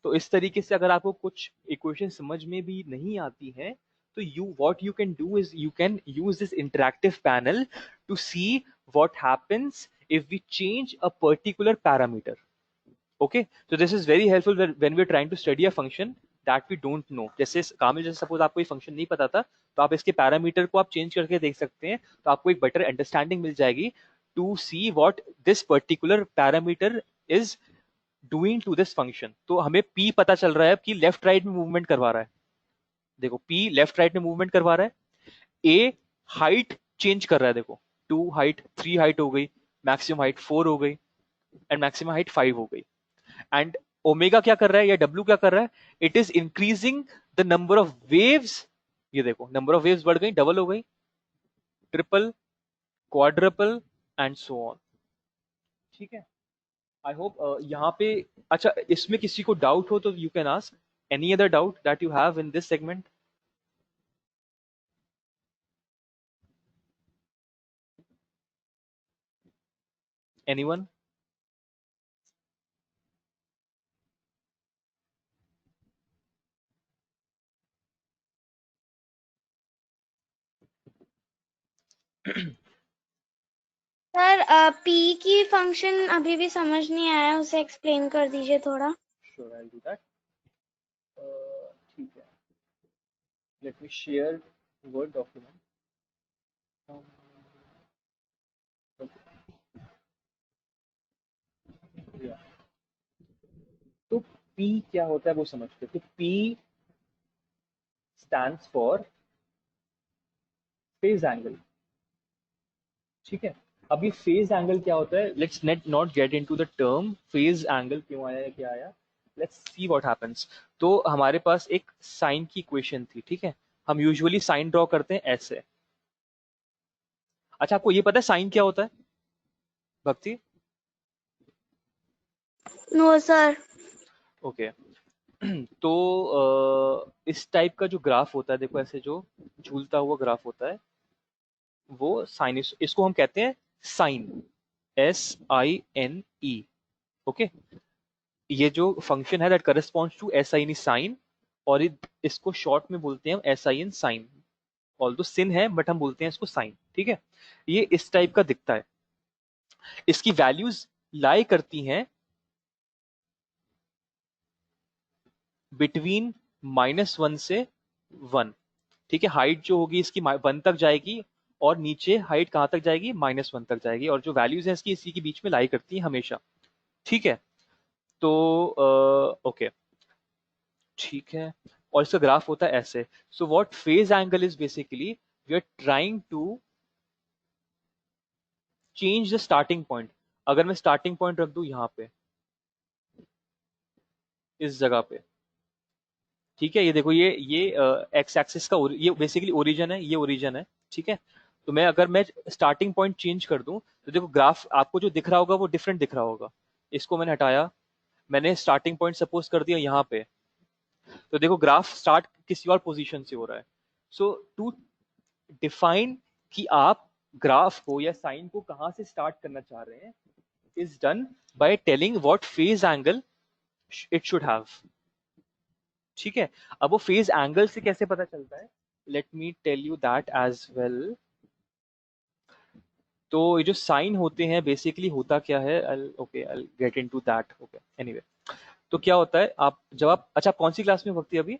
तो इस तरीके से अगर आपको कुछ इक्वेशन समझ में भी नहीं आती है, तो what you can do is you can use this interactive panel to see what happens if we change a particular parameter. Okay, so this is very helpful when we are trying to study a function that we don't know. जैसे कामिल, जैसे suppose आपको ये function नहीं पता था, तो आप इसके पैरामीटर को आप चेंज करके देख सकते हैं, तो आपको एक बेटर अंडरस्टैंडिंग मिल जाएगी to see what this particular parameter is doing to this function. तो हमें p पता चल रहा है कि लेफ्ट राइट में मूवमेंट करवा रहा है. देखो p लेफ्ट राइट में मूवमेंट करवा रहा है. a हाइट चेंज कर रहा है, देखो 2 हाइट 3 हाइट हो गई, मैक्सिमम हाइट 4 हो गई एंड मैक्सिमम हाइट 5 हो गई. एंड ओमेगा क्या कर रहा है या W क्या कर रहा है, it is increasing the number of waves. ये देखो नंबर ऑफ वेव्स बढ़ गई, डबल हो गई, triple, quadruple and so on. ठीक है, आई होप यहाँ पे, अच्छा इसमें किसी को डाउट हो तो you can ask any other doubt that you have in this segment. Anyone? Sir P की फंक्शन अभी भी समझ नहीं आया, उसे एक्सप्लेन कर दीजिए थोड़ा. Sure, I will do that. ठीक है, Let me share Word document. Okay. Yeah. तो P क्या होता है वो समझते हैं। तो P stands for phase angle, ठीक है। अब ये फेज एंगल क्या होता है, let's not get into the term phase angle क्यों आया है क्या आया, लेट्स सी व्हाट हैपेंस। तो हमारे पास एक साइन की इक्वेशन थी, ठीक है। हम यूजुअली साइन ड्रॉ करते हैं ऐसे। अच्छा, आपको ये पता है साइन क्या होता है भक्ति? No sir. ओके तो इस टाइप का जो ग्राफ होता है, देखो ऐसे जो झूलता हुआ ग्राफ होता है वो साइन, इसको हम कहते हैं साइन, SINE। ओके, ये जो फंक्शन है that corresponds to SIN sine, और इसको शॉर्ट में बोलते हैं हम SIN साइन। ऑल्दो सिन है बट हम बोलते हैं इसको साइन, ठीक है। ये इस टाइप का दिखता है। इसकी वैल्यूज लाई करती हैं बिटवीन -1 से 1, ठीक है। हाइट जो होगी इसकी 1 तक जाएगी, और नीचे हाइट कहां तक जाएगी, -1 तक जाएगी, और जो वैल्यूज है इसकी इसी के बीच में लाई करती है हमेशा, ठीक है। तो ओके, ठीक है। और इसका ग्राफ होता है ऐसे। So what phase angle is basically, we are trying to change the starting point. अगर मैं स्टार्टिंग पॉइंट रख दूं यहाँ पे, इस जगह पे, ठीक है। ये देखो, ये एक्स एक्सिस का ये बेसिकली ओरिजिन है, ये ओरिजिन है, ठीक है। तो अगर मैं स्टार्टिंग पॉइंट चेंज कर दूं तो देखो ग्राफ आपको जो दिख रहा होगा वो डिफरेंट दिख रहा होगा। इसको मैंने हटाया, मैंने स्टार्टिंग पॉइंट सपोज कर दिया यहाँ पे, तो देखो ग्राफ स्टार्ट किसी और पोजीशन से हो रहा है। सो टू डिफाइन कि आप ग्राफ को या साइन को कहां से स्टार्ट करना चाह रहे हैं is done by telling what phase angle it should have, ठीक है। अब वो फेज एंगल से कैसे पता चलता है, let me tell you that as well. तो ये जो साइन होते हैं बेसिकली होता क्या है, okay I get into that, okay anyway. तो क्या होता है, आप जब आप, अच्छा आप कौन सी क्लास में भक्ति अभी?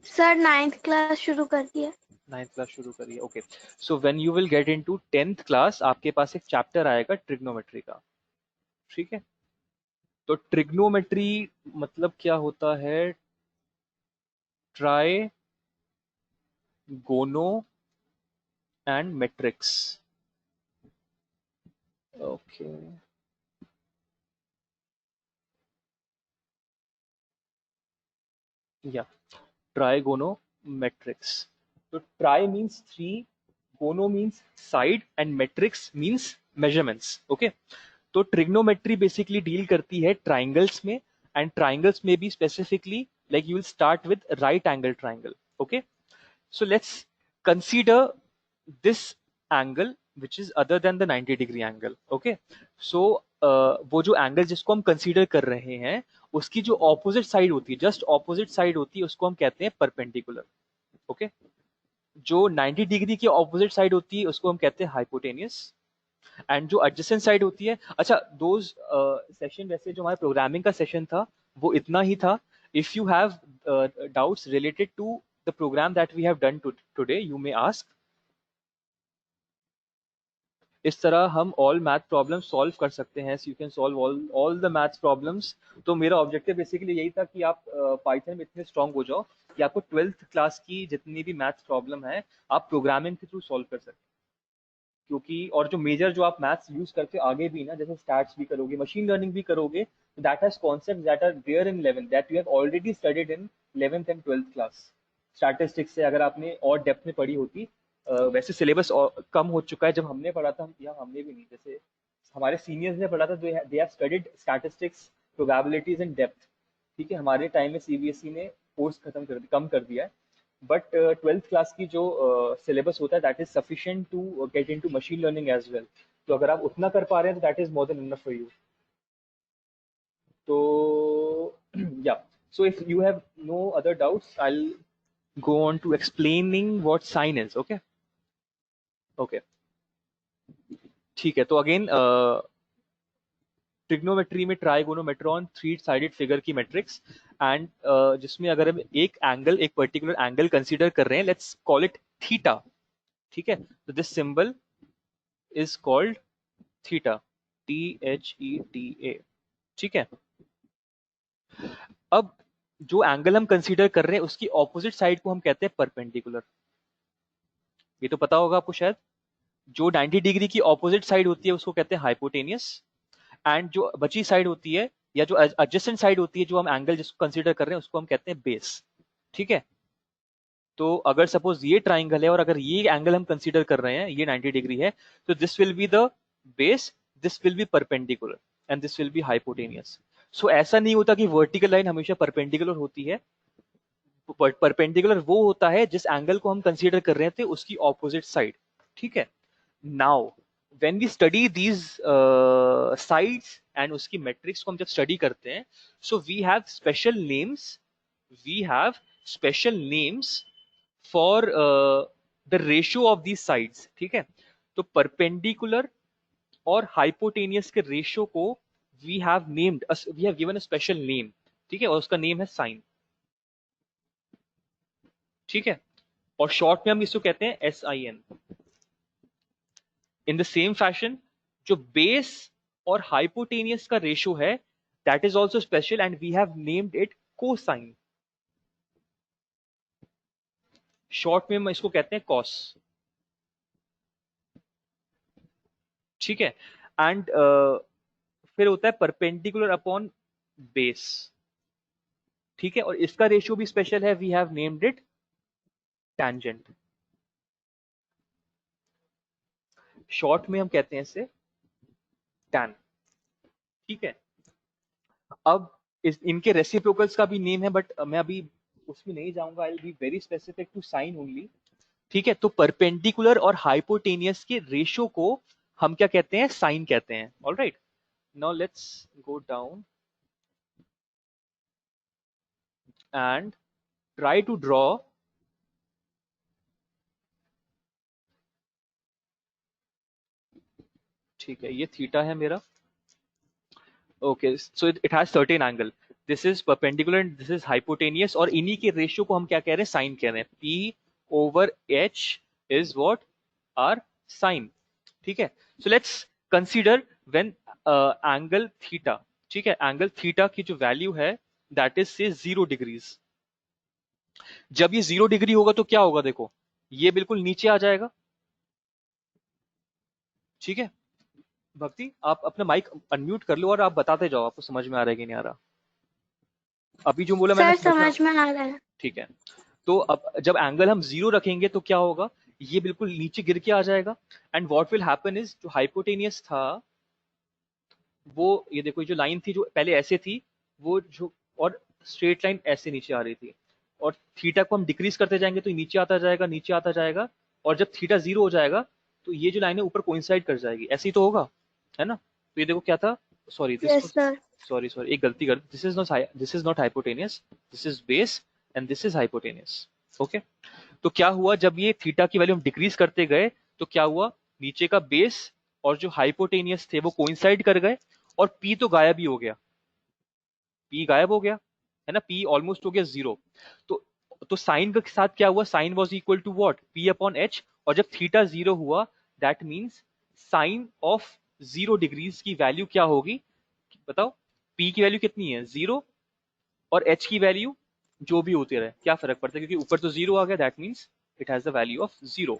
सर 9th क्लास शुरू कर दिया। 9th क्लास शुरू करिए, okay. So when you will get into 10th class आपके पास एक चैप्टर आएगा ट्रिग्नोमेट्री का, ठीक है। तो ट्रिग्नोमेट्री मतलब क्या होता है, ट्राई गोनो एंड मेट्रिक्स, ओके। या trigonometrics. So tri means 3, gono means side, and metrics means measurements. Okay. तो trigonometry basically deal करती है triangles में, and triangles में भी specifically like you will start with right angle triangle. Okay. So let's consider this angle which is other than the 90-degree angle. Okay. So वो जो angle जिसको हम consider कर रहे हैं उसकी जो ऑपोजिट साइड होती है, जस्ट ऑपोजिट साइड होती है, उसको हम कहते हैं परपेंडिकुलर। ओके। जो 90 डिग्री की ऑपोजिट साइड होती है उसको हम कहते हैं हाइपोटेनियस, एंड जो एडजेसेंट साइड होती है, अच्छा दोज सेशन वैसे जो हमारा प्रोग्रामिंग का सेशन था वो इतना ही था। If you have doubts related to the program that we have done today you may ask. इस तरह हम ऑल मैथ प्रॉब्लम्स सॉल्व कर सकते हैं, you can solve all the maths problems. तो मेरा ऑब्जेक्टिव बेसिकली यही था कि आप पाइथन में इतने स्ट्रांग हो जाओ कि आपको 12th क्लास की जितनी भी मैथ्स प्रॉब्लम है आप प्रोग्रामिंग के थ्रू सॉल्व कर सकते। क्योंकि और जो मेजर जो आप मैथ्स यूज करके आगे भी ना, जैसे स्टैट्स भी करोगे, मशीन लर्निंग भी करोगे, that has concepts that are there in 11th that you have already studied in 11th and 12th class. Statistics से अगर आपने और डेप्थ में पढ़ी होती, वैसे सिलेबस कम हो चुका है, जब हमने पढ़ा था या हमने भी नहीं, जैसे हमारे सीनियर्स ने पढ़ा था, they have studied statistics, probabilities in depth, ठीक है। हमारे टाइम में सीबीएसई ने कोर्स कम कर दिया है, बट 12th क्लास की जो सिलेबस होता है that is sufficient to get into machine learning as well. तो अगर आप उतना कर पा रहे हैं तो that is more than enough for you. तो या, so if you have no other doubts I'll go on to explaining what sine is. Okay. Okay. ठीक है। तो अगेन ट्रिग्नोमेट्री में ट्राइगोनोमेट्रॉन, 3 साइडेड फिगर की मैट्रिक्स, एंड जिसमें अगर हम एक पर्टिकुलर एंगल कंसीडर कर रहे हैं, लेट्स कॉल इट थीटा, ठीक है, तो this symbol is called theta, THETA, ठीक है। अब जो एंगल हम कंसीडर कर रहे हैं उसकी ऑपोजिट साइड को हम कहते हैं परपेंडिकुलर, ये तो पता होगा आपको शायद। जो 90 डिग्री की ऑपोजिट साइड होती है उसको कहते हैं हाइपोटेनियस, एंड जो बची साइड होती है या जो एडजेसेंट साइड होती है, जो हम एंगल जिसको कंसीडर कर रहे हैं उसको हम कहते हैं बेस, ठीक है। तो अगर सपोज ये ट्राइंगल है और अगर ये एंगल हम कंसीडर कर रहे हैं, ये 90 डिग्री है, तो this will be the base, this will be perpendicular and this will be hypotenuse. So ऐसा नहीं होता कि वर्टिकल लाइन हमेशा परपेंडिकुलर होती है, परपेंडिकुलर वो होता है जिस एंगल को हम कंसीडर कर रहे थे उसकी ऑपोजिट साइड, ठीक है। Now when we study these sides and उसकी मैट्रिक्स को हम जब स्टडी करते हैं, so we have special names for the ratio of these sides, ठीक है। तो परपेंडिकुलर और हाइपोटेनियस के रेशियो को we have given a special name, ठीक है, और उसका नेम है साइन, ठीक है, और शॉर्ट में हम इसको कहते हैं SIN। In the same fashion जो बेस और हाइपोटेनियस का रेशियो है, that is also special and we have named it cosine, short में हम इसको कहते हैं कॉस, ठीक है। एंड फिर होता है परपेंडिकुलर अपॉन बेस, ठीक है, और इसका रेशियो भी स्पेशल है, we have named it tangent, short में हम कहते हैं इसे टैन, ठीक है। अब इनके रेसिप्रोकल्स का भी नेम है, बट मैं अभी उसमें नहीं जाऊंगा, I will be very specific to sine only, ठीक है। तो परपेंडिकुलर और हाइपोटेनियस के रेशियो को हम क्या कहते हैं, साइन कहते हैं, alright. Now let's go down and try to draw ठीक है, ये थीटा है मेरा, okay, so it has certain angle, this is perpendicular and this is hypotenuse, और इन्हीं के रेशियो को हम क्या कह रहे हैं, साइन कह रहे हैं, P/H is what, are sign, ठीक है। So let's consider when angle theta, ठीक है, एंगल थीटा की जो वैल्यू है दैट इज से 0 डिग्रीज। जब ये 0 डिग्री होगा तो क्या होगा, देखो ये बिल्कुल नीचे आ जाएगा, ठीक है। भक्ति आप अपना माइक अनम्यूट कर लो और आप बताते जाओ आपको समझ में आ रहा है कि नहीं आ रहा। अभी जो बोला मैंने सर समझ में आ रहा है। ठीक है। तो अब जब एंगल हम 0 रखेंगे तो क्या होगा, ये बिल्कुल नीचे गिर के आ जाएगा, and what will happen is जो हाइपोटेनियस था वो, ये देखो, जो लाइन थी जो पहले ऐसे थी, वो जो और स्ट्रेट लाइन ऐसे नीचे आ रही थी, और थीटा को हम डिक्रीज करते जाएंगे तो नीचे आता जाएगा, नीचे आता जाएगा, और जब थीटा 0 हो जाएगा तो ये जो लाइन है ऊपर कोइंसाइड कर जाएगी, ऐसे ही तो होगा, है ना। तो ये देखो क्या था, सॉरी यस सर। सॉरी एक गलती कर, this is not hypotenuse, this is base and this is hypotenuse, okay. तो क्या हुआ, जब ये थीटा की वैल्यू हम डिक्रीज करते गए तो क्या हुआ, नीचे का बेस और जो हाइपोटेनियस थे वो कोइंसाइड कर गए, और P तो गायब ही हो गया, P गायब हो गया, है ना, P ऑलमोस्ट हो गया 0। तो साइन के साथ क्या हुआ, sine was equal to what, P/H, और जब थीटा 0 हुआ that means sine of 0 degrees की वैल्यू क्या होगी, बताओ। P की वैल्यू कितनी है, 0, और H की वैल्यू जो भी होती रहे, क्या फर्क पड़ता है, क्योंकि ऊपर तो 0 आ गया, that means it has the value of 0,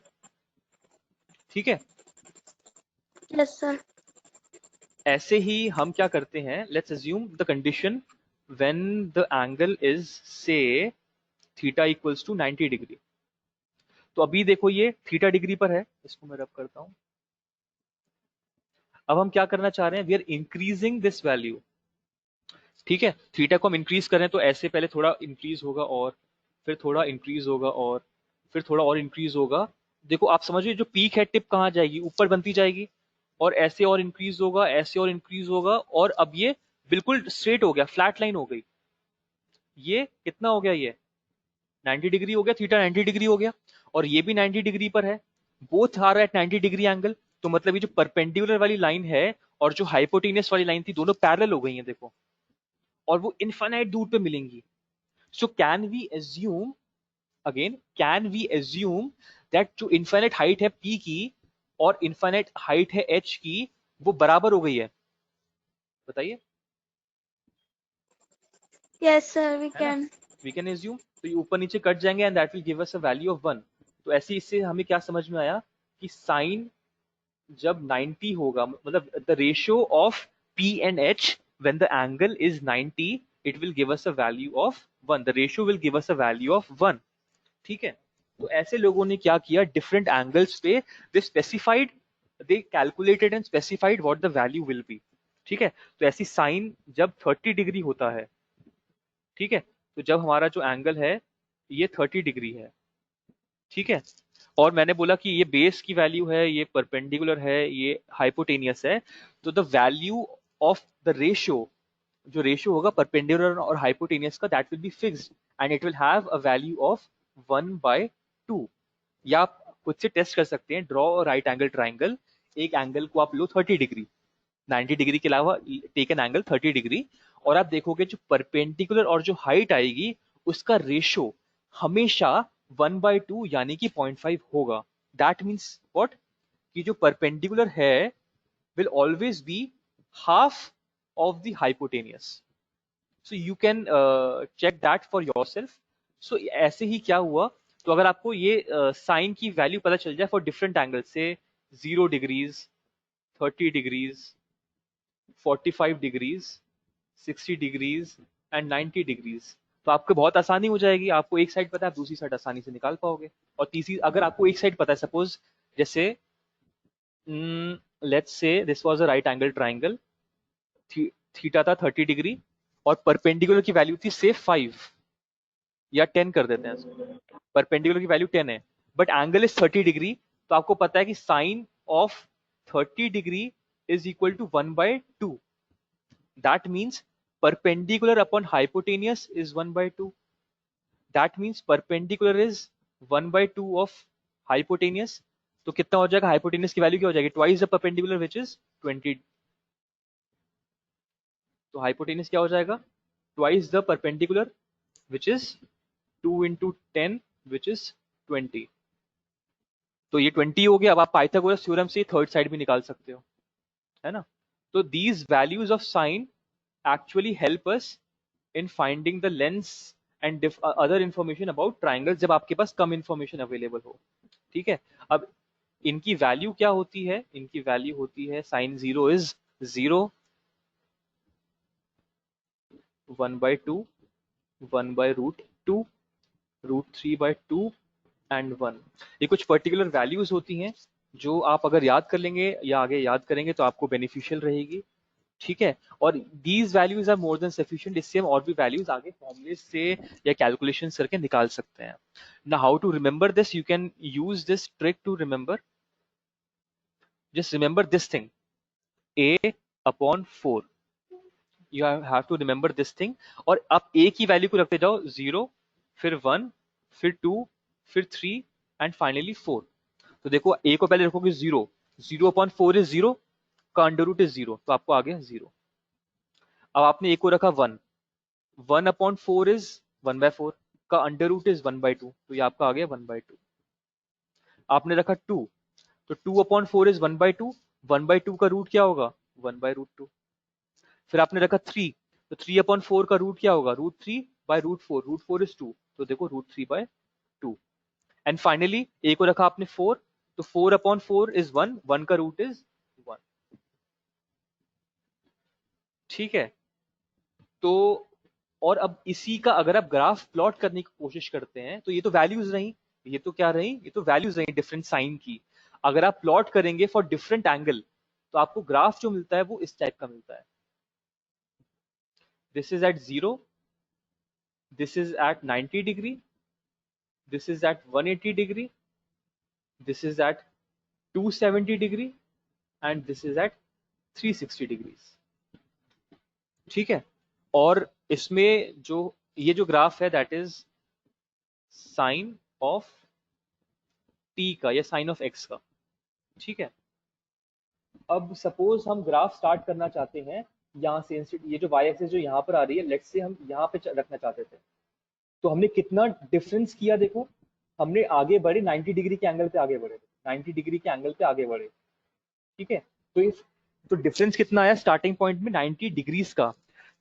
ठीक है। Yes sir. ऐसे ही हम क्या करते हैं, let's assume the condition when the angle is से थीटा इक्वल्स टू 90 डिग्री। तो अभी देखो ये थीटा डिग्री पर है, इसको मैं रब करता हूं। अब हम क्या करना चाह रहे हैं, we are increasing this value, ठीक है। थीटा को हम इंक्रीज करें तो ऐसे पहले थोड़ा इंक्रीज होगा, और फिर थोड़ा इंक्रीज होगा, और फिर थोड़ा और इंक्रीज होगा। देखो आप समझिए जो पीक है टिप कहाँ जाएगी, ऊपर बनती जाएगी, और ऐसे और इंक्रीज होगा, ऐसे और इंक्रीज होगा, और अब ये बिल्कुल स्ट्रेट हो गया, फ्लैट लाइन हो गई। ये कितना हो गया, ये 90 डिग्री हो गया, थीटा 90 डिग्री हो गया, और ये भी 90 डिग्री पर है, both are at 90 degree angle. तो मतलब ये जो परपेंडिकुलर वाली लाइन है और जो हाइपोटेनियस वाली लाइन थी दोनों पैरेलल हो गई हैं देखो, और वो इनफाइनाइट दूर पे मिलेंगी. So can we assume, again can we assume that जो इनफाइनाइट हाइट है p की और इनफाइनाइट हाइट है h की वो बराबर हो गई है? बताइए. Yes, sir, we है ना, can. We can assume. तो ये ऊपर नीचे कट जाएंगे and that will give us a value of 1. तो ऐसे इससे हमें क्या समझ में आया कि साइन जब 90 होगा, मतलब the ratio of p and h when the angle is 90 it will give us a value of 1. the ratio will give us a value of 1. ठीक है. तो ऐसे लोगों ने क्या किया, डिफरेंट एंगल्स पे they specified, they calculated and specified what the value will be. ठीक है. तो ऐसी साइन जब 30 डिग्री होता है, ठीक है, तो जब हमारा जो एंगल है ये 30 डिग्री है. ठीक है. और मैंने बोला कि ये बेस की वैल्यू है, ये परपेंडिकुलर है, ये हाइपोटेनियस है. तो the value of the ratio, जो रेशियो होगा परपेंडिकुलर और हाइपोटेनियस का, that will be fixed and it will have a value of 1/2. या आप खुद से टेस्ट कर सकते हैं. Draw a right angle triangle. एक एंगल को आप लो 30 डिग्री, 90 डिग्री के अलावा टेक एन एंगल 30 डिग्री, और आप देखोगे जो परपेंडिकुलर और जो हाइट आएगी उसका रेशियो हमेशा 1/2 यानी कि 0.5 होगा. दैट मीन्स व्हाट, कि जो परपेंडिकुलर है will always be half of the hypotenuse. So you can check that for yourself. So ऐसे ही क्या हुआ, तो अगर आपको ये साइन की वैल्यू पता चल जाए फॉर डिफरेंट एंगल से 0 degrees, 30 degrees, 45 degrees, 60 degrees and 90 degrees, तो आपको बहुत आसानी हो जाएगी. आपको एक साइड पता है, आप दूसरी साइड आसानी से निकाल पाओगे. और तीसरी, अगर आपको एक साइड पता है, सपोज जैसे let's say this was a right angle triangle, theta था 30 डिग्री और परपेंडिकुलर की वैल्यू थी से 5 या 10 कर देते हैं. परपेंडिकुलर की वैल्यू 10 है बट एंगल इज 30 डिग्री. तो आपको पता है कि sine of 30 degree is equal to 1/2. That means perpendicular upon hypotenuse is 1/2. That means perpendicular is 1/2 of hypotenuse. तो कितना हो जाएगा, hypotenuse की वैल्यू क्या हो जाएगी, twice the perpendicular which is 20. तो hypotenuse क्या हो जाएगा, twice the perpendicular which is 2 into 10 which is 20. तो ये 20 हो गया. अब आप पाइथागोरस थ्योरम से थर्ड साइड भी निकाल सकते हो, है ना. तो these values of sine actually help us in finding the lengths and other information about triangles जब आपके पास कम information अवेलेबल हो. ठीक है. अब इनकी वैल्यू क्या होती है, इनकी वैल्यू होती है sin 0 is 0, 1/2, 1/√2, √3/2 एंड 1. ये कुछ पर्टिकुलर वैल्यूज होती हैं जो आप अगर याद कर लेंगे या आगे याद करेंगे तो आपको बेनिफिशियल रहेगी. ठीक है. और these values are more than sufficient. इससे हम और भी वैल्यूज आगे फॉर्मूले से या कैलकुलेशन करके निकाल सकते हैं. Now how to remember this, you can use this trick to remember. Just remember this thing, a/4. You have to remember this thing. और आप a की वैल्यू को रखते जाओ 0, फिर 1, फिर 2, फिर 3 एंड फाइनली 4. तो देखो a को पहले रखोगे 0, 0/4 इज 0, का अंडर रूट इज 0, तो आपको आ गया 0. अब आपने a को रखा 1, 1/4 इज 1/4, का अंडर रूट इज 1/2, तो ये आपका आ गया 1/2. आपने रखा 2, तो 2/4 इज 1/2, 1/2 का रूट क्या होगा, 1/√2. फिर आपने रखा 3, तो 3/4 का रूट क्या होगा, √3/√4, √4 इज 2, तो देखो √3/2. एंड फाइनली a को रखा आपने 4, तो 4/4 इज 1, 1 का रूट इज 1. ठीक है. तो और अब इसी का अगर आप ग्राफ प्लॉट करने की कोशिश करते हैं तो ये तो वैल्यूज रही, ये तो क्या रही, ये तो वैल्यूज रही डिफरेंट साइन की. अगर आप प्लॉट करेंगे फॉर डिफरेंट एंगल तो आपको ग्राफ जो मिलता है वो इस टाइप का मिलता है. This is at 0, this is at 90 degree, this is at 180 degree, this is at 270 degree and this is at 360 degrees. ठीक है. और इसमें जो ये जो ग्राफ है that is sine of t का या साइन ऑफ x का. ठीक है. अब सपोज हम ग्राफ स्टार्ट करना चाहते हैं यहाँ से, ये जो वाई एक्सिस जो यहाँ पर आ रही है, लेट्स से हम यहाँ पे रखना चाहते थे, तो हमने कितना डिफरेंस किया देखो, हमने आगे बढ़े 90 डिग्री के एंगल पे आगे बढ़े, 90 डिग्री के एंगल पे आगे बढ़े, ठीक है। तो इस तो डिफरेंस कितना आया स्टार्टिंग पॉइंट में 90 डिग्रीज का।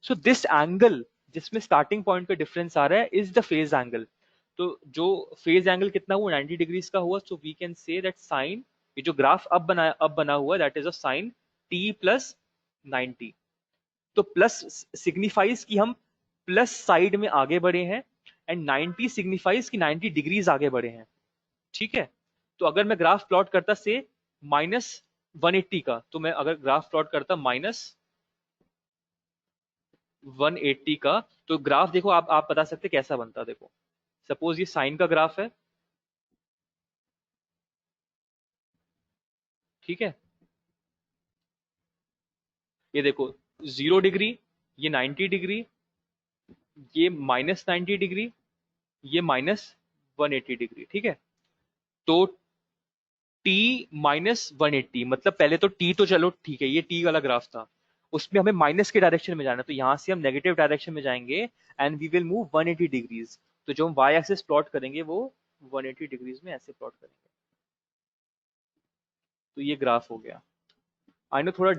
सो दिस एंगल जिसमें स्टार्टिंग पॉइंट का डिफरेंस आ रहा है इज द फेज एंगल। तो जो फेज एंगल कितना हुआ 90 डिग्रीज का हुआ, so we can say that sine, ये जो ग्राफ अब बना हुआ that is a sine t plus 90। तो प्लस सिग्निफाइज कि हम प्लस साइड में आगे बढ़े हैं, एंड 90 सिग्निफाइज कि 90 डिग्रीज आगे बढ़े हैं, ठीक है। तो अगर मैं ग्राफ प्लॉट करता से माइनस 180 का, तो मैं अगर ग्राफ प्लॉट करता माइनस 180 का, तो ग्राफ देखो आप बता सकते कैसा बनता। देखो सपोज ये साइन का ग्राफ है, ठीक है, ये देखो 0 डिग्री, ये 90 डिग्री, ये माइनस 90 डिग्री, ये माइनस 180 डिग्री, ठीक है। तो t माइनस 180 मतलब पहले तो t तो चलो ठीक है, ये t वाला ग्राफ था, उसमें हमें माइनस के डायरेक्शन में जाना है, तो यहां से हम नेगेटिव डायरेक्शन में जाएंगे and we will move 180 degrees. तो जो हम y एक्सिस प्लॉट करेंगे वो 180 डिग्रीज में ऐसे प्लॉट करेंगे। तो ये ग्राफ हो गया। आई नो थोड़ा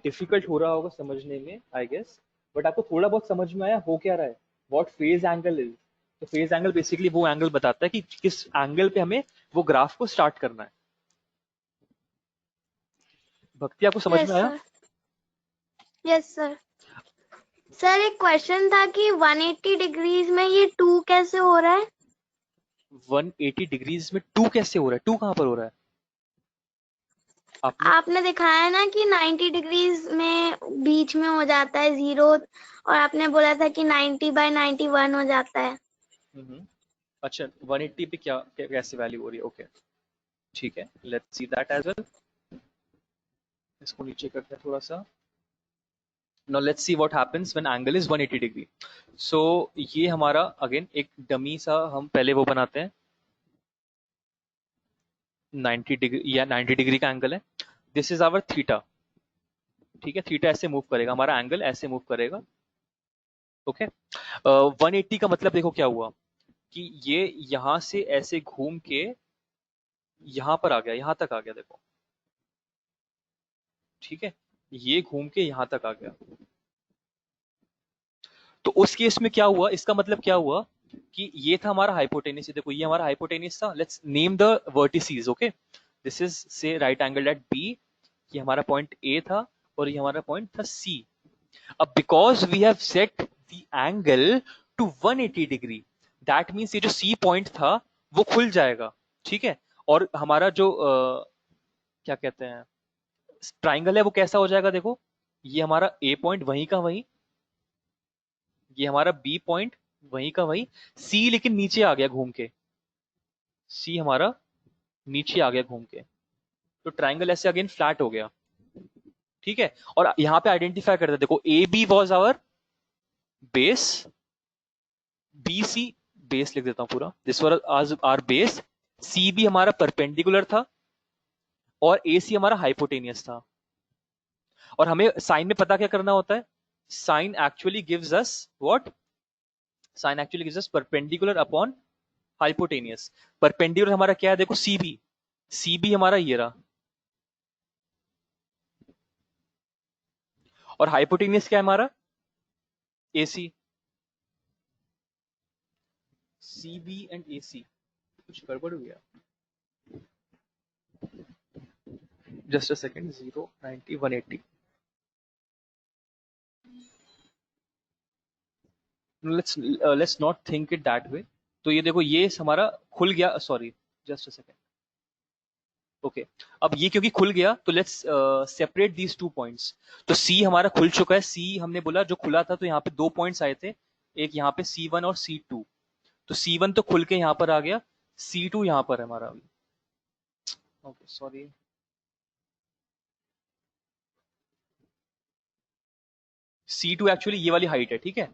डिफिकल्ट हो रहा होगा समझने में आई गेस, बट आपको थोड़ा बहुत समझ में आया हो क्या रहा है, व्हाट फेज एंगल इज। तो फेज एंगल बेसिकली वो एंगल बताता है कि किस एंगल पे हमें वो ग्राफ को स्टार्ट करना है। भक्ति आपको समझ यस में आया? Sir, yes sir. सर एक क्वेश्चन था कि 180 डिग्रीज में ये 2 कैसे हो रहा है? 180 डिग्रीज में 2 कैसे हो रहा है? 2 कहां पर हो रहा है? आपने दिखाया ना कि 90 डिग्रीज में बीच में हो जाता है 0, और आपने बोला था कि 90/91 हो जाता है। अच्छा 180 पे कैसे वैल्यू हो रही है? ओके ठीक है, let's see that as well. इसको नीचे करते हैं थोड़ा सा। Now let's see what happens when angle is 180 degree. So ये हमारा अगेन एक डमी सा हम पहले वो बनाते हैं, 90 डिग्री या 90 डिग्री का एंगल है, दिस इज आवर थीटा, ठीक है। थीटा ऐसे मूव करेगा, हमारा एंगल ऐसे मूव करेगा, ओके। 180 का मतलब देखो क्या हुआ कि ये यहां से ऐसे घूम के यहां पर आ गया, यहां तक आ गया, देखो ठीक है, ये घूम के यहां तक आ गया। तो उस केस में क्या हुआ, इसका मतलब क्या हुआ कि ये था हमारा हाइपोटेनियस, देखो ये हमारा हाइपोटेनियस था। Let's name the vertices, okay. This is से राइट एंगल एट बी, ये हमारा पॉइंट ए था और ये हमारा पॉइंट था सी। अब because we have set the angle to 180 degree, that means ये जो सी पॉइंट था वो खुल जाएगा, ठीक है। और हमारा जो क्या कहते हैं ट्राइंगल है वो कैसा हो जाएगा, देखो ये हमारा ए पॉइंट वहीं का वहीं, ये हमारा बी पॉइंट वहीं का वहीं, सी लेकिन नीचे आ गया घूम के, सी हमारा नीचे आ गया घूम के, तो ट्राइंगल ऐसे अगेन फ्लैट हो गया, ठीक है। और यहां पे आइडेंटिफाई करते हैं, देखो A B was our base, B C base लिख देता हूं पूरा, this was our base, C B हमारा परपेंडिकुलर था और ए सी हमारा हाइपोटेनियस था। और हमें साइन में पता क्या करना होता है, sine actually gives us what, sine actually gives us perpendicular upon hypotenuse. Perpendicular हमारा क्या है, देखो सीबी, सीबी हमारा ये रहा, और हाइपोटेनियस क्या है हमारा, एसी। सीबी एंड एसी, कुछ गड़बड़ हो गया, just a second, 0 90 180, let's not think it that way. तो ये देखो ये हमारा खुल गया, sorry just a second, okay. अब ये क्योंकि खुल गया तो लेट्स सेपरेट दीज 2 पॉइंट्स। तो सी हमारा खुल चुका है, सी हमने बोला जो खुला था, तो यहाँ पे 2 पॉइंट्स आए थे, एक यहाँ पे C1 और C2, तो C1 तो खुल के यहाँ पर आ गया, C2 यहाँ पर है हमारा, ओके सॉरी, C2 एक्चुअली ये वाली हाइट है, ठीक है,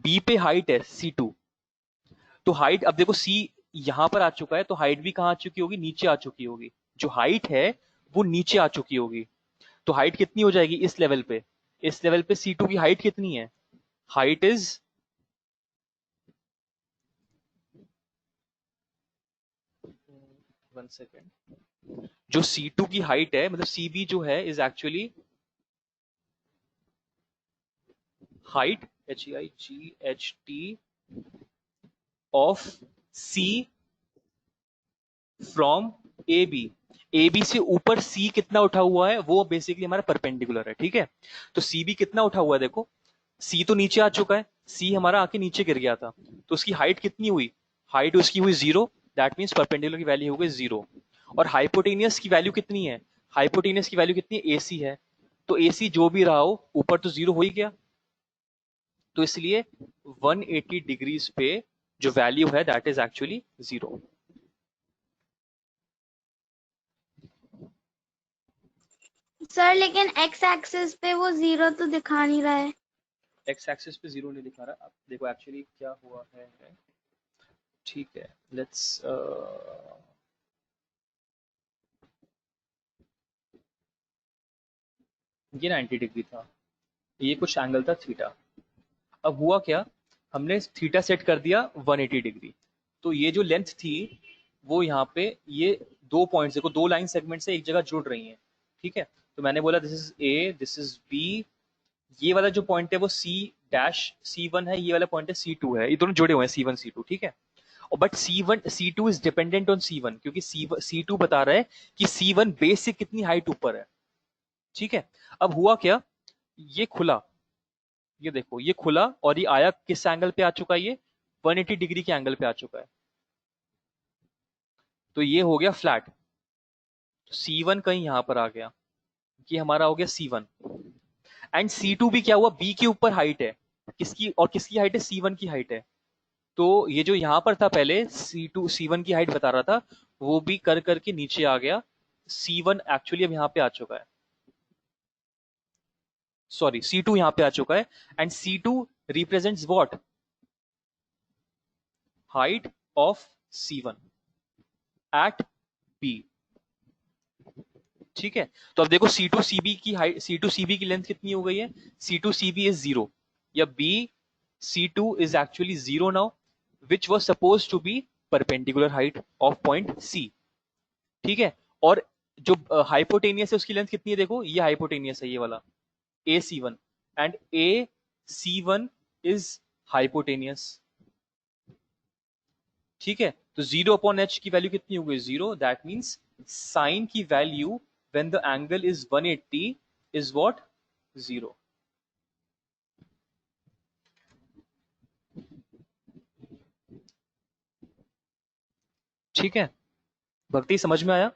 B पे हाइट है C2, तो हाइट अब देखो C यहां पर आ चुका है, तो हाइट भी कहां आ चुकी होगी, नीचे आ चुकी होगी। जो हाइट है वो नीचे आ चुकी होगी। तो हाइट कितनी हो जाएगी इस लेवल पे? इस लेवल पे C2 की हाइट कितनी है? हाइट इज 1 सेकेंड, जो C2 की हाइट है, मतलब CB जो है is actually height HEIGHT of C from AB। AB से ऊपर C कितना उठा हुआ है, वो बेसिकली हमारा परपेंडिकुलर है, ठीक है। तो CB कितना उठा हुआ है, देखो C तो नीचे आ चुका है, C हमारा आके नीचे गिर गया था, तो उसकी हाइट कितनी हुई? हाइट उसकी हुई 0, दैट मीन्स परपेंडिकुलर की वैल्यू हो गई 0। और हाइपोटेनियस की वैल्यू कितनी है? हाइपोटेनियस की वैल्यू कितनी है? AC है। तो AC जो भी रहा हो, ऊपर तो 0 हो ही गया, तो इसलिए 180 डिग्रीज पे जो वैल्यू है दैट इज एक्चुअली 0। सर लेकिन एक्स एक्सिस पे वो 0 तो दिखा नहीं रहा है। एक्स एक्सिस पे 0 नहीं दिखा रहा। अब देखो एक्चुअली क्या हुआ है, ठीक है, लेट्स ये 90 डिग्री था, ये कुछ एंगल था थीटा। अब हुआ क्या, हमने थीटा सेट कर दिया 180 डिग्री, तो ये जो लेंथ थी वो यहाँ पे ये 2 पॉइंट्स, देखो 2 लाइन सेगमेंट से एक जगह जुड़ रही हैं, ठीक है। तो मैंने बोला this is A, this is B, ये वाला जो पॉइंट है वो C', C1 है, ये वाला पॉइंट है C2 है, ये दोनों जुड़े हुए हैं C1 C2, ठीक है। और but C2 is dependent on C1, क्योंकि C2 बता रहा है कि C1 बेस से कितनी हाइट ऊपर है, ठीक है। अब हुआ क्या, ये खुला, ये देखो ये खुला, और ये आया किस एंगल पे आ चुका है, ये 180 डिग्री के एंगल पे आ चुका है, तो ये हो गया फ्लैट। तो C1 कहीं यहां पर आ गया, ये हमारा हो गया C1। एंड C2 भी क्या हुआ, B के ऊपर हाइट है, किसकी, और किसकी हाइट है, C1 की हाइट है। तो ये जो यहां पर था पहले C2 C1 की हाइट बता रहा था, वो भी कर करके नीचे आ गया, C1 एक्चुअली अब यहां पे आ चुका है, सॉरी C2 यहां पे आ चुका है। And C2 represents what, height of C1 at B, ठीक है। तो अब देखो C2CB की हाइट, C2CB की लेंथ कितनी हो गई है, C2CB इज 0, या B C2 is actually 0 now, which was supposed to be perpendicular height of point C, ठीक है। और जो हाइपोटेनियस है उसकी लेंथ कितनी है, देखो ये हाइपोटेनियस है, ये वाला AC1, and AC1 is hypotenuse, ठीक है। तो 0/h की वैल्यू कितनी हो गई, 0, दैट मीन्स साइन की value when the angle is 180 is what, 0। ठीक है, भक्ति समझ में आया?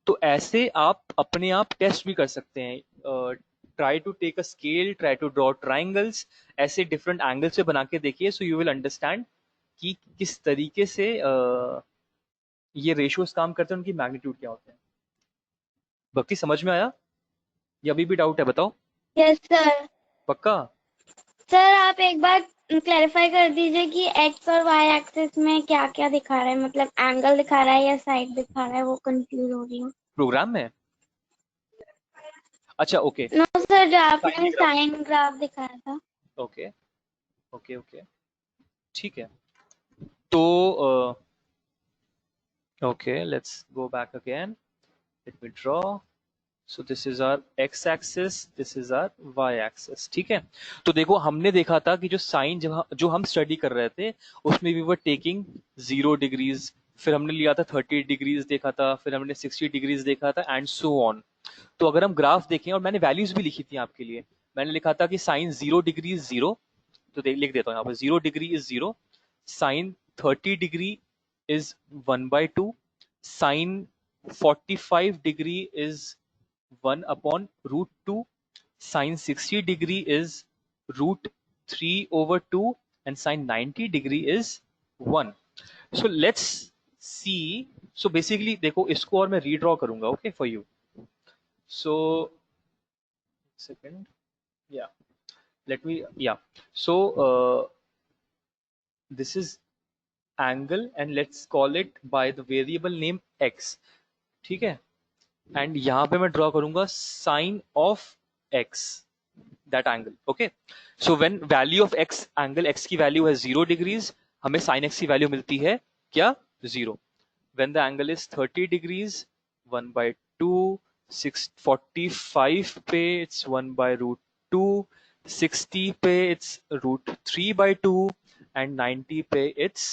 तो ऐसे आप अपने आप टेस्ट भी कर सकते हैं, try to take a scale, try to draw triangles, ऐसे डिफरेंट एंगल से बना के देखिए, सो यू विल अंडरस्टैंड कि किस तरीके से ये रेशियोज काम करते हैं, उनकी मैग्नीट्यूड क्या होते हैं। भक्ति समझ में आया या अभी भी डाउट है, बताओ। Yes sir. पक्का? सर आप एक बार क्लैरिफाई कर दीजिए कि एक्स और वाई एक्सिस में क्या क्या दिखा रहा है, मतलब एंगल दिखा रहा है या साइड दिखा रहा है, वो कंफ्यूज हो रही हूँ। प्रोग्राम में? अच्छा ओके, नो सर, जो आपने साइन ग्राफ, साइन ग्राफ दिखाया था। ओके ओके ओके, ठीक है। तो okay, let's go back again, let me draw, so this is our x axis, this is our y axis, ठीक है। तो देखो हमने देखा था कि जो साइन जो हम स्टडी कर रहे थे उसमें वी वर टेकिंग 0 डिग्रीज, फिर हमने लिया था 30 डिग्रीज देखा था, फिर हमने 60 डिग्रीज देखा था, एंड सो ऑन। तो अगर हम ग्राफ देखें, और मैंने वैल्यूज भी लिखी थी आपके लिए, मैंने लिखा था कि साइन 0 डिग्री इज 0, तो लिख देता हूँ यहाँ पर, 0 degree is 0, sine 30 degree is 1/2, sine 45 degree is 1 upon root 2, sine 60 degree is root 3 over 2, and sine 90 degree is 1। So let's see, so basically देखो इसको और मैं रीड्रॉ करूंगा, okay for you, so second, yeah, let me, yeah, so this is angle and let's call it by the variable name x, ठीक है। And यहाँ पे मैं ड्रॉ करूंगा sine of x, that angle. Okay, so when value of x, angle x की value है 0 degrees, हमें sine x की वैल्यू मिलती है क्या, 0। When the angle is 30 degrees, 1 by 2, 645 पे it's 1 by root 2, 60 पे it's root 3 by 2, and 90 पे it's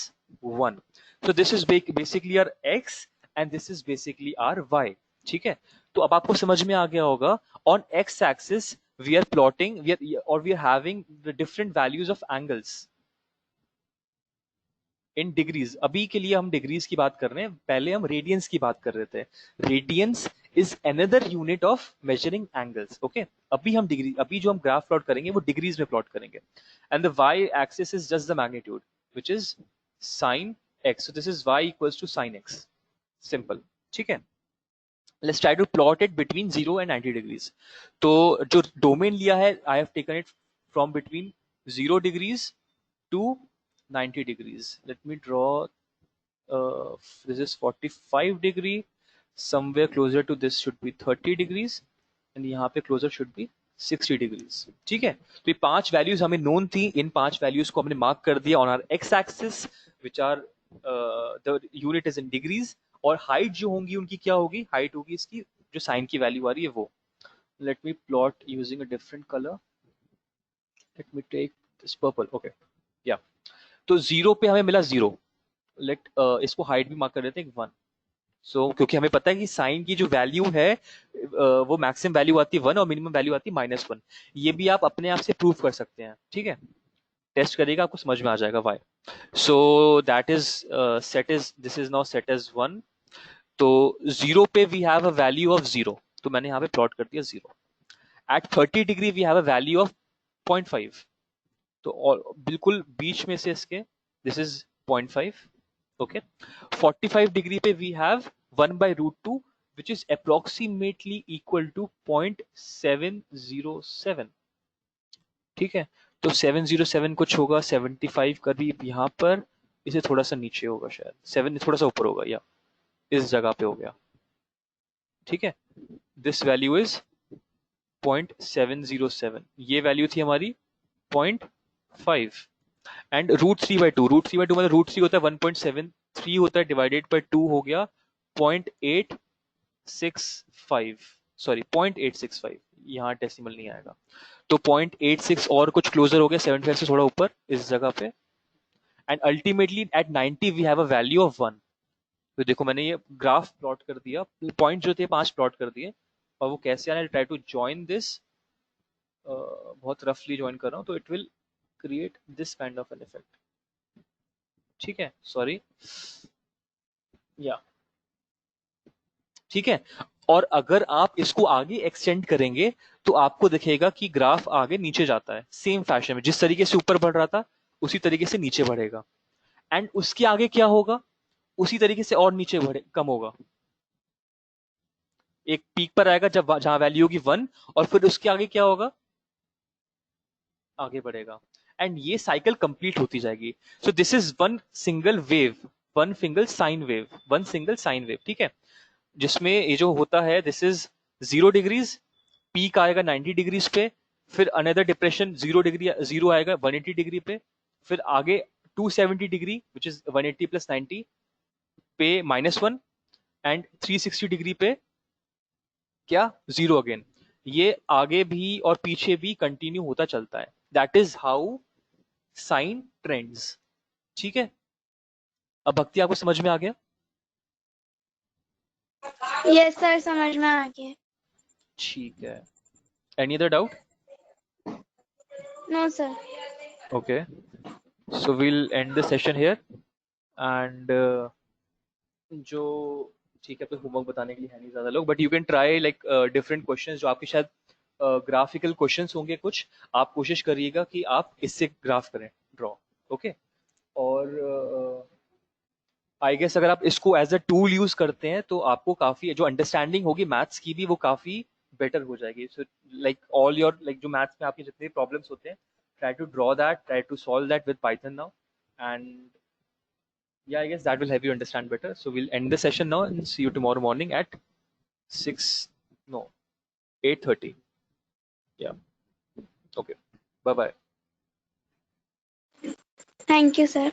1. So this is basically our x and this is basically our y. ठीक है, तो अब आपको समझ में आ गया होगा, on x axis we are plotting, we are having the different values of angles in degrees. अभी के लिए हम डिग्रीज की बात कर रहे हैं, पहले हम रेडियंस की बात कर रहे थे। Radiance is another unit of measuring angles. Okay, अभी जो हम ग्राफ प्लॉट करेंगे वो डिग्रीज में प्लॉट करेंगे। And the y axis is just the magnitude which is sine x. So this is y equals to sine x, simple. ठीक है, let's try to plot it between 0 and 90 degrees. तो जो domain लिया है, I have taken it from between 0 degrees to 90 degrees. Let me draw, this is 45 degree, somewhere closer to this should be 30 degrees, and यहाँ पे closer should be 60 degrees. ठीक है, तो ये 5 values हमें known थी, इन 5 values को हमने mark कर दिया on our x axis, which are the unit is in degrees, और height जो होंगी उनकी क्या होगी, height होगी इसकी जो sin की value आ रही है वो। Let me plot using a different color. Let me take this purple. Okay, yeah. तो 0 पे हमें मिला 0। लेट इसको हाइट भी मार्क कर देते हैं 1। सो क्योंकि हमें पता है कि साइन की जो वैल्यू है वो मैक्सिमम वैल्यू आती है 1 और मिनिमम वैल्यू आती है -1। ये भी आप अपने आप से प्रूव कर सकते हैं। ठीक है, टेस्ट करिएगा, आपको समझ में आ जाएगा y. So that is set is, this is now set as 1। तो 0 पे we have a value of 0, तो मैंने यहाँ पे प्लॉट कर दिया 0। At 30 degree we have a value of 0.5, तो और बिल्कुल बीच में से इसके दिस इज 0.5। ओके, 45 डिग्री पे we have 1 by root 2 which is approximately equal to 0.707। ठीक है, तो 707 कुछ होगा 75 करीब यहाँ पर, इसे थोड़ा सा नीचे होगा, शायद 7 थोड़ा सा ऊपर होगा, या इस जगह पे हो गया। ठीक है, दिस वैल्यू इज 0.707, ये वैल्यू थी हमारी 0.5। एंड √3/2, √3/2 मतलब √3 होता है 1.73 होता है, डिवाइडेड बाय 2 हो गया 0.865, सॉरी 0.865, यहाँ डेसिमल नहीं आएगा, तो 0.86 और कुछ क्लोजर हो गया 75 से थोड़ा ऊपर इस जगह पे। And ultimately at 90 we have a value of 1। तो देखो मैंने ये ग्राफ प्लॉट कर दिया, पॉइंट जो थे 5 प्लॉट कर दिए, और वो कैसे आना है, ट्राई टू ज्वाइन दिस, बहुत रफली ज्वाइन कर रहा हूँ, तो it will create this kind of an effect. ठीक है, सॉरी, या ठीक है। और अगर आप इसको आगे एक्सटेंड करेंगे तो आपको दिखेगा कि ग्राफ आगे नीचे जाता है, सेम फैशन में जिस तरीके से ऊपर बढ़ रहा था उसी तरीके से नीचे बढ़ेगा। एंड उसके आगे क्या होगा, उसी तरीके से और नीचे बढ़े, कम होगा, एक पीक पर आएगा जब जहां वैल्यू होगी 1, और फिर उसके आगे क्या होगा, आगे बढ़ेगा। एंड ये साइकिल कंप्लीट होती जाएगी। सो this is one single wave, one single sine wave, one single sine wave. ठीक है, जिसमें ये जो होता है दिस इज 0 डिग्रीज, पीक आएगा 90 डिग्रीज पे, फिर अनदर डिप्रेशन 0 डिग्री, 0 आएगा 180 डिग्री पे, फिर आगे 270 डिग्री विच इज 180 + 90 पे -1, एंड 360 डिग्री पे क्या, 0 अगेन। ये आगे भी और पीछे भी कंटिन्यू होता चलता है। That is how sine trends. ठीक है, अब भक्ति आपको समझ में आ गया? यस सर, समझ में आ गया। ठीक है, any other doubt? No sir. Okay, so we'll end the session here, and जो ठीक है, तो होमवर्क बताने के लिए है नहीं ज़्यादा लोग, but you can try like different questions जो आपके शायद ग्राफिकल क्वेश्चंस होंगे कुछ, आप कोशिश करिएगा कि आप इससे ग्राफ करें, ड्रॉ। ओके, और आई गेस अगर आप इसको एज अ टूल यूज करते हैं तो आपको काफ़ी जो अंडरस्टैंडिंग होगी मैथ्स की भी वो काफ़ी बेटर हो जाएगी। So like all your, like जो मैथ्स में आपके जितने प्रॉब्लम्स होते हैं, try to draw that, try to solve that with Python now, and yeah, I guess that will help you understand better. So we'll end the session now and see you tomorrow morning at 6, no, 8:30. Yeah. Okay. Bye bye. Thank you, sir.